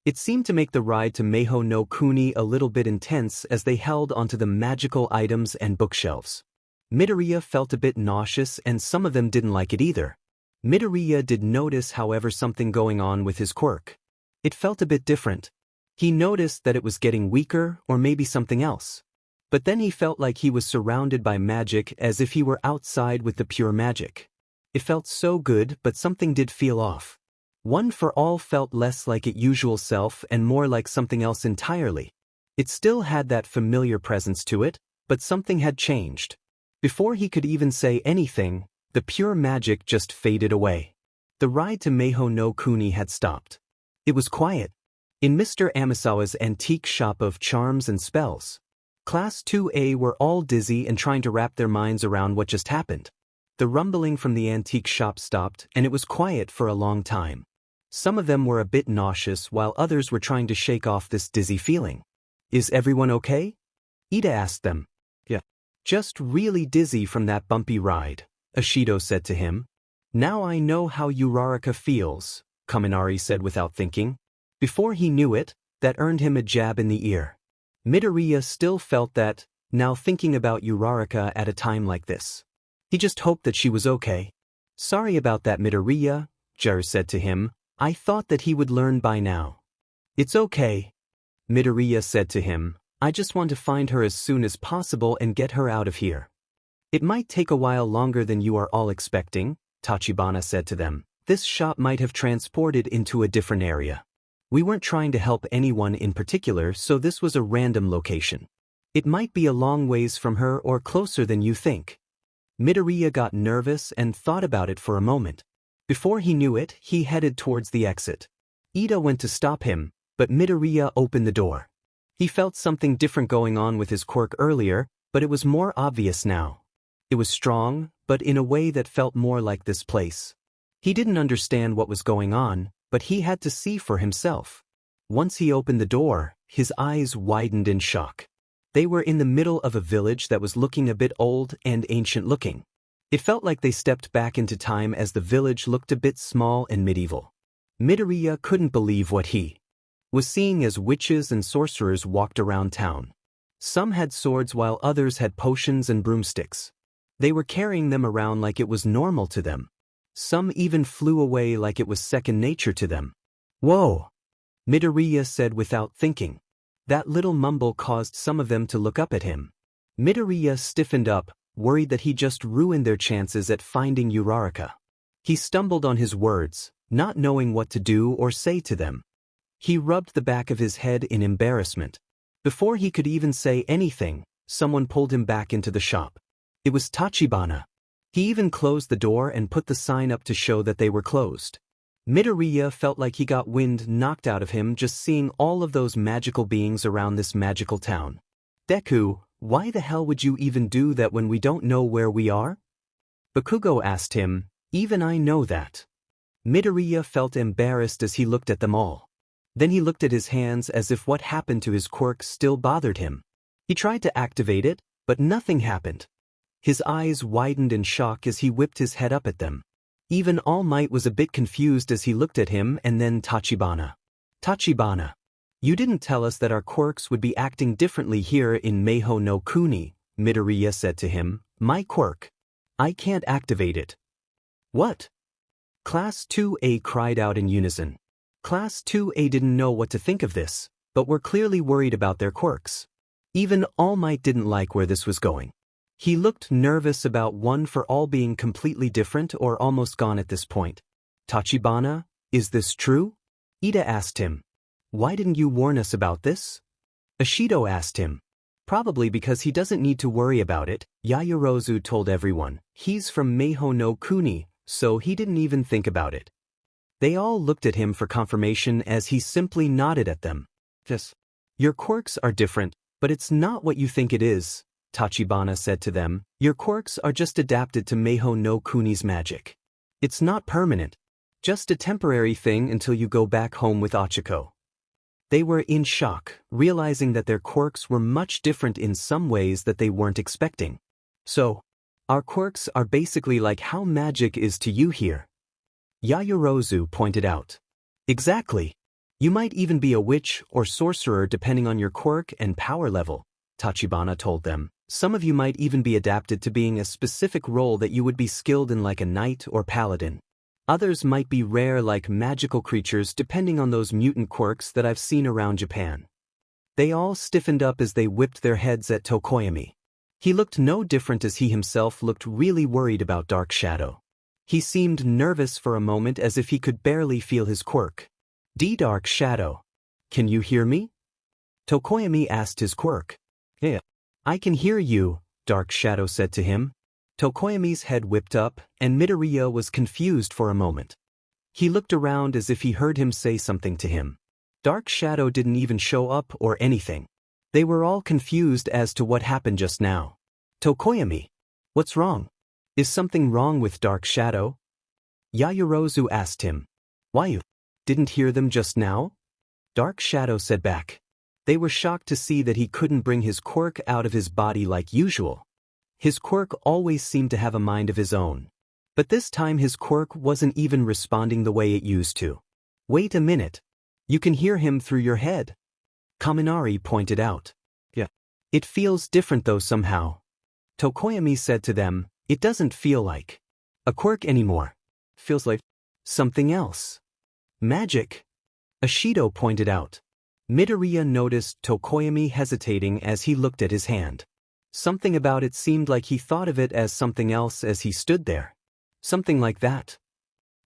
It seemed to make the ride to Maho no Kuni a little bit intense as they held onto the magical items and bookshelves. Midoriya felt a bit nauseous and some of them didn't like it either. Midoriya did notice, however, something going on with his quirk. It felt a bit different. He noticed that it was getting weaker or maybe something else. But then he felt like he was surrounded by magic as if he were outside with the pure magic. It felt so good, but something did feel off. One for All felt less like its usual self and more like something else entirely. It still had that familiar presence to it, but something had changed. Before he could even say anything, the pure magic just faded away. The ride to Maho no Kuni had stopped. It was quiet. In Mr. Amisawa's antique shop of charms and spells, Class 2A were all dizzy and trying to wrap their minds around what just happened. The rumbling from the antique shop stopped and it was quiet for a long time. Some of them were a bit nauseous while others were trying to shake off this dizzy feeling. Is everyone okay? Ida asked them. Yeah. Just really dizzy from that bumpy ride, Ashido said to him. Now I know how Uraraka feels, Kaminari said without thinking. Before he knew it, that earned him a jab in the ear. Midoriya still felt that, now thinking about Uraraka at a time like this. He just hoped that she was okay. Sorry about that, Midoriya, Jar said to him. I thought that he would learn by now. It's okay, Midoriya said to him. I just want to find her as soon as possible and get her out of here. It might take a while longer than you are all expecting, Tachibana said to them. This shop might have transported into a different area. We weren't trying to help anyone in particular, so this was a random location. It might be a long ways from her or closer than you think. Midoriya got nervous and thought about it for a moment. Before he knew it, he headed towards the exit. Ida went to stop him, but Midoriya opened the door. He felt something different going on with his quirk earlier, but it was more obvious now. It was strong, but in a way that felt more like this place. He didn't understand what was going on, but he had to see for himself. Once he opened the door, his eyes widened in shock. They were in the middle of a village that was looking a bit old and ancient looking. It felt like they stepped back into time as the village looked a bit small and medieval. Midoriya couldn't believe what he was seeing as witches and sorcerers walked around town. Some had swords while others had potions and broomsticks. They were carrying them around like it was normal to them. Some even flew away like it was second nature to them. Whoa! Midoriya said without thinking. That little mumble caused some of them to look up at him. Midoriya stiffened up, worried that he just ruined their chances at finding Uraraka. He stumbled on his words, not knowing what to do or say to them. He rubbed the back of his head in embarrassment. Before he could even say anything, someone pulled him back into the shop. It was Tachibana. He even closed the door and put the sign up to show that they were closed. Midoriya felt like he got wind knocked out of him just seeing all of those magical beings around this magical town. Deku, why the hell would you even do that when we don't know where we are? Bakugo asked him. Even I know that. Midoriya felt embarrassed as he looked at them all. Then he looked at his hands as if what happened to his quirk still bothered him. He tried to activate it, but nothing happened. His eyes widened in shock as he whipped his head up at them. Even All Might was a bit confused as he looked at him and then Tachibana. Tachibana. You didn't tell us that our quirks would be acting differently here in Maho no Kuni, Midoriya said to him. My quirk. I can't activate it. What? Class 2A cried out in unison. Class 2A didn't know what to think of this, but were clearly worried about their quirks. Even All Might didn't like where this was going. He looked nervous about One for All being completely different or almost gone at this point. Tachibana, is this true? Ida asked him. Why didn't you warn us about this? Ashido asked him. Probably because he doesn't need to worry about it, Yaoyorozu told everyone. He's from Maho no Kuni, so he didn't even think about it. They all looked at him for confirmation as he simply nodded at them. Yes. Your quirks are different, but it's not what you think it is, Tachibana said to them. Your quirks are just adapted to Maho no Kuni's magic. It's not permanent. Just a temporary thing until you go back home with Ochako. They were in shock, realizing that their quirks were much different in some ways that they weren't expecting. So, our quirks are basically like how magic is to you here. Yaoyorozu pointed out. Exactly. You might even be a witch or sorcerer depending on your quirk and power level, Tachibana told them. Some of you might even be adapted to being a specific role that you would be skilled in like a knight or paladin. Others might be rare like magical creatures depending on those mutant quirks that I've seen around Japan. They all stiffened up as they whipped their heads at Tokoyami. He looked no different as he himself looked really worried about Dark Shadow. He seemed nervous for a moment as if he could barely feel his quirk. Dark Shadow. Can you hear me? Tokoyami asked his quirk. Yeah. I can hear you, Dark Shadow said to him. Tokoyami's head whipped up, and Midoriya was confused for a moment. He looked around as if he heard him say something to him. Dark Shadow didn't even show up or anything. They were all confused as to what happened just now. Tokoyami, what's wrong? Is something wrong with Dark Shadow? Yaoyorozu asked him. Why you didn't hear them just now? Dark Shadow said back. They were shocked to see that he couldn't bring his quirk out of his body like usual. His quirk always seemed to have a mind of his own. But this time his quirk wasn't even responding the way it used to. Wait a minute. You can hear him through your head. Kaminari pointed out. Yeah. It feels different though somehow. Tokoyami said to them, it doesn't feel like a quirk anymore. Feels like something else. Magic. Ashido pointed out. Midoriya noticed Tokoyami hesitating as he looked at his hand. Something about it seemed like he thought of it as something else as he stood there. Something like that.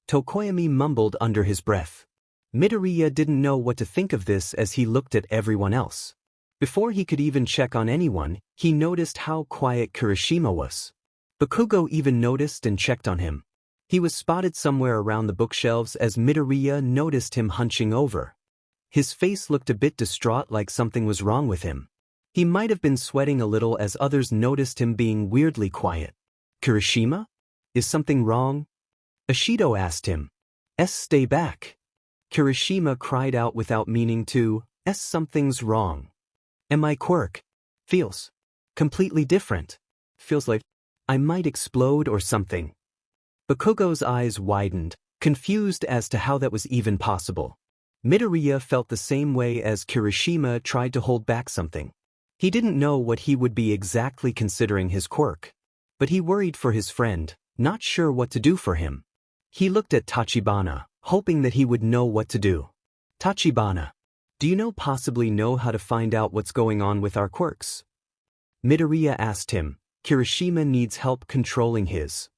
Tokoyami mumbled under his breath. Midoriya didn't know what to think of this as he looked at everyone else. Before he could even check on anyone, he noticed how quiet Kirishima was. Bakugo even noticed and checked on him. He was spotted somewhere around the bookshelves as Midoriya noticed him hunching over. His face looked a bit distraught, like something was wrong with him. He might have been sweating a little as others noticed him being weirdly quiet. Kirishima? Is something wrong? Ashido asked him. Stay back. Kirishima cried out without meaning to. Something's wrong. And my quirk feels completely different. Feels like I might explode or something. Bakugo's eyes widened, confused as to how that was even possible. Midoriya felt the same way as Kirishima tried to hold back something. He didn't know what he would be exactly considering his quirk. But he worried for his friend, not sure what to do for him. He looked at Tachibana, hoping that he would know what to do. Tachibana, do you possibly know how to find out what's going on with our quirks? Midoriya asked him. Kirishima needs help controlling his.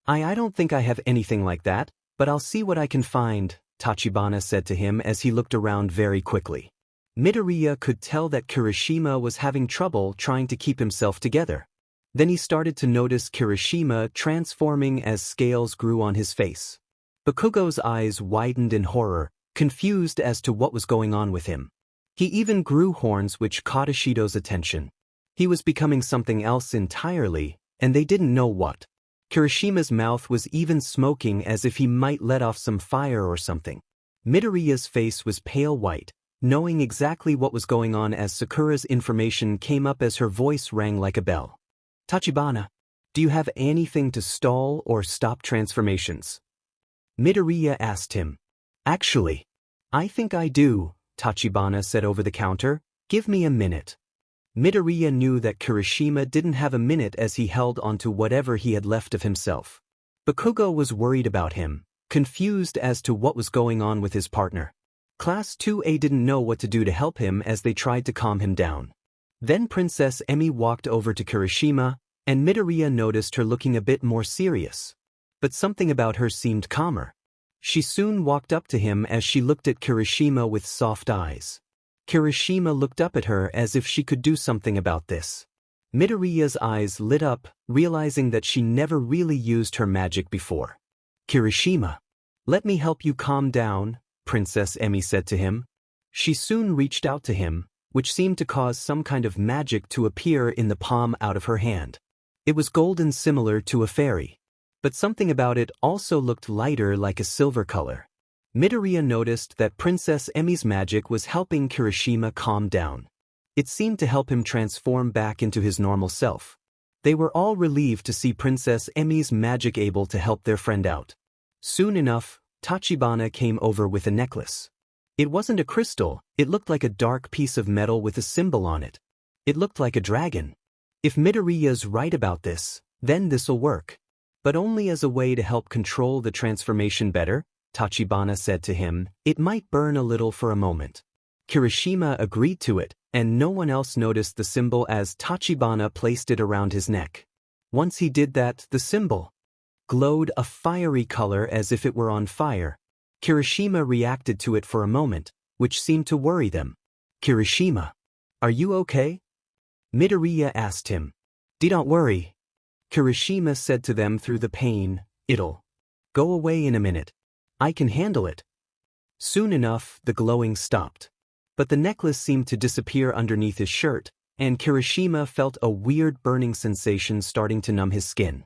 I don't think I have anything like that, but I'll see what I can find, Tachibana said to him as he looked around very quickly. Midoriya could tell that Kirishima was having trouble trying to keep himself together. Then he started to notice Kirishima transforming as scales grew on his face. Bakugo's eyes widened in horror, confused as to what was going on with him. He even grew horns which caught Ashido's attention. He was becoming something else entirely, and they didn't know what. Kirishima's mouth was even smoking as if he might let off some fire or something. Midoriya's face was pale white, knowing exactly what was going on as Sakura's information came up as her voice rang like a bell. Tachibana, do you have anything to stall or stop transformations? Midoriya asked him. Actually, I think I do, Tachibana said over the counter. Give me a minute. Midoriya knew that Kirishima didn't have a minute as he held onto whatever he had left of himself. Bakugo was worried about him, confused as to what was going on with his partner. Class 2A didn't know what to do to help him as they tried to calm him down. Then Princess Emi walked over to Kirishima, and Midoriya noticed her looking a bit more serious. But something about her seemed calmer. She soon walked up to him as she looked at Kirishima with soft eyes. Kirishima looked up at her as if she could do something about this. Midoriya's eyes lit up, realizing that she never really used her magic before. Kirishima, let me help you calm down, Princess Emi said to him. She soon reached out to him, which seemed to cause some kind of magic to appear in the palm out of her hand. It was golden, similar to a fairy. But something about it also looked lighter, like a silver color. Midoriya noticed that Princess Emi's magic was helping Kirishima calm down. It seemed to help him transform back into his normal self. They were all relieved to see Princess Emi's magic able to help their friend out. Soon enough, Tachibana came over with a necklace. It wasn't a crystal, it looked like a dark piece of metal with a symbol on it. It looked like a dragon. If Midoriya's right about this, then this'll work. But only as a way to help control the transformation better, Tachibana said to him. It might burn a little for a moment. Kirishima agreed to it, and no one else noticed the symbol as Tachibana placed it around his neck. Once he did that, the symbol glowed a fiery color as if it were on fire. Kirishima reacted to it for a moment, which seemed to worry them. Kirishima, are you okay? Midoriya asked him. Don't worry. Kirishima said to them through the pain. It'll go away in a minute. I can handle it. Soon enough, the glowing stopped. But the necklace seemed to disappear underneath his shirt, and Kirishima felt a weird burning sensation starting to numb his skin.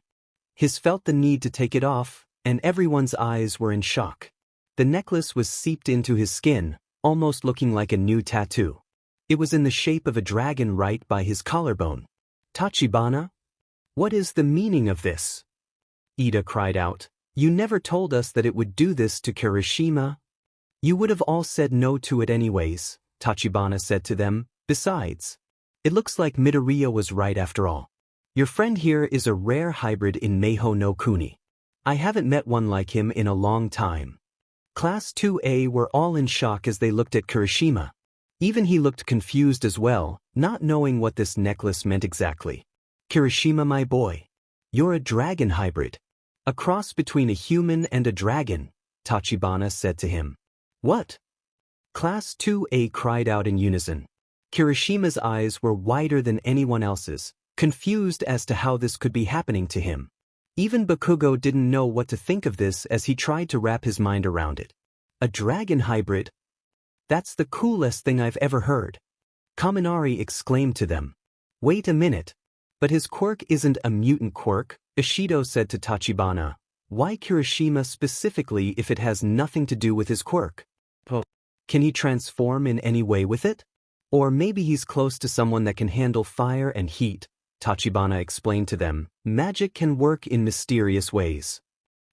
He felt the need to take it off, and everyone's eyes were in shock. The necklace was seeped into his skin, almost looking like a new tattoo. It was in the shape of a dragon right by his collarbone. Tachibana? What is the meaning of this? Ida cried out. You never told us that it would do this to Kirishima. You would have all said no to it anyways, Tachibana said to them. Besides, it looks like Midoriya was right after all. Your friend here is a rare hybrid in Maho no Kuni. I haven't met one like him in a long time. Class 2A were all in shock as they looked at Kirishima. Even he looked confused as well, not knowing what this necklace meant exactly. Kirishima, my boy. You're a dragon hybrid. A cross between a human and a dragon, Tachibana said to him. What? Class 2A cried out in unison. Kirishima's eyes were wider than anyone else's, confused as to how this could be happening to him. Even Bakugo didn't know what to think of this as he tried to wrap his mind around it. A dragon hybrid? That's the coolest thing I've ever heard. Kaminari exclaimed to them. Wait a minute. But his quirk isn't a mutant quirk, Ishido said to Tachibana. Why Kirishima specifically if it has nothing to do with his quirk? Can he transform in any way with it? Or maybe he's close to someone that can handle fire and heat, Tachibana explained to them. Magic can work in mysterious ways.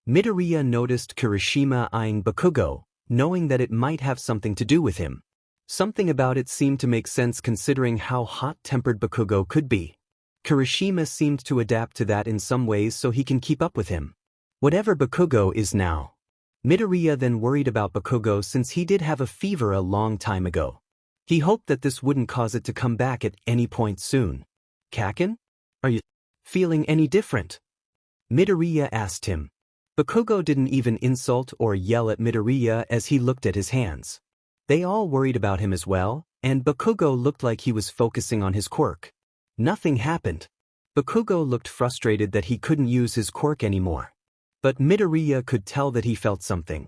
Midoriya noticed Kirishima eyeing Bakugo, knowing that it might have something to do with him. Something about it seemed to make sense considering how hot-tempered Bakugo could be. Kirishima seemed to adapt to that in some ways so he can keep up with him. Whatever Bakugo is now. Midoriya then worried about Bakugo since he did have a fever a long time ago. He hoped that this wouldn't cause it to come back at any point soon. Kaken? Are you feeling any different? Midoriya asked him. Bakugo didn't even insult or yell at Midoriya as he looked at his hands. They all worried about him as well, and Bakugo looked like he was focusing on his quirk. Nothing happened. Bakugo looked frustrated that he couldn't use his quirk anymore. But Midoriya could tell that he felt something.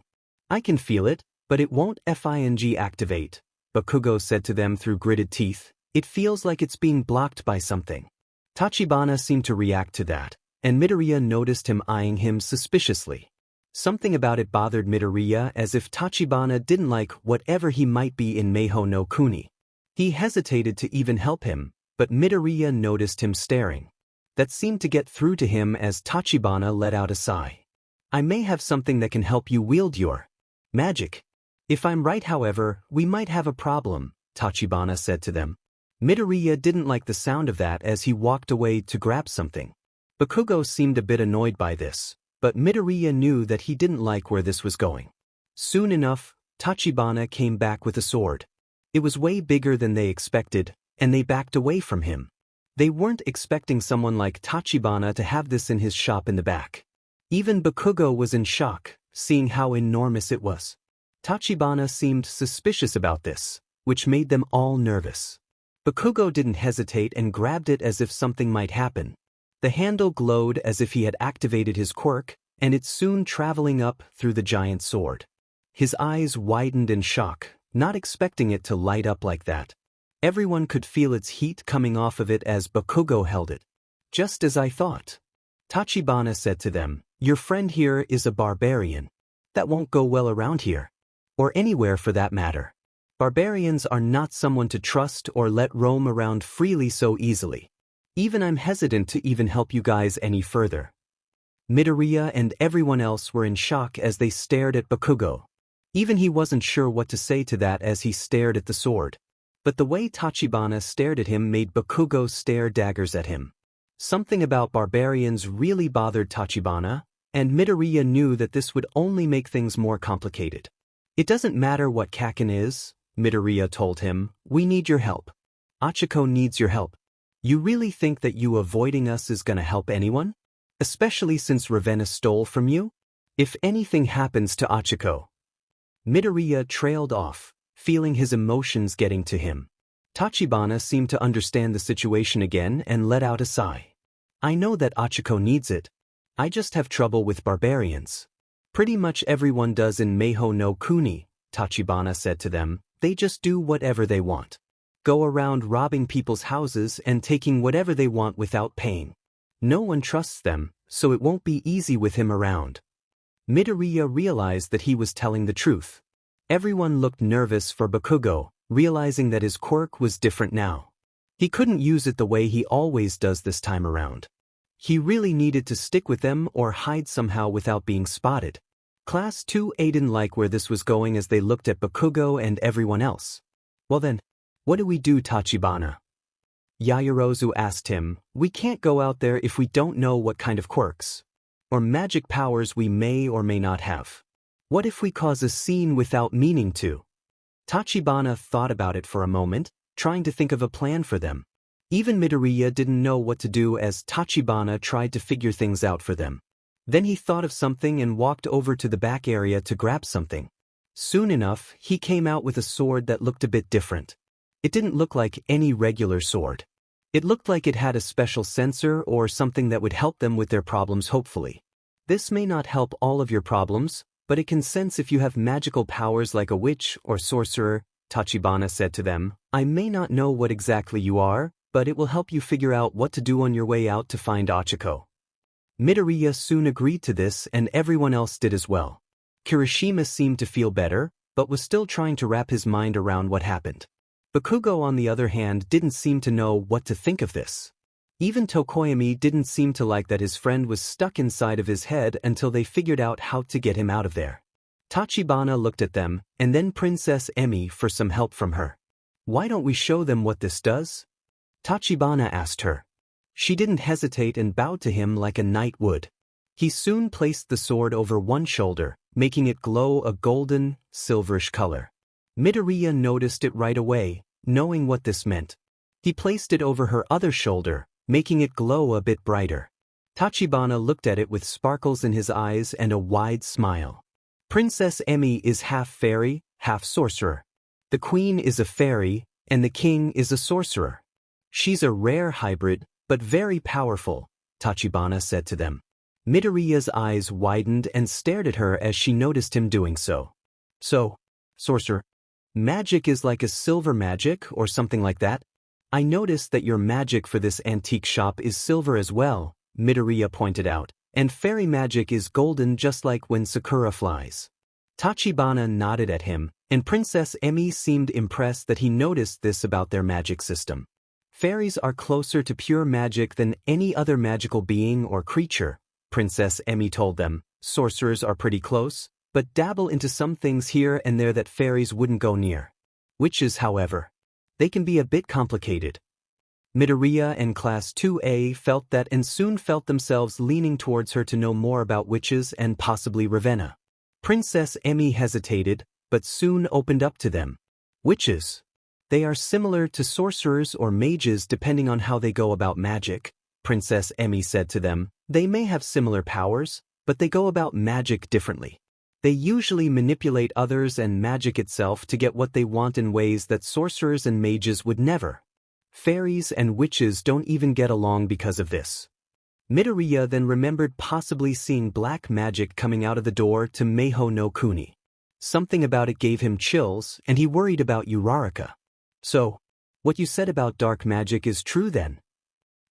I can feel it, but it won't activate, Bakugo said to them through gritted teeth. It feels like it's being blocked by something. Tachibana seemed to react to that, and Midoriya noticed him eyeing him suspiciously. Something about it bothered Midoriya as if Tachibana didn't like whatever he might be in Maho no Kuni. He hesitated to even help him, but Midoriya noticed him staring. That seemed to get through to him as Tachibana let out a sigh. I may have something that can help you wield your magic. If I'm right, however, we might have a problem, Tachibana said to them. Midoriya didn't like the sound of that as he walked away to grab something. Bakugo seemed a bit annoyed by this, but Midoriya knew that he didn't like where this was going. Soon enough, Tachibana came back with a sword. It was way bigger than they expected, and they backed away from him. They weren't expecting someone like Tachibana to have this in his shop in the back. Even Bakugo was in shock, seeing how enormous it was. Tachibana seemed suspicious about this, which made them all nervous. Bakugo didn't hesitate and grabbed it as if something might happen. The handle glowed as if he had activated his quirk, and it's soon traveling up through the giant sword. His eyes widened in shock, not expecting it to light up like that. Everyone could feel its heat coming off of it as Bakugo held it. Just as I thought. Tachibana said to them, "Your friend here is a barbarian. That won't go well around here. Or anywhere for that matter. Barbarians are not someone to trust or let roam around freely so easily. Even I'm hesitant to even help you guys any further." Midoriya and everyone else were in shock as they stared at Bakugo. Even he wasn't sure what to say to that as he stared at the sword. But the way Tachibana stared at him made Bakugo stare daggers at him. Something about barbarians really bothered Tachibana, and Midoriya knew that this would only make things more complicated. "It doesn't matter what Kaken is," Midoriya told him, "we need your help. Achiko needs your help. You really think that you avoiding us is gonna help anyone? Especially since Ravenna stole from you? If anything happens to Achiko." Midoriya trailed off, feeling his emotions getting to him. Tachibana seemed to understand the situation again and let out a sigh. "I know that Achiko needs it. I just have trouble with barbarians. Pretty much everyone does in Maho no Kuni," Tachibana said to them. "They just do whatever they want. Go around robbing people's houses and taking whatever they want without paying. No one trusts them, so it won't be easy with him around." Midoriya realized that he was telling the truth. Everyone looked nervous for Bakugo, realizing that his quirk was different now. He couldn't use it the way he always does this time around. He really needed to stick with them or hide somehow without being spotted. Class 2A didn't like where this was going as they looked at Bakugo and everyone else. "Well then, what do we do, Tachibana?" Yaoyorozu asked him. "We can't go out there if we don't know what kind of quirks or magic powers we may or may not have. What if we cause a scene without meaning to?" Tachibana thought about it for a moment, trying to think of a plan for them. Even Midoriya didn't know what to do as Tachibana tried to figure things out for them. Then he thought of something and walked over to the back area to grab something. Soon enough, he came out with a sword that looked a bit different. It didn't look like any regular sword. It looked like it had a special sensor or something that would help them with their problems hopefully. "This may not help all of your problems, but it can sense if you have magical powers like a witch or sorcerer," Tachibana said to them. "I may not know what exactly you are, but it will help you figure out what to do on your way out to find Achiko." Midoriya soon agreed to this and everyone else did as well. Kirishima seemed to feel better, but was still trying to wrap his mind around what happened. Bakugo on the other hand didn't seem to know what to think of this. Even Tokoyami didn't seem to like that his friend was stuck inside of his head until they figured out how to get him out of there. Tachibana looked at them, and then Princess Emi for some help from her. "Why don't we show them what this does?" Tachibana asked her. She didn't hesitate and bowed to him like a knight would. He soon placed the sword over one shoulder, making it glow a golden, silverish color. Midoriya noticed it right away, knowing what this meant. He placed it over her other shoulder, making it glow a bit brighter. Tachibana looked at it with sparkles in his eyes and a wide smile. Princess Emi is half fairy, half sorcerer. The queen is a fairy, and the king is a sorcerer. She's a rare hybrid, but very powerful, Tachibana said to them. Midoriya's eyes widened and stared at her as she noticed him doing so. "So, sorcerer, magic is like a silver magic or something like that? I noticed that your magic for this antique shop is silver as well," Midoriya pointed out, "and fairy magic is golden just like when Sakura flies." Tachibana nodded at him, and Princess Emi seemed impressed that he noticed this about their magic system. "Fairies are closer to pure magic than any other magical being or creature," Princess Emi told them. "Sorcerers are pretty close, but dabble into some things here and there that fairies wouldn't go near. Witches, however, they can be a bit complicated. Midoriya and Class 2A felt that and soon felt themselves leaning towards her to know more about witches and possibly Ravenna. Princess Emmy hesitated, but soon opened up to them. Witches. They are similar to sorcerers or mages depending on how they go about magic, Princess Emmy said to them. They may have similar powers, but they go about magic differently. They usually manipulate others and magic itself to get what they want in ways that sorcerers and mages would never. Fairies and witches don't even get along because of this. Midoriya then remembered possibly seeing black magic coming out of the door to Maho no Kuni. Something about it gave him chills, and he worried about Uraraka. So, what you said about dark magic is true then?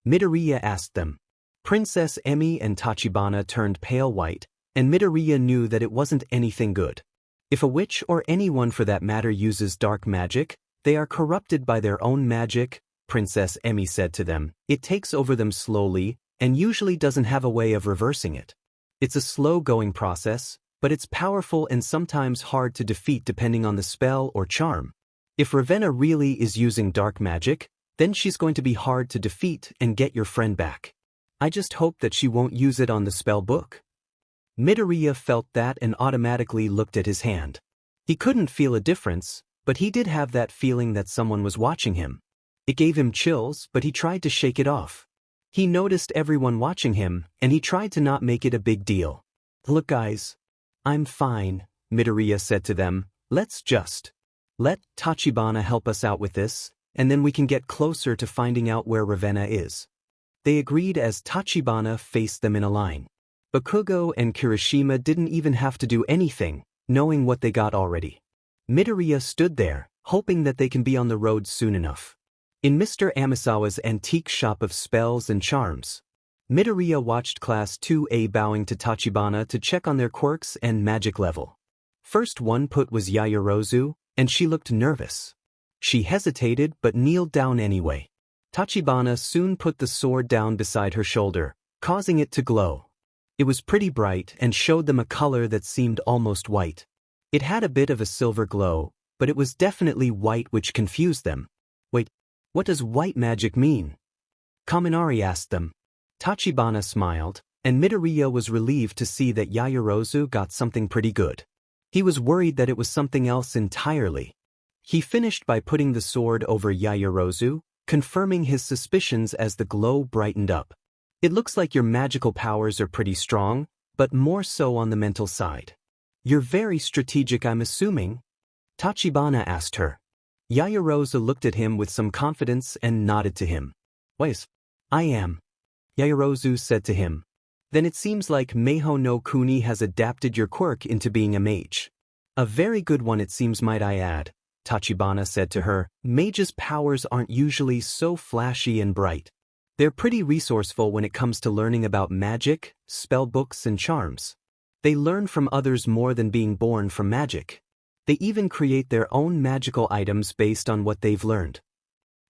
Midoriya asked them. Princess Emmy and Tachibana turned pale white, and Midoriya knew that it wasn't anything good. If a witch or anyone for that matter uses dark magic, they are corrupted by their own magic, Princess Emmy said to them. It takes over them slowly, and usually doesn't have a way of reversing it. It's a slow-going process, but it's powerful and sometimes hard to defeat depending on the spell or charm. If Ravenna really is using dark magic, then she's going to be hard to defeat and get your friend back. I just hope that she won't use it on the spell book. Midoriya felt that and automatically looked at his hand. He couldn't feel a difference, but he did have that feeling that someone was watching him. It gave him chills, but he tried to shake it off. He noticed everyone watching him, and he tried to not make it a big deal. Look guys, I'm fine, Midoriya said to them. Let's just let Tachibana help us out with this, and then we can get closer to finding out where Ravenna is. They agreed as Tachibana faced them in a line. Bakugo and Kirishima didn't even have to do anything, knowing what they got already. Midoriya stood there, hoping that they can be on the road soon enough. In Mr. Amisawa's antique shop of spells and charms, Midoriya watched Class 2A bowing to Tachibana to check on their quirks and magic level. First one put was Yaoyorozu, and she looked nervous. She hesitated but kneeled down anyway. Tachibana soon put the sword down beside her shoulder, causing it to glow. It was pretty bright and showed them a color that seemed almost white. It had a bit of a silver glow, but it was definitely white, which confused them. Wait, what does white magic mean? Kaminari asked them. Tachibana smiled, and Midoriya was relieved to see that Yaoyorozu got something pretty good. He was worried that it was something else entirely. He finished by putting the sword over Yaoyorozu, confirming his suspicions as the glow brightened up. It looks like your magical powers are pretty strong, but more so on the mental side. You're very strategic, I'm assuming? Tachibana asked her. Yaoyorozu looked at him with some confidence and nodded to him. Wait, I am. Yaoyorozu said to him. Then it seems like Maho no Kuni has adapted your quirk into being a mage. A very good one it seems, might I add, Tachibana said to her. Mages' powers aren't usually so flashy and bright. They're pretty resourceful when it comes to learning about magic, spell books and charms. They learn from others more than being born from magic. They even create their own magical items based on what they've learned.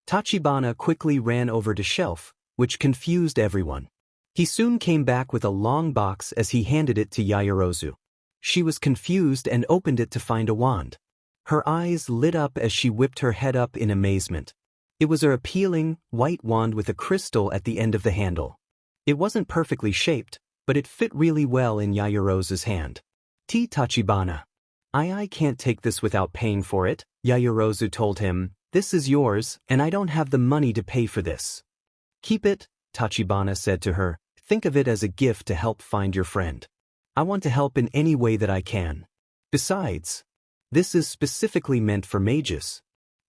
Tachibana quickly ran over to shelf, which confused everyone. He soon came back with a long box as he handed it to Yaoyorozu. She was confused and opened it to find a wand. Her eyes lit up as she whipped her head up in amazement. It was an appealing, white wand with a crystal at the end of the handle. It wasn't perfectly shaped, but it fit really well in Yaoyorozu's hand. Tachibana. I can't take this without paying for it, Yaoyorozu told him. This is yours, and I don't have the money to pay for this. Keep it, Tachibana said to her. Think of it as a gift to help find your friend. I want to help in any way that I can. Besides, this is specifically meant for mages.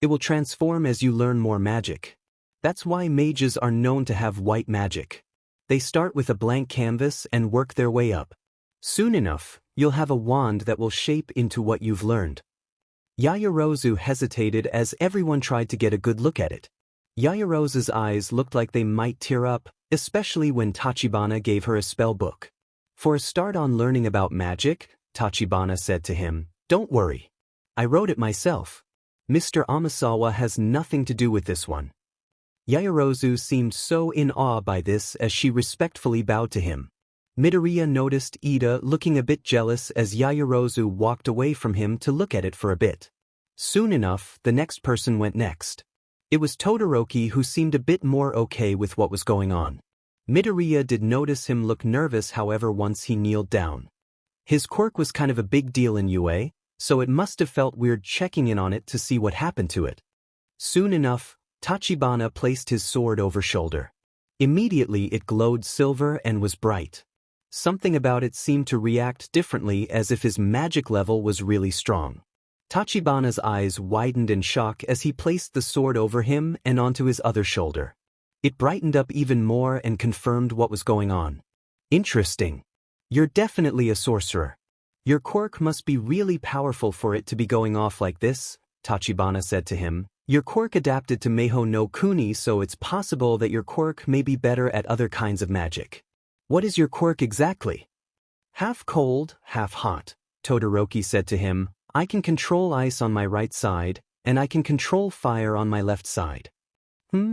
It will transform as you learn more magic. That's why mages are known to have white magic. They start with a blank canvas and work their way up. Soon enough, you'll have a wand that will shape into what you've learned. Yaoyorozu hesitated as everyone tried to get a good look at it. Yaoyorozu's eyes looked like they might tear up, especially when Tachibana gave her a spell book. For a start on learning about magic, Tachibana said to him, don't worry. I wrote it myself. Mr. Amisawa has nothing to do with this one. Yaoyorozu seemed so in awe by this as she respectfully bowed to him. Midoriya noticed Ida looking a bit jealous as Yaoyorozu walked away from him to look at it for a bit. Soon enough, the next person went next. It was Todoroki, who seemed a bit more okay with what was going on. Midoriya did notice him look nervous, however, once he kneeled down. His quirk was kind of a big deal in UA, so it must have felt weird checking in on it to see what happened to it. Soon enough, Tachibana placed his sword over shoulder. Immediately it glowed silver and was bright. Something about it seemed to react differently, as if his magic level was really strong. Tachibana's eyes widened in shock as he placed the sword over him and onto his other shoulder. It brightened up even more and confirmed what was going on. Interesting. You're definitely a sorcerer. Your quirk must be really powerful for it to be going off like this, Tachibana said to him. Your quirk adapted to Maho no Kuni, so it's possible that your quirk may be better at other kinds of magic. What is your quirk exactly? Half cold, half hot, Todoroki said to him. I can control ice on my right side, and I can control fire on my left side.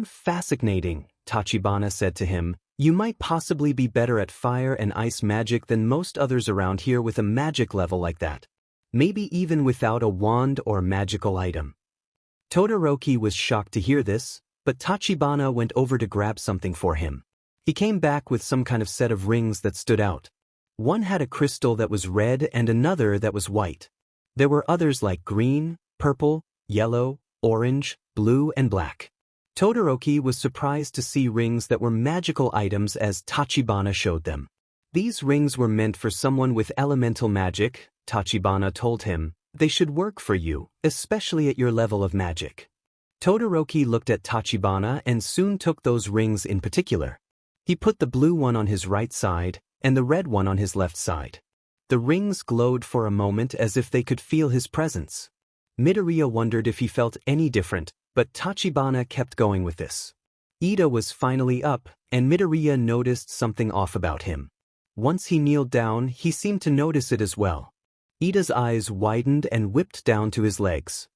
Fascinating, Tachibana said to him. You might possibly be better at fire and ice magic than most others around here with a magic level like that. Maybe even without a wand or magical item. Todoroki was shocked to hear this, but Tachibana went over to grab something for him. He came back with some kind of set of rings that stood out. One had a crystal that was red and another that was white. There were others like green, purple, yellow, orange, blue, and black. Todoroki was surprised to see rings that were magical items as Tachibana showed them. These rings were meant for someone with elemental magic, Tachibana told him. They should work for you, especially at your level of magic. Todoroki looked at Tachibana and soon took those rings in particular. He put the blue one on his right side and the red one on his left side. The rings glowed for a moment as if they could feel his presence. Midoriya wondered if he felt any different, but Tachibana kept going with this. Ida was finally up, and Midoriya noticed something off about him. Once he kneeled down, he seemed to notice it as well. Ida's eyes widened and whipped down to his legs.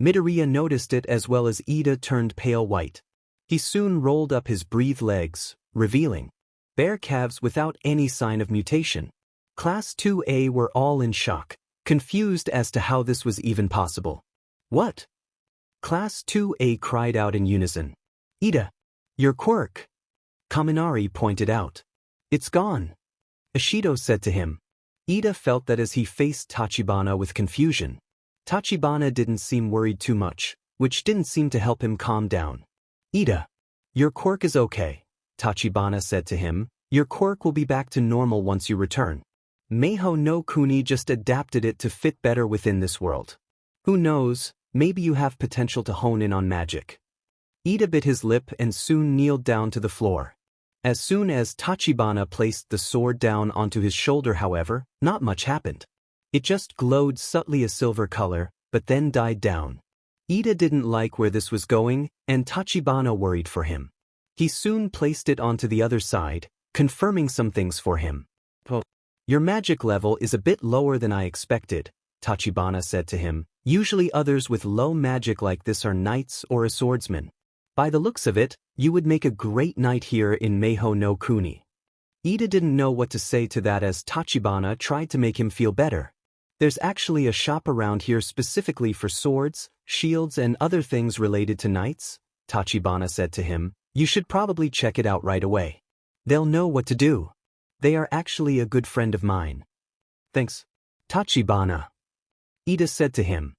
Midoriya noticed it as well as Ida turned pale white. He soon rolled up his breathed legs, revealing bare calves without any sign of mutation. Class 2A were all in shock, confused as to how this was even possible. What? Class 2A cried out in unison. Ida, your quirk. Kaminari pointed out. It's gone. Ishido said to him. Ida felt that as he faced Tachibana with confusion. Tachibana didn't seem worried too much, which didn't seem to help him calm down. Ida, your quirk is okay, Tachibana said to him. Your quirk will be back to normal once you return. Maho no Kuni just adapted it to fit better within this world. Who knows, maybe you have potential to hone in on magic. Ida bit his lip and soon kneeled down to the floor. As soon as Tachibana placed the sword down onto his shoulder, however, not much happened. It just glowed subtly a silver color, but then died down. Ida didn't like where this was going, and Tachibana worried for him. He soon placed it onto the other side, confirming some things for him. Your magic level is a bit lower than I expected, Tachibana said to him. Usually others with low magic like this are knights or a swordsman. By the looks of it, you would make a great knight here in Maho no Kuni. Ida didn't know what to say to that as Tachibana tried to make him feel better. There's actually a shop around here specifically for swords, shields, and other things related to knights, Tachibana said to him. You should probably check it out right away. They'll know what to do. They are actually a good friend of mine. Thanks, Tachibana, Ida said to him.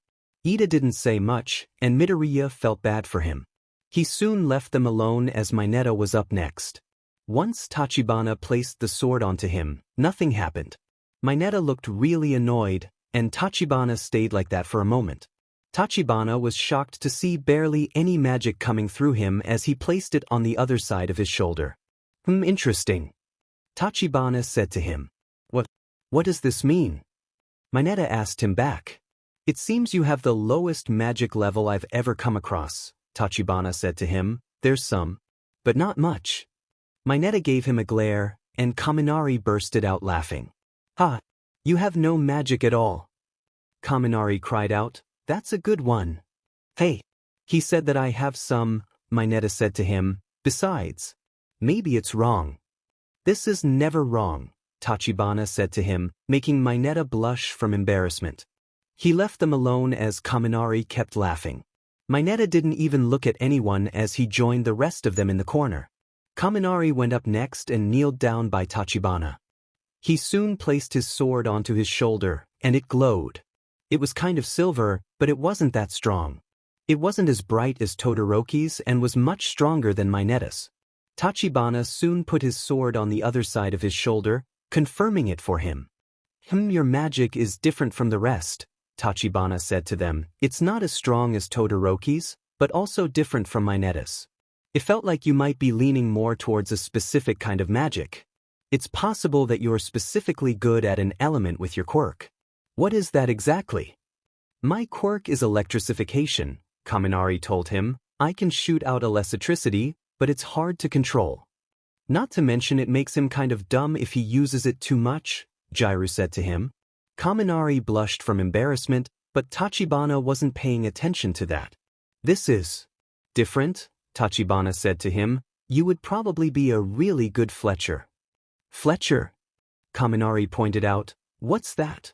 Ida didn't say much, and Midoriya felt bad for him. He soon left them alone as Mineta was up next. Once Tachibana placed the sword onto him, nothing happened. Mineta looked really annoyed, and Tachibana stayed like that for a moment. Tachibana was shocked to see barely any magic coming through him as he placed it on the other side of his shoulder. Interesting, Tachibana said to him. What does this mean? Mineta asked him back. It seems you have the lowest magic level I've ever come across, Tachibana said to him. There's some, but not much. Mineta gave him a glare, and Kaminari bursted out laughing. Ha! You have no magic at all. Kaminari cried out. That's a good one. Hey! He said that I have some, Mineta said to him. Besides, maybe it's wrong. This is never wrong, Tachibana said to him, making Mineta blush from embarrassment. He left them alone as Kaminari kept laughing. Mineta didn't even look at anyone as he joined the rest of them in the corner. Kaminari went up next and kneeled down by Tachibana. He soon placed his sword onto his shoulder, and it glowed. It was kind of silver, but it wasn't that strong. It wasn't as bright as Todoroki's and was much stronger than Mineta's. Tachibana soon put his sword on the other side of his shoulder, confirming it for him. Your magic is different from the rest, Tachibana said to them. It's not as strong as Todoroki's, but also different from Mineta's. It felt like you might be leaning more towards a specific kind of magic. It's possible that you're specifically good at an element with your quirk. What is that exactly? My quirk is electrification, Kaminari told him. I can shoot out electricity, but it's hard to control. Not to mention it makes him kind of dumb if he uses it too much, Jiru said to him. Kaminari blushed from embarrassment, but Tachibana wasn't paying attention to that. This is different, Tachibana said to him. You would probably be a really good Fletcher. Fletcher? Kaminari pointed out. What's that?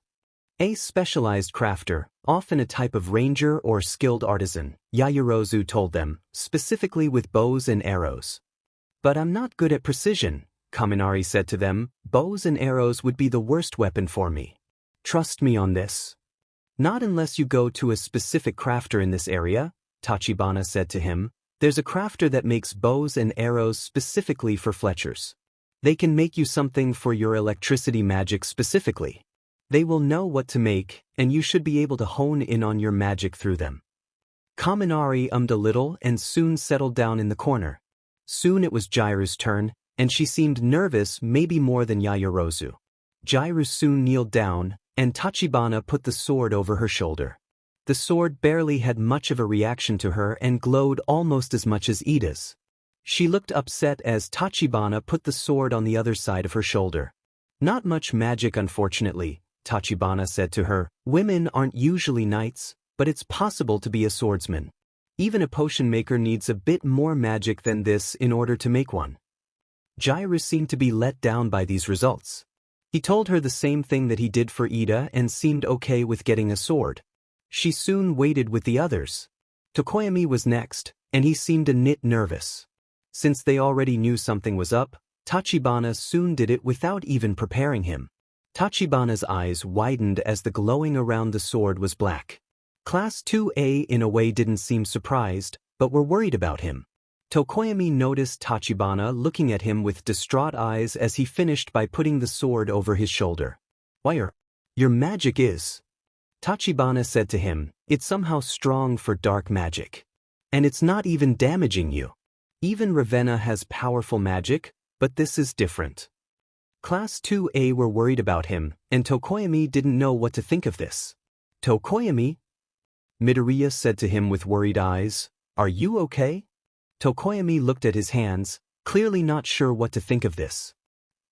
A specialized crafter, often a type of ranger or skilled artisan, Yaoyorozu told them, specifically with bows and arrows. But I'm not good at precision, Kaminari said to them. Bows and arrows would be the worst weapon for me. Trust me on this. Not unless you go to a specific crafter in this area, Tachibana said to him. There's a crafter that makes bows and arrows specifically for Fletchers. They can make you something for your electricity magic specifically. They will know what to make, and you should be able to hone in on your magic through them. Kaminari ummed a little and soon settled down in the corner. Soon it was Jiru's turn, and she seemed nervous, maybe more than Yaoyorozu. Jiru soon kneeled down, and Tachibana put the sword over her shoulder. The sword barely had much of a reaction to her and glowed almost as much as Ida's. She looked upset as Tachibana put the sword on the other side of her shoulder. Not much magic, unfortunately, Tachibana said to her. Women aren't usually knights, but it's possible to be a swordsman. Even a potion maker needs a bit more magic than this in order to make one. Jiru seemed to be let down by these results. He told her the same thing that he did for Ida and seemed okay with getting a sword. She soon waited with the others. Tokoyami was next, and he seemed a nit nervous. Since they already knew something was up, Tachibana soon did it without even preparing him. Tachibana's eyes widened as the glowing around the sword was black. Class 2A in a way didn't seem surprised, but were worried about him. Tokoyami noticed Tachibana looking at him with distraught eyes as he finished by putting the sword over his shoulder. Your magic is... Tachibana said to him, it's somehow strong for dark magic. And it's not even damaging you. Even Ravenna has powerful magic, but this is different. Class 2A were worried about him, and Tokoyami didn't know what to think of this. Tokoyami? Midoriya said to him with worried eyes, are you okay? Tokoyami looked at his hands, clearly not sure what to think of this.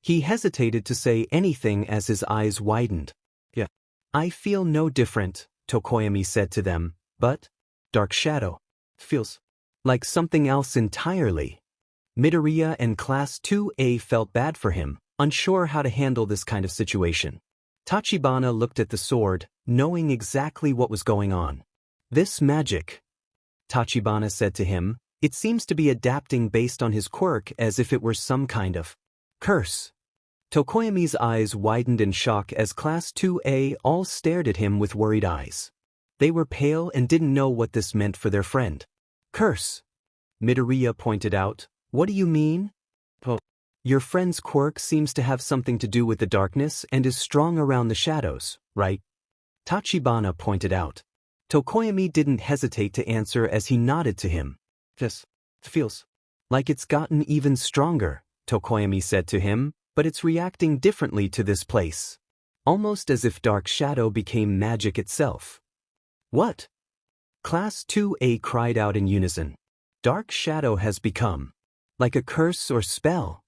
He hesitated to say anything as his eyes widened. Yeah. I feel no different, Tokoyami said to them, but Dark Shadow feels like something else entirely. Midoriya and Class 2A felt bad for him, unsure how to handle this kind of situation. Tachibana looked at the sword, knowing exactly what was going on. This magic, Tachibana said to him, it seems to be adapting based on his quirk as if it were some kind of curse. Tokoyami's eyes widened in shock as Class 2A all stared at him with worried eyes. They were pale and didn't know what this meant for their friend. Curse, Midoriya pointed out. What do you mean? Your friend's quirk seems to have something to do with the darkness and is strong around the shadows, right? Tachibana pointed out. Tokoyami didn't hesitate to answer as he nodded to him. This feels like it's gotten even stronger, Tokoyami said to him, but it's reacting differently to this place. Almost as if Dark Shadow became magic itself. What? Class 2A cried out in unison. Dark Shadow has become like a curse or spell.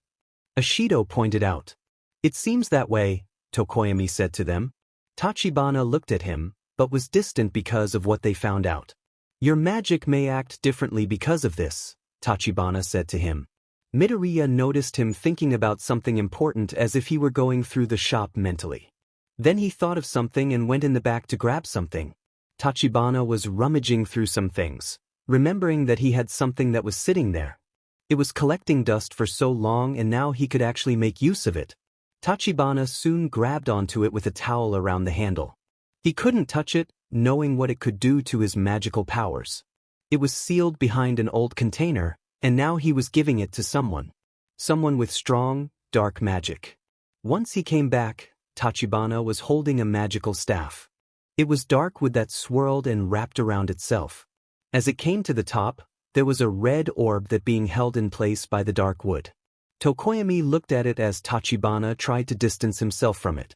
Ashido pointed out. It seems that way, Tokoyami said to them. Tachibana looked at him, but was distant because of what they found out. Your magic may act differently because of this, Tachibana said to him. Midoriya noticed him thinking about something important as if he were going through the shop mentally. Then he thought of something and went in the back to grab something. Tachibana was rummaging through some things, remembering that he had something that was sitting there. It was collecting dust for so long and now he could actually make use of it. Tachibana soon grabbed onto it with a towel around the handle. He couldn't touch it, knowing what it could do to his magical powers. It was sealed behind an old container, and now he was giving it to someone. Someone with strong, dark magic. Once he came back, Tachibana was holding a magical staff. It was dark wood that swirled and wrapped around itself. As it came to the top, there was a red orb that being held in place by the dark wood. Tokoyami looked at it as Tachibana tried to distance himself from it.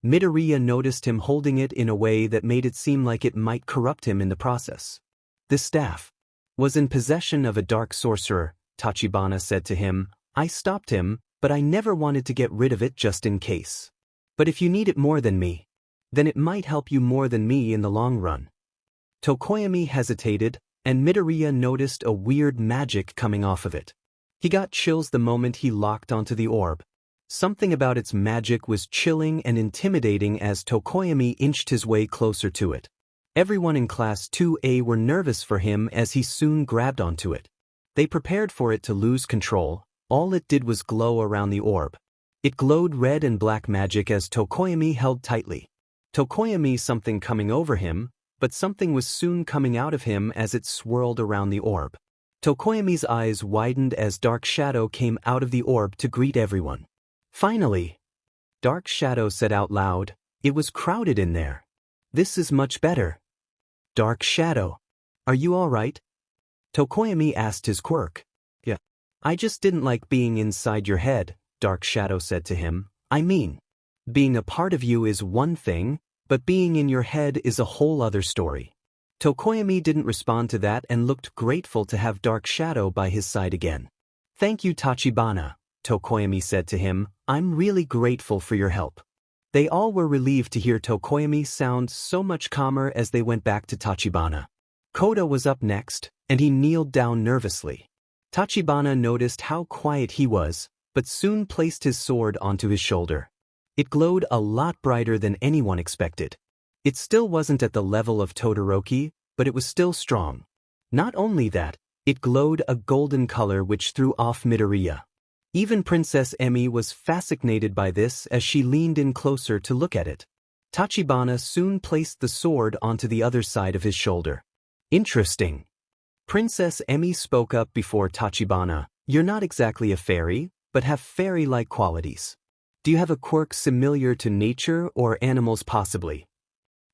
Midoriya noticed him holding it in a way that made it seem like it might corrupt him in the process. This staff was in possession of a dark sorcerer, Tachibana said to him. I stopped him, but I never wanted to get rid of it just in case. But if you need it more than me, then it might help you more than me in the long run. Tokoyami hesitated, and Midoriya noticed a weird magic coming off of it. He got chills the moment he locked onto the orb. Something about its magic was chilling and intimidating as Tokoyami inched his way closer to it. Everyone in Class 2A were nervous for him as he soon grabbed onto it. They prepared for it to lose control. All it did was glow around the orb. It glowed red and black magic as Tokoyami held tightly. Tokoyami something coming over him, but something was soon coming out of him as it swirled around the orb. Tokoyami's eyes widened as Dark Shadow came out of the orb to greet everyone. Finally, Dark Shadow said out loud, it was crowded in there. This is much better. Dark Shadow, are you all right? Tokoyami asked his quirk. Yeah. I just didn't like being inside your head, Dark Shadow said to him. I mean, being a part of you is one thing, but being in your head is a whole other story. Tokoyami didn't respond to that and looked grateful to have Dark Shadow by his side again. Thank you, Tachibana, Tokoyami said to him. I'm really grateful for your help. They all were relieved to hear Tokoyami sound so much calmer as they went back to Tachibana. Koda was up next, and he kneeled down nervously. Tachibana noticed how quiet he was, but soon placed his sword onto his shoulder. It glowed a lot brighter than anyone expected. It still wasn't at the level of Todoroki, but it was still strong. Not only that, it glowed a golden color which threw off Midoriya. Even Princess Emi was fascinated by this as she leaned in closer to look at it. Tachibana soon placed the sword onto the other side of his shoulder. Interesting. Princess Emi spoke up before Tachibana. You're not exactly a fairy, but have fairy-like qualities. Do you have a quirk similar to nature or animals possibly?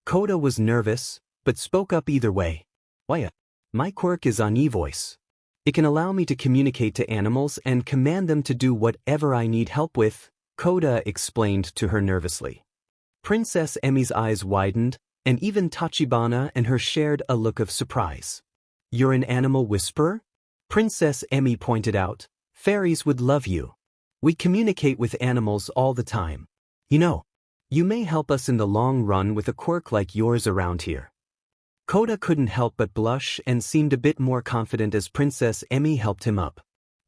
Koda was nervous, but spoke up either way. Why? My quirk is Ani voice. It can allow me to communicate to animals and command them to do whatever I need help with, Koda explained to her nervously. Princess Emi's eyes widened, and even Tachibana and her shared a look of surprise. You're an animal whisperer? Princess Emi pointed out. Fairies would love you. We communicate with animals all the time. You know, you may help us in the long run with a quirk like yours around here. Koda couldn't help but blush and seemed a bit more confident as Princess Emi helped him up.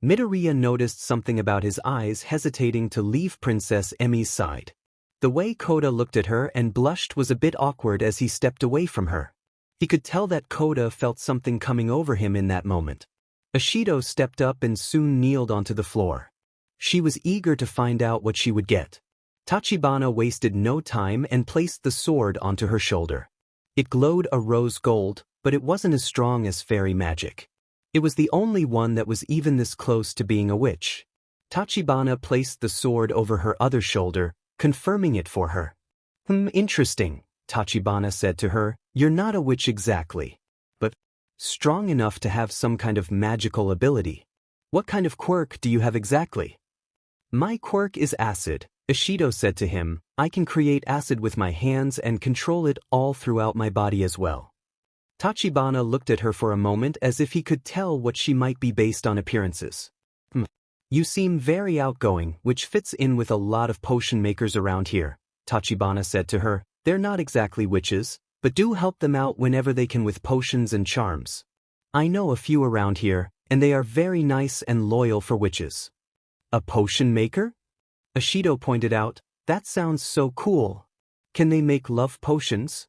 Midoriya noticed something about his eyes hesitating to leave Princess Emi's side. The way Koda looked at her and blushed was a bit awkward as he stepped away from her. He could tell that Koda felt something coming over him in that moment. Ashido stepped up and soon kneeled onto the floor. She was eager to find out what she would get. Tachibana wasted no time and placed the sword onto her shoulder. It glowed a rose gold, but it wasn't as strong as fairy magic. It was the only one that was even this close to being a witch. Tachibana placed the sword over her other shoulder, confirming it for her. Interesting, Tachibana said to her. You're not a witch exactly, but strong enough to have some kind of magical ability. What kind of quirk do you have exactly? My quirk is acid, Ashido said to him. I can create acid with my hands and control it all throughout my body as well. Tachibana looked at her for a moment as if he could tell what she might be based on appearances. You seem very outgoing, which fits in with a lot of potion makers around here, Tachibana said to her. They're not exactly witches, but do help them out whenever they can with potions and charms. I know a few around here, and they are very nice and loyal for witches. A potion maker? Ashido pointed out, that sounds so cool. Can they make love potions?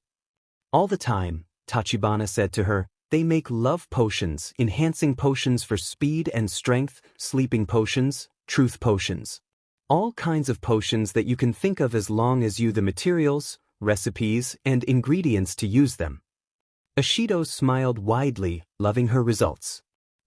All the time, Tachibana said to her, they make love potions, enhancing potions for speed and strength, sleeping potions, truth potions. All kinds of potions that you can think of as long as you the materials, recipes, and ingredients to use them. Ashido smiled widely, loving her results.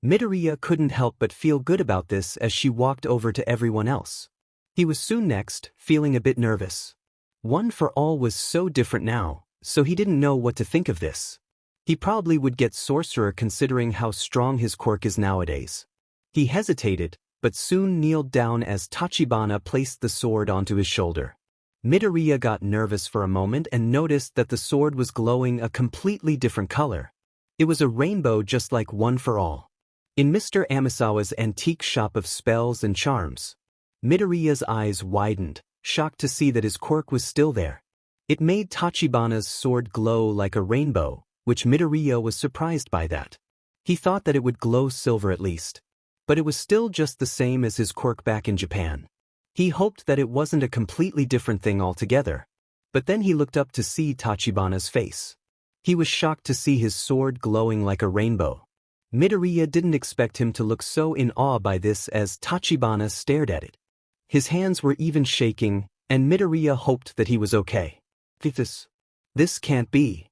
Midoriya couldn't help but feel good about this as she walked over to everyone else. He was soon next, feeling a bit nervous. One for All was so different now, so he didn't know what to think of this. He probably would get Sorcerer considering how strong his quirk is nowadays. He hesitated, but soon kneeled down as Tachibana placed the sword onto his shoulder. Midoriya got nervous for a moment and noticed that the sword was glowing a completely different color. It was a rainbow just like One for All. In Mr. Amisawa's antique shop of spells and charms. Midoriya's eyes widened, shocked to see that his quirk was still there. It made Tachibana's sword glow like a rainbow, which Midoriya was surprised by that. He thought that it would glow silver at least. But it was still just the same as his quirk back in Japan. He hoped that it wasn't a completely different thing altogether. But then he looked up to see Tachibana's face. He was shocked to see his sword glowing like a rainbow. Midoriya didn't expect him to look so in awe by this as Tachibana stared at it. His hands were even shaking, and Midoriya hoped that he was okay. This can't be,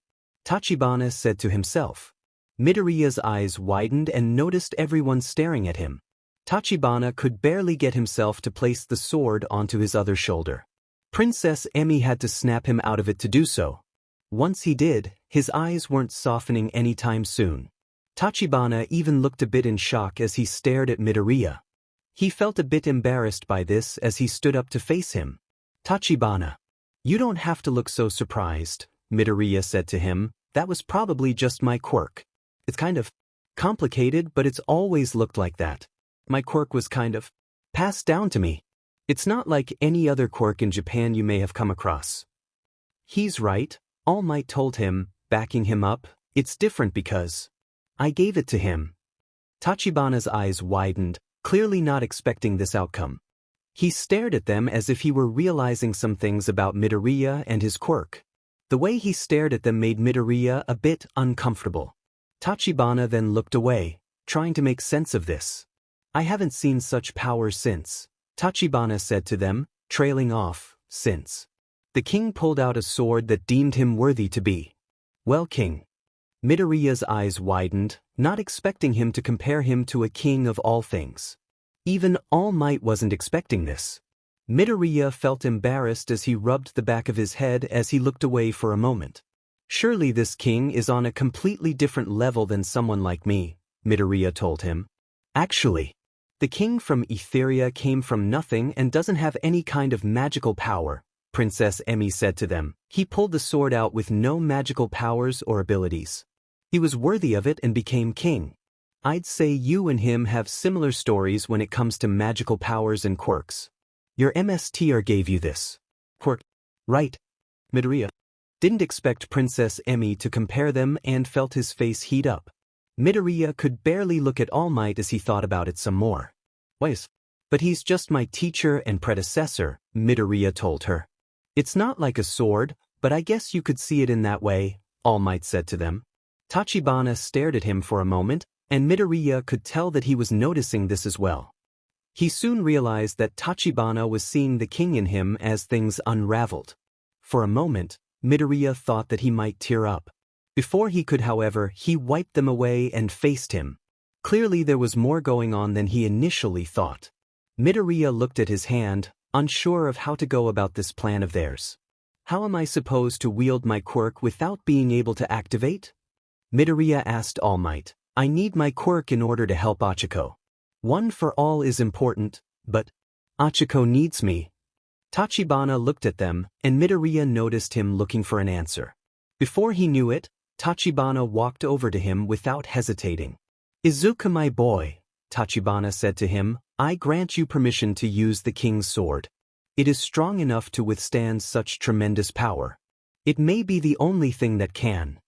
Tachibana said to himself. Midoriya's eyes widened and noticed everyone staring at him. Tachibana could barely get himself to place the sword onto his other shoulder. Princess Emi had to snap him out of it to do so. Once he did, his eyes weren't softening anytime soon. Tachibana even looked a bit in shock as he stared at Midoriya. He felt a bit embarrassed by this as he stood up to face him. Tachibana. You don't have to look so surprised, Midoriya said to him, that was probably just my quirk. It's kind of complicated, but it's always looked like that. My quirk was kind of passed down to me. It's not like any other quirk in Japan you may have come across. He's right, All Might told him, backing him up, it's different because I gave it to him. Tachibana's eyes widened, clearly not expecting this outcome. He stared at them as if he were realizing some things about Midoriya and his quirk. The way he stared at them made Midoriya a bit uncomfortable. Tachibana then looked away, trying to make sense of this. I haven't seen such power since, Tachibana said to them, trailing off, since the king pulled out a sword that deemed him worthy to be. Well, king. Midoriya's eyes widened, not expecting him to compare him to a king of all things. Even All Might wasn't expecting this. Midoriya felt embarrassed as he rubbed the back of his head as he looked away for a moment. Surely this king is on a completely different level than someone like me, Midoriya told him. Actually, the king from Etheria came from nothing and doesn't have any kind of magical power, Princess Emi said to them. He pulled the sword out with no magical powers or abilities. He was worthy of it and became king. I'd say you and him have similar stories when it comes to magical powers and quirks. Your MSTR gave you this quirk, right? Midoriya didn't expect Princess Emi to compare them and felt his face heat up. Midoriya could barely look at All Might as he thought about it some more. Wait, but he's just my teacher and predecessor, Midoriya told her. It's not like a sword, but I guess you could see it in that way, All Might said to them. Tachibana stared at him for a moment, and Midoriya could tell that he was noticing this as well. He soon realized that Tachibana was seeing the king in him as things unraveled. For a moment, Midoriya thought that he might tear up. Before he could, however, he wiped them away and faced him. Clearly there was more going on than he initially thought. Midoriya looked at his hand, unsure of how to go about this plan of theirs. How am I supposed to wield my quirk without being able to activate? Midoriya asked All Might. I need my quirk in order to help Achiko. One for All is important, but Achiko needs me. Tachibana looked at them, and Midoriya noticed him looking for an answer. Before he knew it, Tachibana walked over to him without hesitating. Izuka, my boy, Tachibana said to him, I grant you permission to use the king's sword. It is strong enough to withstand such tremendous power. It may be the only thing that can.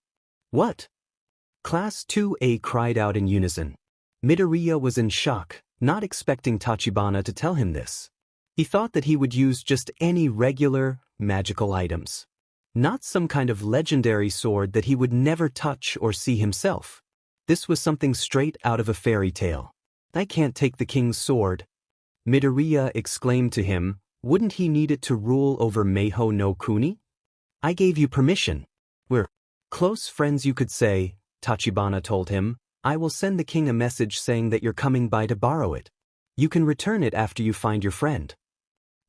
What? Class 2A cried out in unison. Midoriya was in shock, not expecting Tachibana to tell him this. He thought that he would use just any regular, magical items. Not some kind of legendary sword that he would never touch or see himself. This was something straight out of a fairy tale. I can't take the king's sword. Midoriya exclaimed to him, wouldn't he need it to rule over Maho no Kuni? I gave you permission. We're close friends, you could say, Tachibana told him. I will send the king a message saying that you're coming by to borrow it. You can return it after you find your friend.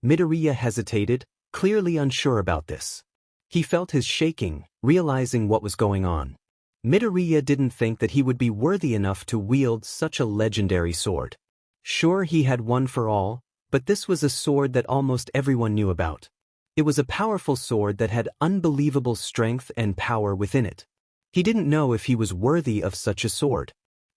Midoriya hesitated, clearly unsure about this. He felt his shaking, realizing what was going on. Midoriya didn't think that he would be worthy enough to wield such a legendary sword. Sure, he had one for all, but this was a sword that almost everyone knew about. It was a powerful sword that had unbelievable strength and power within it. He didn't know if he was worthy of such a sword.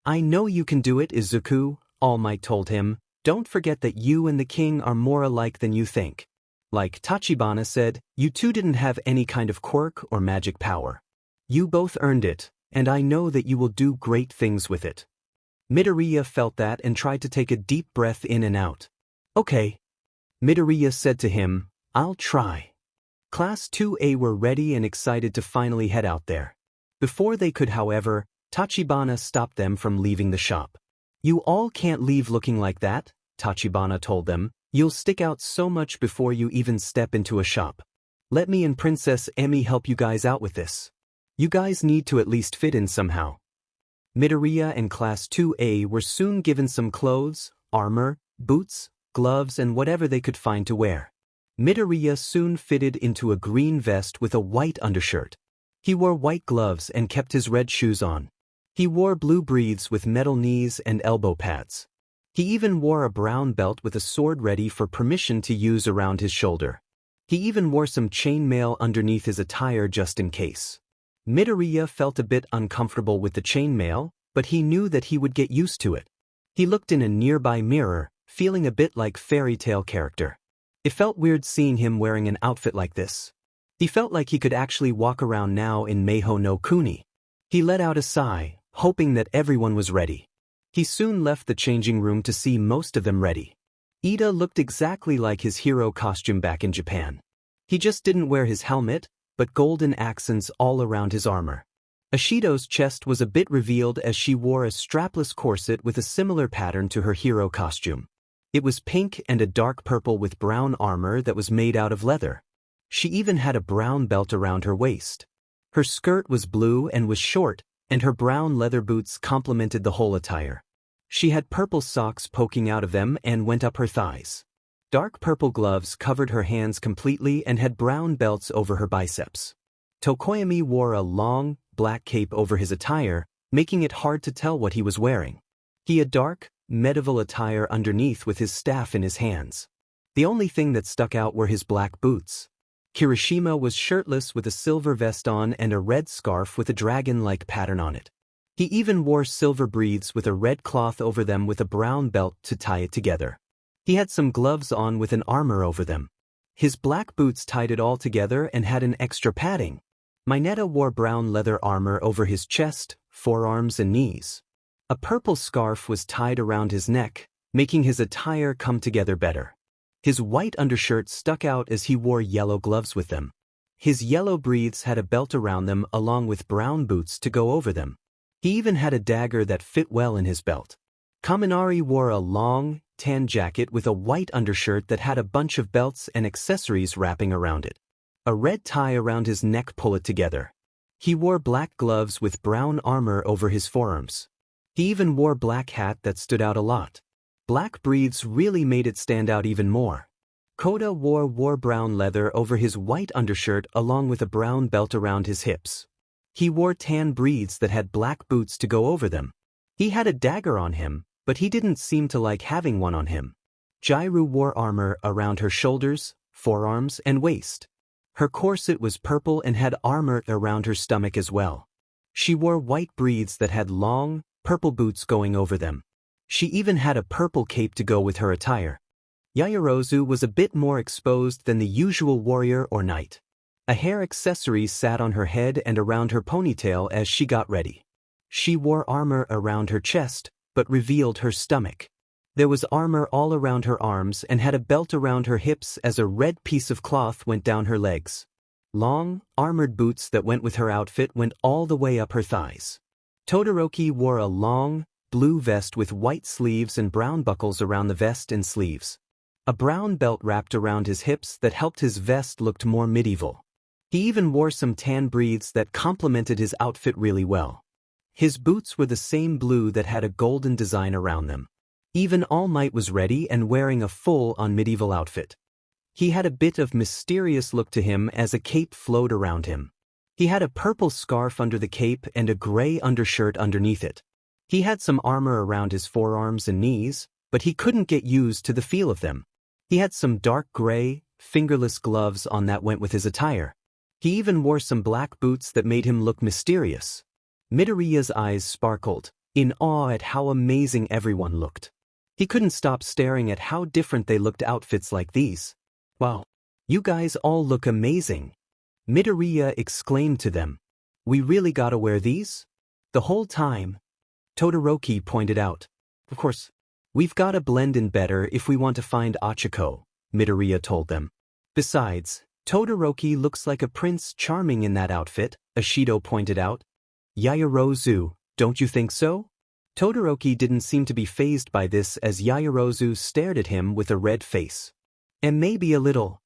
I know you can do it, Izuku, All Might told him. Don't forget that you and the king are more alike than you think. Like Tachibana said, you two didn't have any kind of quirk or magic power. You both earned it, and I know that you will do great things with it. Midoriya felt that and tried to take a deep breath in and out. Okay. Midoriya said to him, I'll try. Class 2A were ready and excited to finally head out there. Before they could, however, Tachibana stopped them from leaving the shop. You all can't leave looking like that, Tachibana told them. You'll stick out so much before you even step into a shop. Let me and Princess Emmy help you guys out with this. You guys need to at least fit in somehow. Midoriya and Class 2A were soon given some clothes, armor, boots, gloves and whatever they could find to wear. Midoriya soon fitted into a green vest with a white undershirt. He wore white gloves and kept his red shoes on. He wore blue breaths with metal knees and elbow pads. He even wore a brown belt with a sword ready for permission to use around his shoulder. He even wore some chainmail underneath his attire just in case. Midoriya felt a bit uncomfortable with the chainmail, but he knew that he would get used to it. He looked in a nearby mirror, feeling a bit like fairy tale character. It felt weird seeing him wearing an outfit like this. He felt like he could actually walk around now in Maho no Kuni. He let out a sigh, hoping that everyone was ready. He soon left the changing room to see most of them ready. Ida looked exactly like his hero costume back in Japan. He just didn't wear his helmet, but golden accents all around his armor. Ashido's chest was a bit revealed as she wore a strapless corset with a similar pattern to her hero costume. It was pink and a dark purple with brown armor that was made out of leather. She even had a brown belt around her waist. Her skirt was blue and was short, and her brown leather boots complemented the whole attire. She had purple socks poking out of them and went up her thighs. Dark purple gloves covered her hands completely and had brown belts over her biceps. Tokoyami wore a long, black cape over his attire, making it hard to tell what he was wearing. He had dark, medieval attire underneath with his staff in his hands. The only thing that stuck out were his black boots. Kirishima was shirtless with a silver vest on and a red scarf with a dragon-like pattern on it. He even wore silver breaths with a red cloth over them with a brown belt to tie it together. He had some gloves on with an armor over them. His black boots tied it all together and had an extra padding. Mineta wore brown leather armor over his chest, forearms and knees. A purple scarf was tied around his neck, making his attire come together better. His white undershirt stuck out as he wore yellow gloves with them. His yellow breaths had a belt around them along with brown boots to go over them. He even had a dagger that fit well in his belt. Kaminari wore a long, tan jacket with a white undershirt that had a bunch of belts and accessories wrapping around it. A red tie around his neck pulled it together. He wore black gloves with brown armor over his forearms. He even wore a black hat that stood out a lot. Black breaths really made it stand out even more. Koda wore brown leather over his white undershirt along with a brown belt around his hips. He wore tan breaths that had black boots to go over them. He had a dagger on him, but he didn't seem to like having one on him. Jairu wore armor around her shoulders, forearms, and waist. Her corset was purple and had armor around her stomach as well. She wore white breaths that had long, purple boots going over them. She even had a purple cape to go with her attire. Yaoyorozu was a bit more exposed than the usual warrior or knight. A hair accessory sat on her head and around her ponytail as she got ready. She wore armor around her chest, but revealed her stomach. There was armor all around her arms and had a belt around her hips as a red piece of cloth went down her legs. Long, armored boots that went with her outfit went all the way up her thighs. Todoroki wore a long, blue vest with white sleeves and brown buckles around the vest and sleeves. A brown belt wrapped around his hips that helped his vest look more medieval. He even wore some tan breeds that complemented his outfit really well. His boots were the same blue that had a golden design around them. Even All Might was ready and wearing a full-on medieval outfit. He had a bit of mysterious look to him as a cape flowed around him. He had a purple scarf under the cape and a gray undershirt underneath it. He had some armor around his forearms and knees, but he couldn't get used to the feel of them. He had some dark gray, fingerless gloves on that went with his attire. He even wore some black boots that made him look mysterious. Midoriya's eyes sparkled, in awe at how amazing everyone looked. He couldn't stop staring at how different they looked outfits like these. "Wow, you guys all look amazing," Midoriya exclaimed to them. "We really gotta wear these?" "The whole time," Todoroki pointed out. "Of course, we've gotta blend in better if we want to find Ochako," Midoriya told them. "Besides, Todoroki looks like a Prince Charming in that outfit," Ashido pointed out. "Yaoyorozu, don't you think so?" Todoroki didn't seem to be fazed by this as Yaoyorozu stared at him with a red face. "And maybe a little,"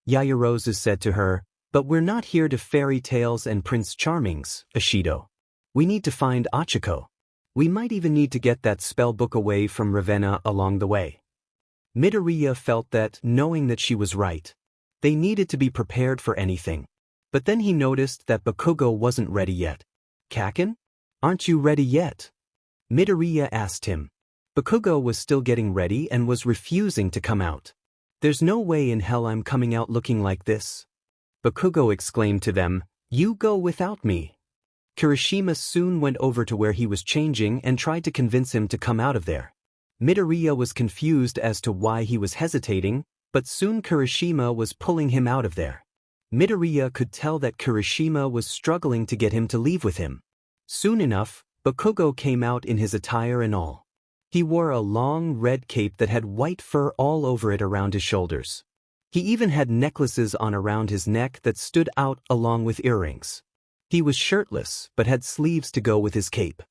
Yaoyorozu said to her, "but we're not here to fairy tales and Prince Charmings, Ashido. We need to find Ochako. We might even need to get that spell book away from Ravenna along the way." Midoriya felt that, knowing that she was right, they needed to be prepared for anything. But then he noticed that Bakugo wasn't ready yet. "Kaken? Aren't you ready yet?" Midoriya asked him. Bakugo was still getting ready and was refusing to come out. "There's no way in hell I'm coming out looking like this," Bakugo exclaimed to them. "You go without me." Kirishima soon went over to where he was changing and tried to convince him to come out of there. Midoriya was confused as to why he was hesitating, but soon Kirishima was pulling him out of there. Midoriya could tell that Kirishima was struggling to get him to leave with him. Soon enough, Bakugo came out in his attire and all. He wore a long red cape that had white fur all over it around his shoulders. He even had necklaces on around his neck that stood out along with earrings. He was shirtless but had sleeves to go with his cape.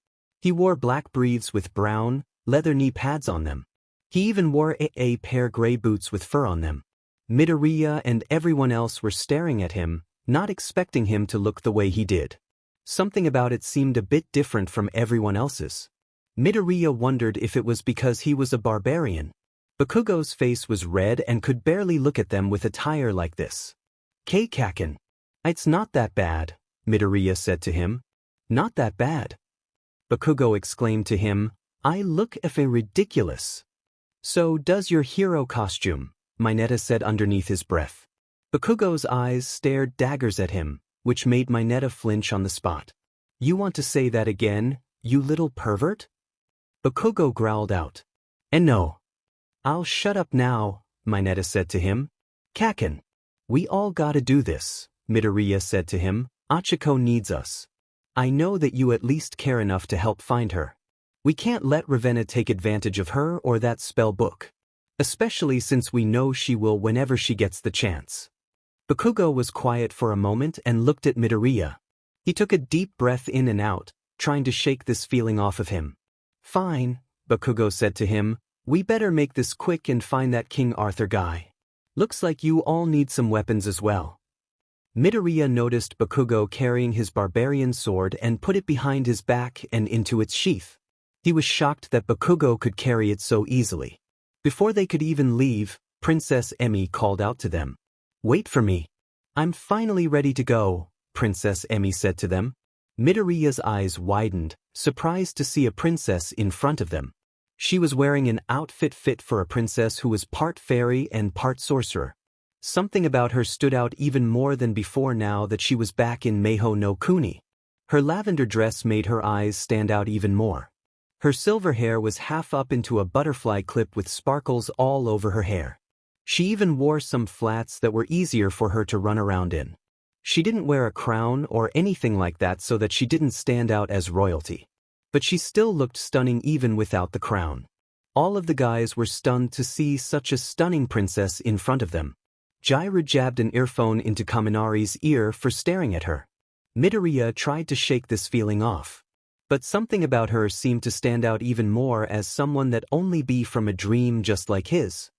He wore black briefs with brown, leather knee pads on them. He even wore a pair gray boots with fur on them. Midoriya and everyone else were staring at him, not expecting him to look the way he did. Something about it seemed a bit different from everyone else's. Midoriya wondered if it was because he was a barbarian. Bakugo's face was red and could barely look at them with attire like this. "Kaken, it's not that bad," Midoriya said to him. "Not that bad?" Bakugo exclaimed to him. "I look ridiculous." "So does your hero costume," Mineta said underneath his breath. Bakugo's eyes stared daggers at him, which made Mineta flinch on the spot. "You want to say that again, you little pervert?" Bakugo growled out. "And no. I'll shut up now," Mineta said to him. "Kaken, we all gotta do this," Midoriya said to him. "Ochako needs us. I know that you at least care enough to help find her. We can't let Ravenna take advantage of her or that spell book. Especially since we know she will whenever she gets the chance." Bakugo was quiet for a moment and looked at Midoriya. He took a deep breath in and out, trying to shake this feeling off of him. "Fine," Bakugo said to him. "We better make this quick and find that King Arthur guy. Looks like you all need some weapons as well." Midoriya noticed Bakugo carrying his barbarian sword and put it behind his back and into its sheath. He was shocked that Bakugo could carry it so easily. Before they could even leave, Princess Emi called out to them. "Wait for me. I'm finally ready to go," Princess Emi said to them. Midoriya's eyes widened, surprised to see a princess in front of them. She was wearing an outfit fit for a princess who was part fairy and part sorcerer. Something about her stood out even more than before now that she was back in Maho no Kuni. Her lavender dress made her eyes stand out even more. Her silver hair was half up into a butterfly clip with sparkles all over her hair. She even wore some flats that were easier for her to run around in. She didn't wear a crown or anything like that so that she didn't stand out as royalty. But she still looked stunning even without the crown. All of the guys were stunned to see such a stunning princess in front of them. Jiraiya jabbed an earphone into Kaminari's ear for staring at her. Midoriya tried to shake this feeling off. But something about her seemed to stand out even more as someone that only be from a dream just like his.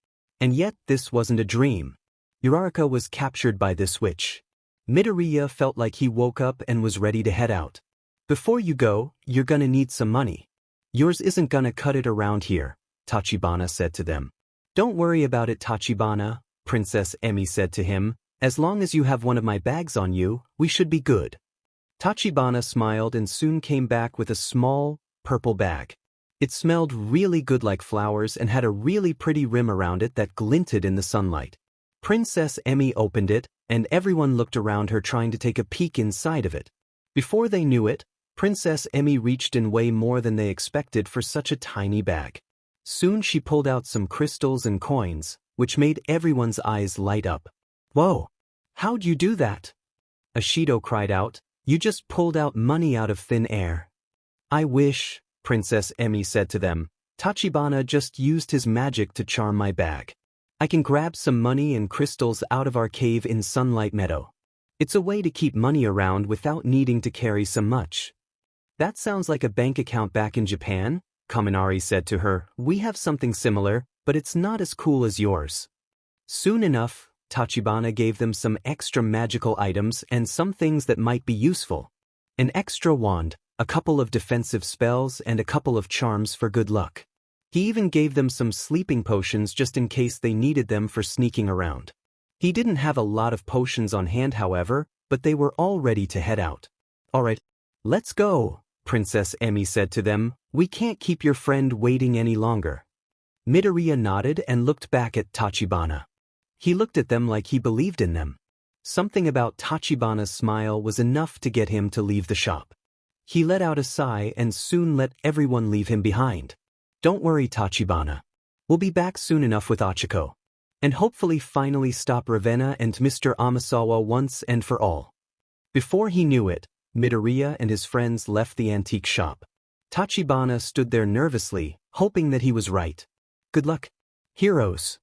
And yet this wasn't a dream. Uraraka was captured by this witch. Midoriya felt like he woke up and was ready to head out. Before you go, you're gonna need some money. Yours isn't gonna cut it around here, Tachibana said to them. Don't worry about it, Tachibana, Princess Emi said to him. As long as you have one of my bags on you, we should be good. Tachibana smiled and soon came back with a small, purple bag. It smelled really good like flowers and had a really pretty rim around it that glinted in the sunlight. Princess Emi opened it, and everyone looked around her trying to take a peek inside of it. Before they knew it, Princess Emi reached in way more than they expected for such a tiny bag. Soon she pulled out some crystals and coins, which made everyone's eyes light up. Whoa! How'd you do that? Ashido cried out. You just pulled out money out of thin air. I wish, Princess Emi said to them. Tachibana just used his magic to charm my bag. I can grab some money and crystals out of our cave in Sunlight Meadow. It's a way to keep money around without needing to carry so much. That sounds like a bank account back in Japan, Kaminari said to her. We have something similar, but it's not as cool as yours. Soon enough, Tachibana gave them some extra magical items and some things that might be useful. An extra wand, a couple of defensive spells and a couple of charms for good luck. He even gave them some sleeping potions just in case they needed them for sneaking around. He didn't have a lot of potions on hand however, but they were all ready to head out. Alright, let's go, Princess Emi said to them. We can't keep your friend waiting any longer. Midoriya nodded and looked back at Tachibana. He looked at them like he believed in them. Something about Tachibana's smile was enough to get him to leave the shop. He let out a sigh and soon let everyone leave him behind. Don't worry, Tachibana. We'll be back soon enough with Achiko. And hopefully finally stop Ravenna and Mr. Amasawa once and for all. Before he knew it, Midoriya and his friends left the antique shop. Tachibana stood there nervously, hoping that he was right. Good luck, heroes.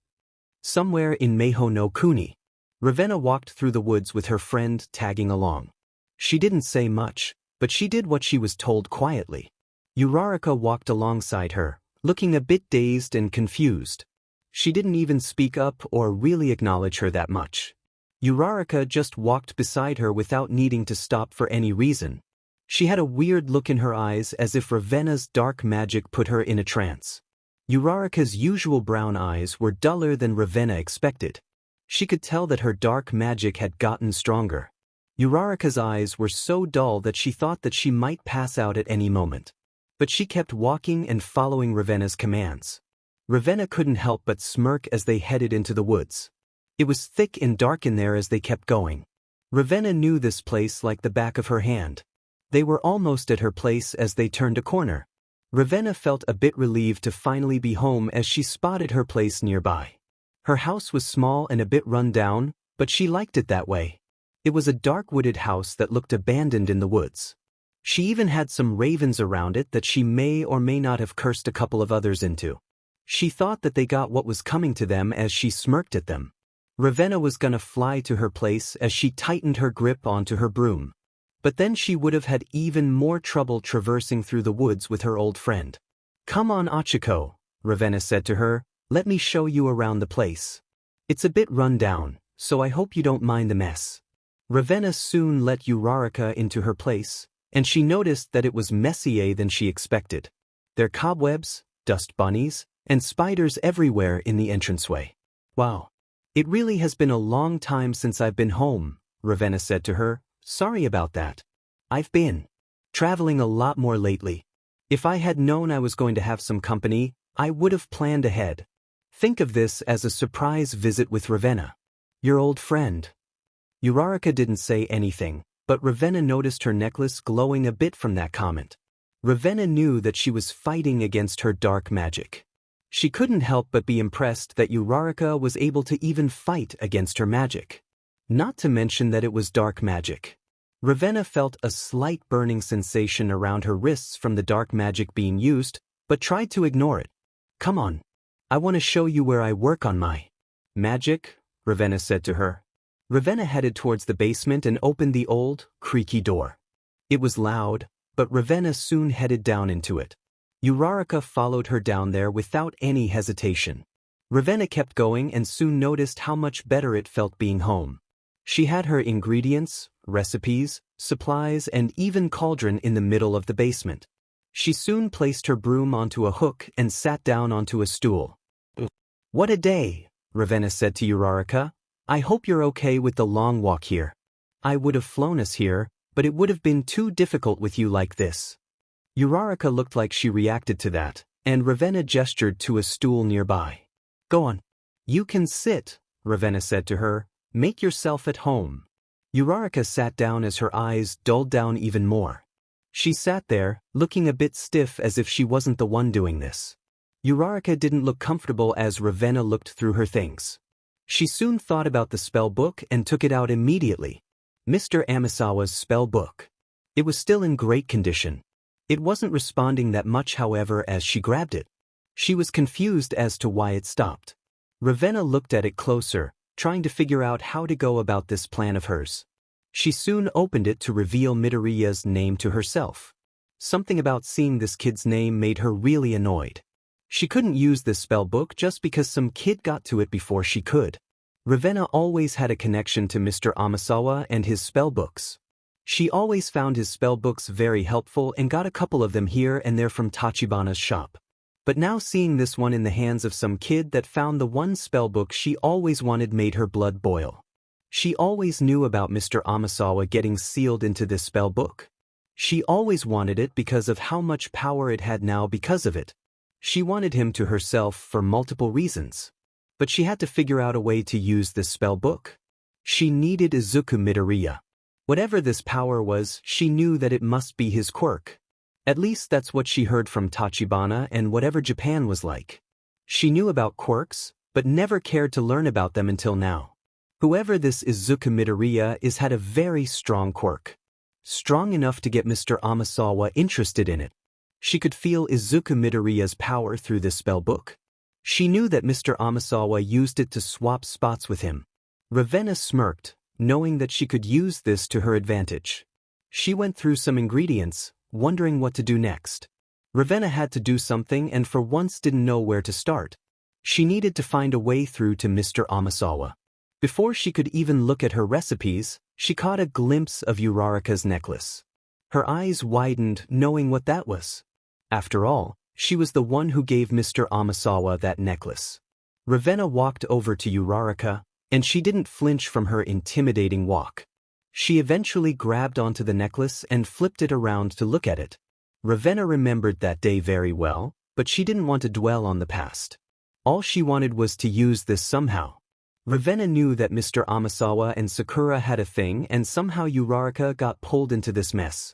Somewhere in Maho no Kuni, Ravenna walked through the woods with her friend tagging along. She didn't say much, but she did what she was told quietly. Uraraka walked alongside her, looking a bit dazed and confused. She didn't even speak up or really acknowledge her that much. Uraraka just walked beside her without needing to stop for any reason. She had a weird look in her eyes as if Ravenna's dark magic put her in a trance. Uraraka's usual brown eyes were duller than Ravenna expected. She could tell that her dark magic had gotten stronger. Uraraka's eyes were so dull that she thought that she might pass out at any moment. But she kept walking and following Ravenna's commands. Ravenna couldn't help but smirk as they headed into the woods. It was thick and dark in there as they kept going. Ravenna knew this place like the back of her hand. They were almost at her place as they turned a corner. Ravenna felt a bit relieved to finally be home as she spotted her place nearby. Her house was small and a bit run down, but she liked it that way. It was a dark wooded house that looked abandoned in the woods. She even had some ravens around it that she may or may not have cursed a couple of others into. She thought that they got what was coming to them as she smirked at them. Ravenna was gonna fly to her place as she tightened her grip onto her broom. But then she would have had even more trouble traversing through the woods with her old friend. Come on, Achiko, Ravenna said to her, let me show you around the place. It's a bit run down, so I hope you don't mind the mess. Ravenna soon let Uraraka into her place, and she noticed that it was messier than she expected. There were cobwebs, dust bunnies, and spiders everywhere in the entranceway. Wow. It really has been a long time since I've been home, Ravenna said to her. Sorry about that. I've been traveling a lot more lately. If I had known I was going to have some company, I would have planned ahead. Think of this as a surprise visit with Ravenna. Your old friend. Uraraka didn't say anything, but Ravenna noticed her necklace glowing a bit from that comment. Ravenna knew that she was fighting against her dark magic. She couldn't help but be impressed that Uraraka was able to even fight against her magic. Not to mention that it was dark magic. Ravenna felt a slight burning sensation around her wrists from the dark magic being used, but tried to ignore it. "Come on. I want to show you where I work on my magic," Ravenna said to her. Ravenna headed towards the basement and opened the old, creaky door. It was loud, but Ravenna soon headed down into it. Uraraka followed her down there without any hesitation. Ravenna kept going and soon noticed how much better it felt being home. She had her ingredients, recipes, supplies, and even cauldron in the middle of the basement. She soon placed her broom onto a hook and sat down onto a stool. "What a day," Ravenna said to Uraraka. "I hope you're okay with the long walk here. I would have flown us here, but it would have been too difficult with you like this." Uraraka looked like she reacted to that, and Ravenna gestured to a stool nearby. "Go on. You can sit," Ravenna said to her. "Make yourself at home." Uraraka sat down as her eyes dulled down even more. She sat there, looking a bit stiff as if she wasn't the one doing this. Uraraka didn't look comfortable as Ravenna looked through her things. She soon thought about the spell book and took it out immediately. Mr. Amisawa's spell book. It was still in great condition. It wasn't responding that much, however, as she grabbed it. She was confused as to why it stopped. Ravenna looked at it closer, trying to figure out how to go about this plan of hers. She soon opened it to reveal Midoriya's name to herself. Something about seeing this kid's name made her really annoyed. She couldn't use this spell book just because some kid got to it before she could. Ravenna always had a connection to Mr. Amisawa and his spell books. She always found his spell books very helpful and got a couple of them here and there from Tachibana's shop. But now seeing this one in the hands of some kid that found the one spell book she always wanted made her blood boil. She always knew about Mr. Amisawa getting sealed into this spell book. She always wanted it because of how much power it had now because of it. She wanted him to herself for multiple reasons. But she had to figure out a way to use this spell book. She needed Izuku Midoriya. Whatever this power was, she knew that it must be his quirk. At least that's what she heard from Tachibana and whatever Japan was like. She knew about quirks, but never cared to learn about them until now. Whoever this Izuku Midoriya is had a very strong quirk. Strong enough to get Mr. Amisawa interested in it. She could feel Izuku Midoriya's power through this spell book. She knew that Mr. Amisawa used it to swap spots with him. Ravenna smirked, knowing that she could use this to her advantage. She went through some ingredients, wondering what to do next. Ravenna had to do something and for once didn't know where to start. She needed to find a way through to Mr. Amisawa. Before she could even look at her recipes, she caught a glimpse of Uraraka's necklace. Her eyes widened, knowing what that was. After all, she was the one who gave Mr. Amisawa that necklace. Ravenna walked over to Uraraka, and she didn't flinch from her intimidating walk. She eventually grabbed onto the necklace and flipped it around to look at it. Ravenna remembered that day very well, but she didn't want to dwell on the past. All she wanted was to use this somehow. Ravenna knew that Mr. Amisawa and Sakura had a thing and somehow Uraraka got pulled into this mess.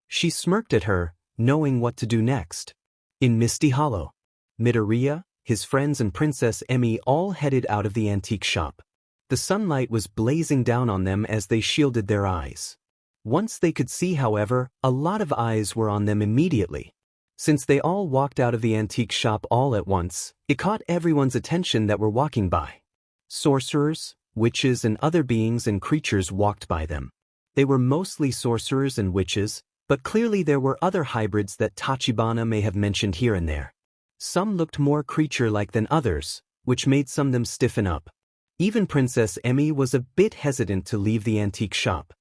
She smirked at her, knowing what to do next. In Misty Hollow, Midoriya, his friends and Princess Emi all headed out of the antique shop. The sunlight was blazing down on them as they shielded their eyes. Once they could see, however, a lot of eyes were on them immediately. Since they all walked out of the antique shop all at once, it caught everyone's attention that were walking by. Sorcerers, witches and other beings and creatures walked by them. They were mostly sorcerers and witches, but clearly there were other hybrids that Tachibana may have mentioned here and there. Some looked more creature-like than others, which made some of them stiffen up. Even Princess Emi was a bit hesitant to leave the antique shop.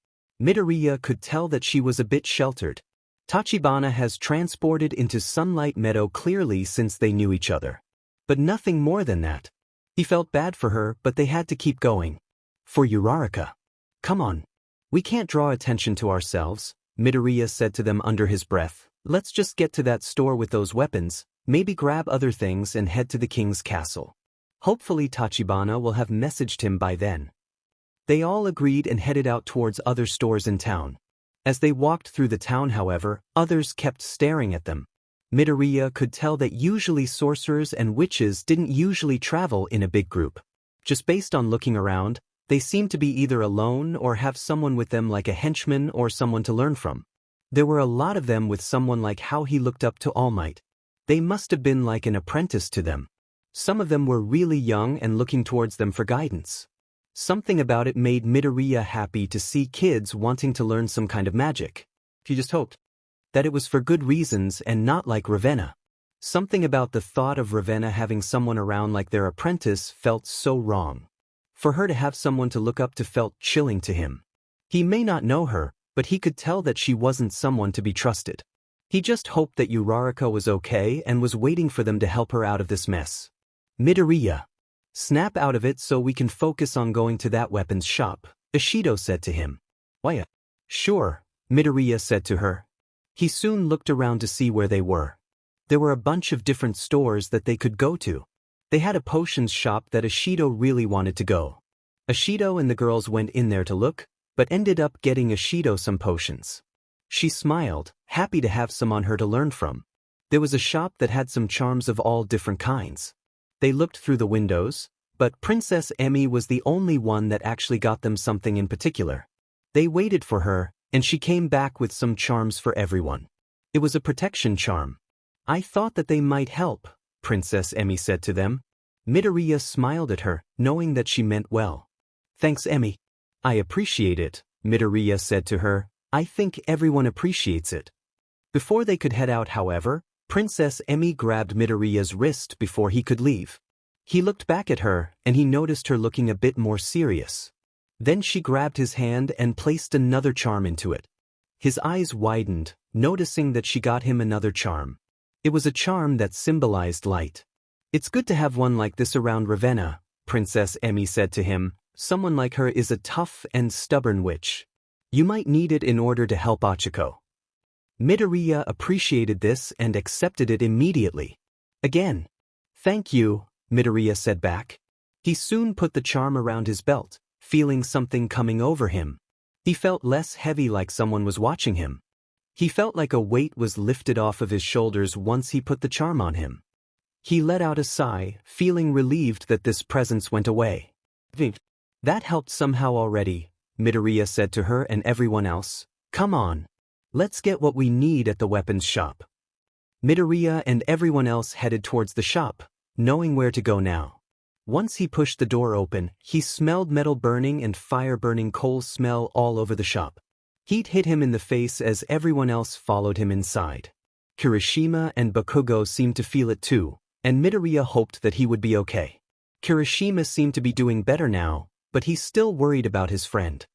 Midoriya could tell that she was a bit sheltered. Tachibana has transported into Sunlight Meadow clearly since they knew each other. But nothing more than that. He felt bad for her, but they had to keep going. For Uraraka. "Come on. We can't draw attention to ourselves," Midoriya said to them under his breath. "Let's just get to that store with those weapons, maybe grab other things and head to the king's castle. Hopefully Tachibana will have messaged him by then." They all agreed and headed out towards other stores in town. As they walked through the town, however, others kept staring at them. Midoriya could tell that usually sorcerers and witches didn't usually travel in a big group. Just based on looking around, They seemed to be either alone or have someone with them like a henchman or someone to learn from. There were a lot of them with someone like how he looked up to All Might. They must have been like an apprentice to them. Some of them were really young and looking towards them for guidance. Something about it made Midoriya happy to see kids wanting to learn some kind of magic. He just hoped that it was for good reasons and not like Ravenna. Something about the thought of Ravenna having someone around like their apprentice felt so wrong. For her to have someone to look up to felt chilling to him. He may not know her, but he could tell that she wasn't someone to be trusted. He just hoped that Uraraka was okay and was waiting for them to help her out of this mess. Midoriya, snap out of it so we can focus on going to that weapons shop, Ishido said to him. Why? Sure, Midoriya said to her. He soon looked around to see where they were. There were a bunch of different stores that they could go to. They had a potions shop that Ishido really wanted to go. Ishido and the girls went in there to look, but ended up getting Ishido some potions. She smiled, happy to have some on her to learn from. There was a shop that had some charms of all different kinds. They looked through the windows, but Princess Emmy was the only one that actually got them something in particular. They waited for her, and she came back with some charms for everyone. It was a protection charm. I thought that they might help, Princess Emmy said to them. Midoriya smiled at her, knowing that she meant well. Thanks, Emmy. I appreciate it, Midoriya said to her. I think everyone appreciates it. Before they could head out, however, Princess Emmy grabbed Midoriya's wrist before he could leave. He looked back at her, and he noticed her looking a bit more serious. Then she grabbed his hand and placed another charm into it. His eyes widened, noticing that she got him another charm. It was a charm that symbolized light. It's good to have one like this around Ravenna, Princess Emmy said to him. Someone like her is a tough and stubborn witch. You might need it in order to help Ochako. Midoriya appreciated this and accepted it immediately. Again. Thank you, Midoriya said back. He soon put the charm around his belt, feeling something coming over him. He felt less heavy, like someone was watching him. He felt like a weight was lifted off of his shoulders once he put the charm on him. He let out a sigh, feeling relieved that this presence went away. That helped somehow already, Midoriya said to her and everyone else. Come on. Let's get what we need at the weapons shop. Midoriya and everyone else headed towards the shop, knowing where to go now. Once he pushed the door open, he smelled metal burning and fire-burning coal smell all over the shop. Heat hit him in the face as everyone else followed him inside. Kirishima and Bakugo seemed to feel it too, and Midoriya hoped that he would be okay. Kirishima seemed to be doing better now, but he's still worried about his friend.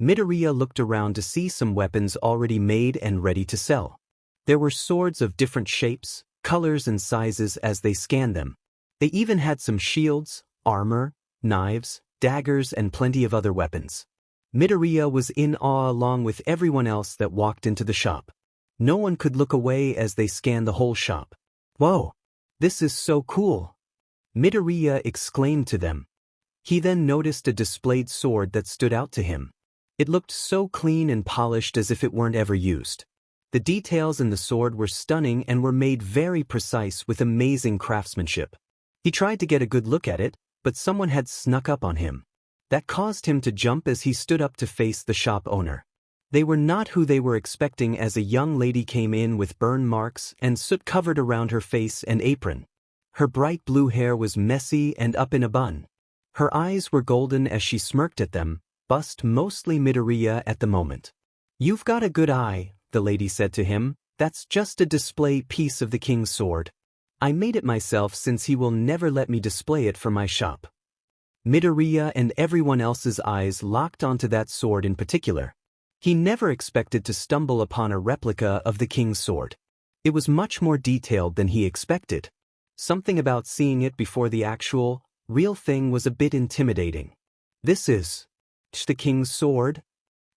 Midoriya looked around to see some weapons already made and ready to sell. There were swords of different shapes, colors and sizes as they scanned them. They even had some shields, armor, knives, daggers and plenty of other weapons. Midoriya was in awe along with everyone else that walked into the shop. No one could look away as they scanned the whole shop. Whoa! This is so cool! Midoriya exclaimed to them. He then noticed a displayed sword that stood out to him. It looked so clean and polished as if it weren't ever used. The details in the sword were stunning and were made very precise with amazing craftsmanship. He tried to get a good look at it, but someone had snuck up on him. That caused him to jump as he stood up to face the shop owner. They were not who they were expecting as a young lady came in with burn marks and soot covered around her face and apron. Her bright blue hair was messy and up in a bun. Her eyes were golden as she smirked at them, bust mostly Midoriya at the moment. You've got a good eye, the lady said to him. That's just a display piece of the king's sword. I made it myself since he will never let me display it for my shop. Midoriya and everyone else's eyes locked onto that sword in particular. He never expected to stumble upon a replica of the king's sword. It was much more detailed than he expected. Something about seeing it before the actual, real thing was a bit intimidating. This is the king's sword?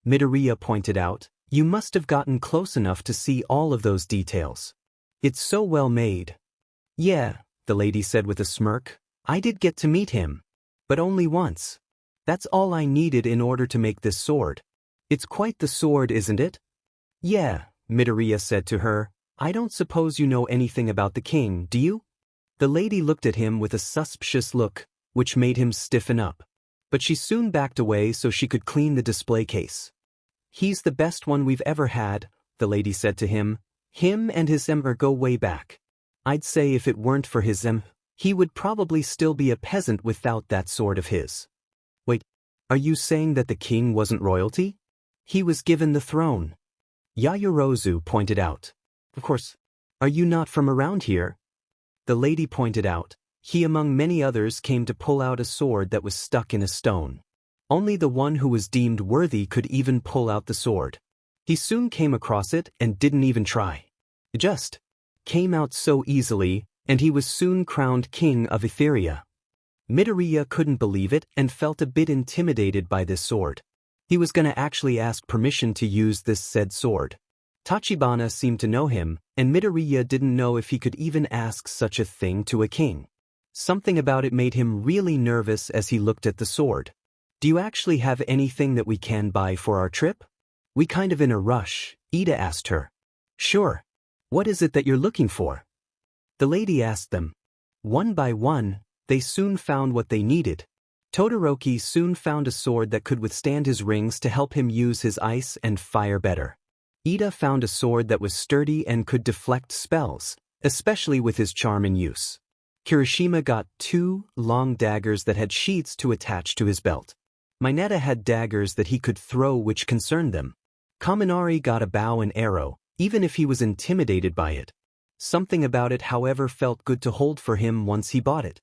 Midoriya pointed out. You must have gotten close enough to see all of those details. It's so well made. Yeah, the lady said with a smirk. I did get to meet him. But only once. That's all I needed in order to make this sword. It's quite the sword, isn't it? Yeah, Midoriya said to her. I don't suppose you know anything about the king, do you? The lady looked at him with a suspicious look, which made him stiffen up. but she soon backed away so she could clean the display case. "He's the best one we've ever had," the lady said to him. "Him and his emperor go way back. I'd say if it weren't for his he would probably still be a peasant without that sword of his." "Wait, are you saying that the king wasn't royalty? He was given the throne," Yayorozu pointed out. "Of course. Are you not from around here?" The lady pointed out. He among many others came to pull out a sword that was stuck in a stone. Only the one who was deemed worthy could even pull out the sword. He soon came across it and didn't even try. It just came out so easily, and he was soon crowned king of Etheria. Midoriya couldn't believe it and felt a bit intimidated by this sword. He was gonna actually ask permission to use this said sword. Tachibana seemed to know him, and Midoriya didn't know if he could even ask such a thing to a king. Something about it made him really nervous as he looked at the sword. "Do you actually have anything that we can buy for our trip? We kind of in a rush," Ida asked her. "Sure. What is it that you're looking for?" The lady asked them. One by one, they soon found what they needed. Todoroki soon found a sword that could withstand his rings to help him use his ice and fire better. Ida found a sword that was sturdy and could deflect spells, especially with his charm in use. Kirishima got 2 long daggers that had sheaths to attach to his belt. Mineta had daggers that he could throw which concerned them. Kaminari got a bow and arrow, even if he was intimidated by it. Something about it, however, felt good to hold for him once he bought it.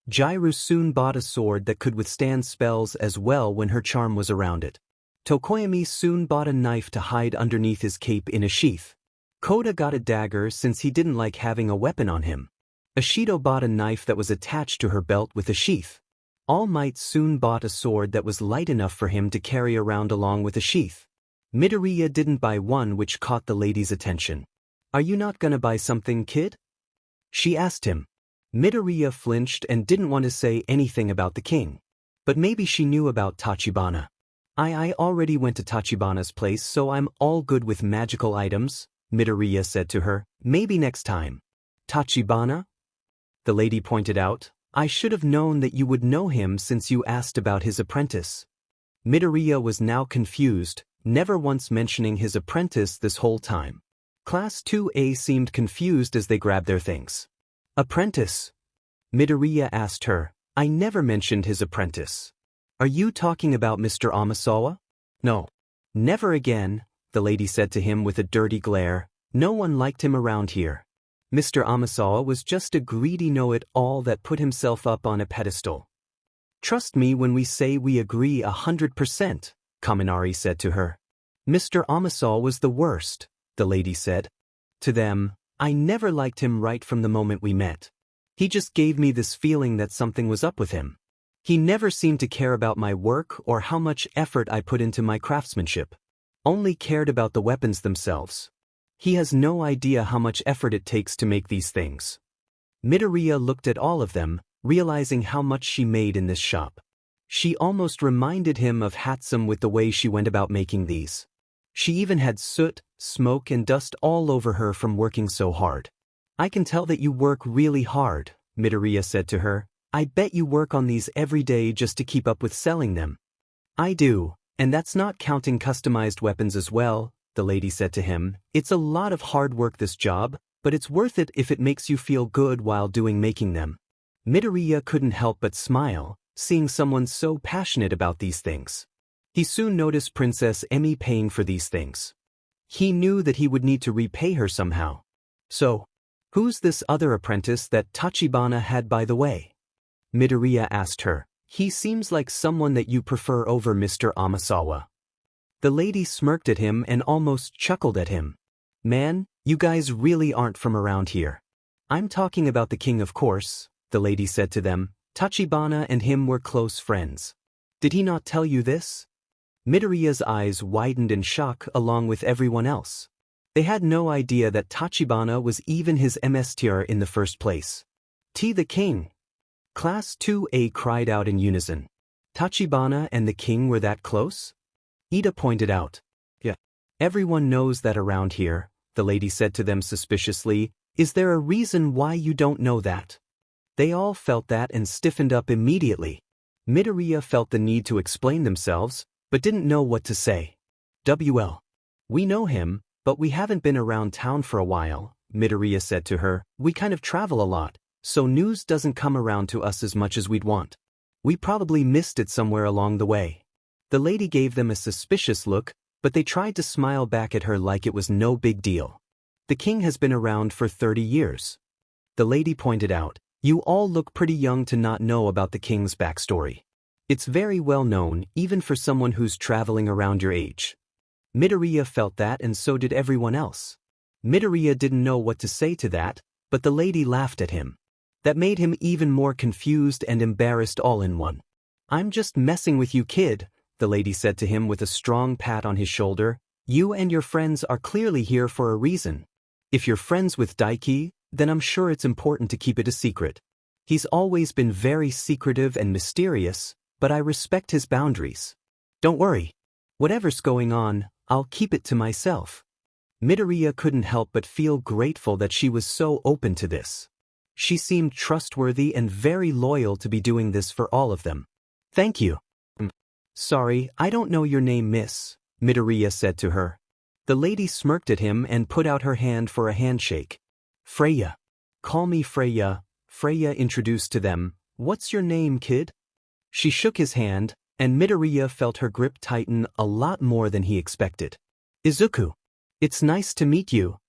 Jairu soon bought a sword that could withstand spells as well when her charm was around it. Tokoyami soon bought a knife to hide underneath his cape in a sheath. Koda got a dagger since he didn't like having a weapon on him. Ashido bought a knife that was attached to her belt with a sheath. All Might soon bought a sword that was light enough for him to carry around along with a sheath. Midoriya didn't buy one, which caught the lady's attention. "Are you not gonna buy something, kid?" she asked him. Midoriya flinched and didn't want to say anything about the king. But maybe she knew about Tachibana. I already went to Tachibana's place, so I'm all good with magical items," Midoriya said to her. "Maybe next time." "Tachibana?" the lady pointed out. "I should have known that you would know him since you asked about his apprentice." Midoriya was now confused, never once mentioning his apprentice this whole time. Class 2A seemed confused as they grabbed their things. "Apprentice?" Midoriya asked her. "I never mentioned his apprentice. Are you talking about Mr. Amasawa?" "No. Never again," the lady said to him with a dirty glare. "No one liked him around here. Mr. Amasawa was just a greedy know-it-all that put himself up on a pedestal." "Trust me when we say we agree 100%, Kaminari said to her. "Mr. Amasawa was the worst," the lady said. To them, "I never liked him right from the moment we met. He just gave me this feeling that something was up with him. He never seemed to care about my work or how much effort I put into my craftsmanship. Only cared about the weapons themselves. He has no idea how much effort it takes to make these things." Midoriya looked at all of them, realizing how much she made in this shop. She almost reminded him of Hatsum with the way she went about making these. She even had soot, smoke and dust all over her from working so hard. "I can tell that you work really hard," Midoriya said to her. "I bet you work on these every day just to keep up with selling them." "I do, and that's not counting customized weapons as well," the lady said to him. "It's a lot of hard work, this job, but it's worth it if it makes you feel good while making them." Midoriya couldn't help but smile, seeing someone so passionate about these things. He soon noticed Princess Emi paying for these things. He knew that he would need to repay her somehow. "So, who's this other apprentice that Tachibana had, by the way?" Midoriya asked her. "He seems like someone that you prefer over Mr. Amasawa." The lady smirked at him and almost chuckled at him. "Man, you guys really aren't from around here." "I'm talking about the king, of course," the lady said to them. "Tachibana and him were close friends. Did he not tell you this?" Midoriya's eyes widened in shock along with everyone else. They had no idea that Tachibana was even his MSTR in the first place. The king!" Class 2A cried out in unison. "Tachibana and the king were that close?" Ida pointed out. "Yeah. Everyone knows that around here," the lady said to them suspiciously. "Is there a reason why you don't know that?" They all felt that and stiffened up immediately. Midoriya felt the need to explain themselves, but didn't know what to say. "WL. We know him, but we haven't been around town for a while," Midoriya said to her. "We kind of travel a lot, so news doesn't come around to us as much as we'd want. We probably missed it somewhere along the way." The lady gave them a suspicious look, but they tried to smile back at her like it was no big deal. "The king has been around for 30 years. The lady pointed out. "You all look pretty young to not know about the king's backstory. It's very well known, even for someone who's traveling around your age." Midoriya felt that, and so did everyone else. Midoriya didn't know what to say to that, but the lady laughed at him. That made him even more confused and embarrassed all in one. "I'm just messing with you, kid," the lady said to him with a strong pat on his shoulder. "You and your friends are clearly here for a reason. If you're friends with Daiki, then I'm sure it's important to keep it a secret. He's always been very secretive and mysterious, but I respect his boundaries. Don't worry. Whatever's going on, I'll keep it to myself." Midoriya couldn't help but feel grateful that she was so open to this. She seemed trustworthy and very loyal to be doing this for all of them. "Thank you." "Sorry, I don't know your name, miss," Midoriya said to her. The lady smirked at him and put out her hand for a handshake. "Freya. Call me Freya," Freya introduced to them. "What's your name, kid?" She shook his hand, and Midoriya felt her grip tighten a lot more than he expected. "Izuku. It's nice to meet you,"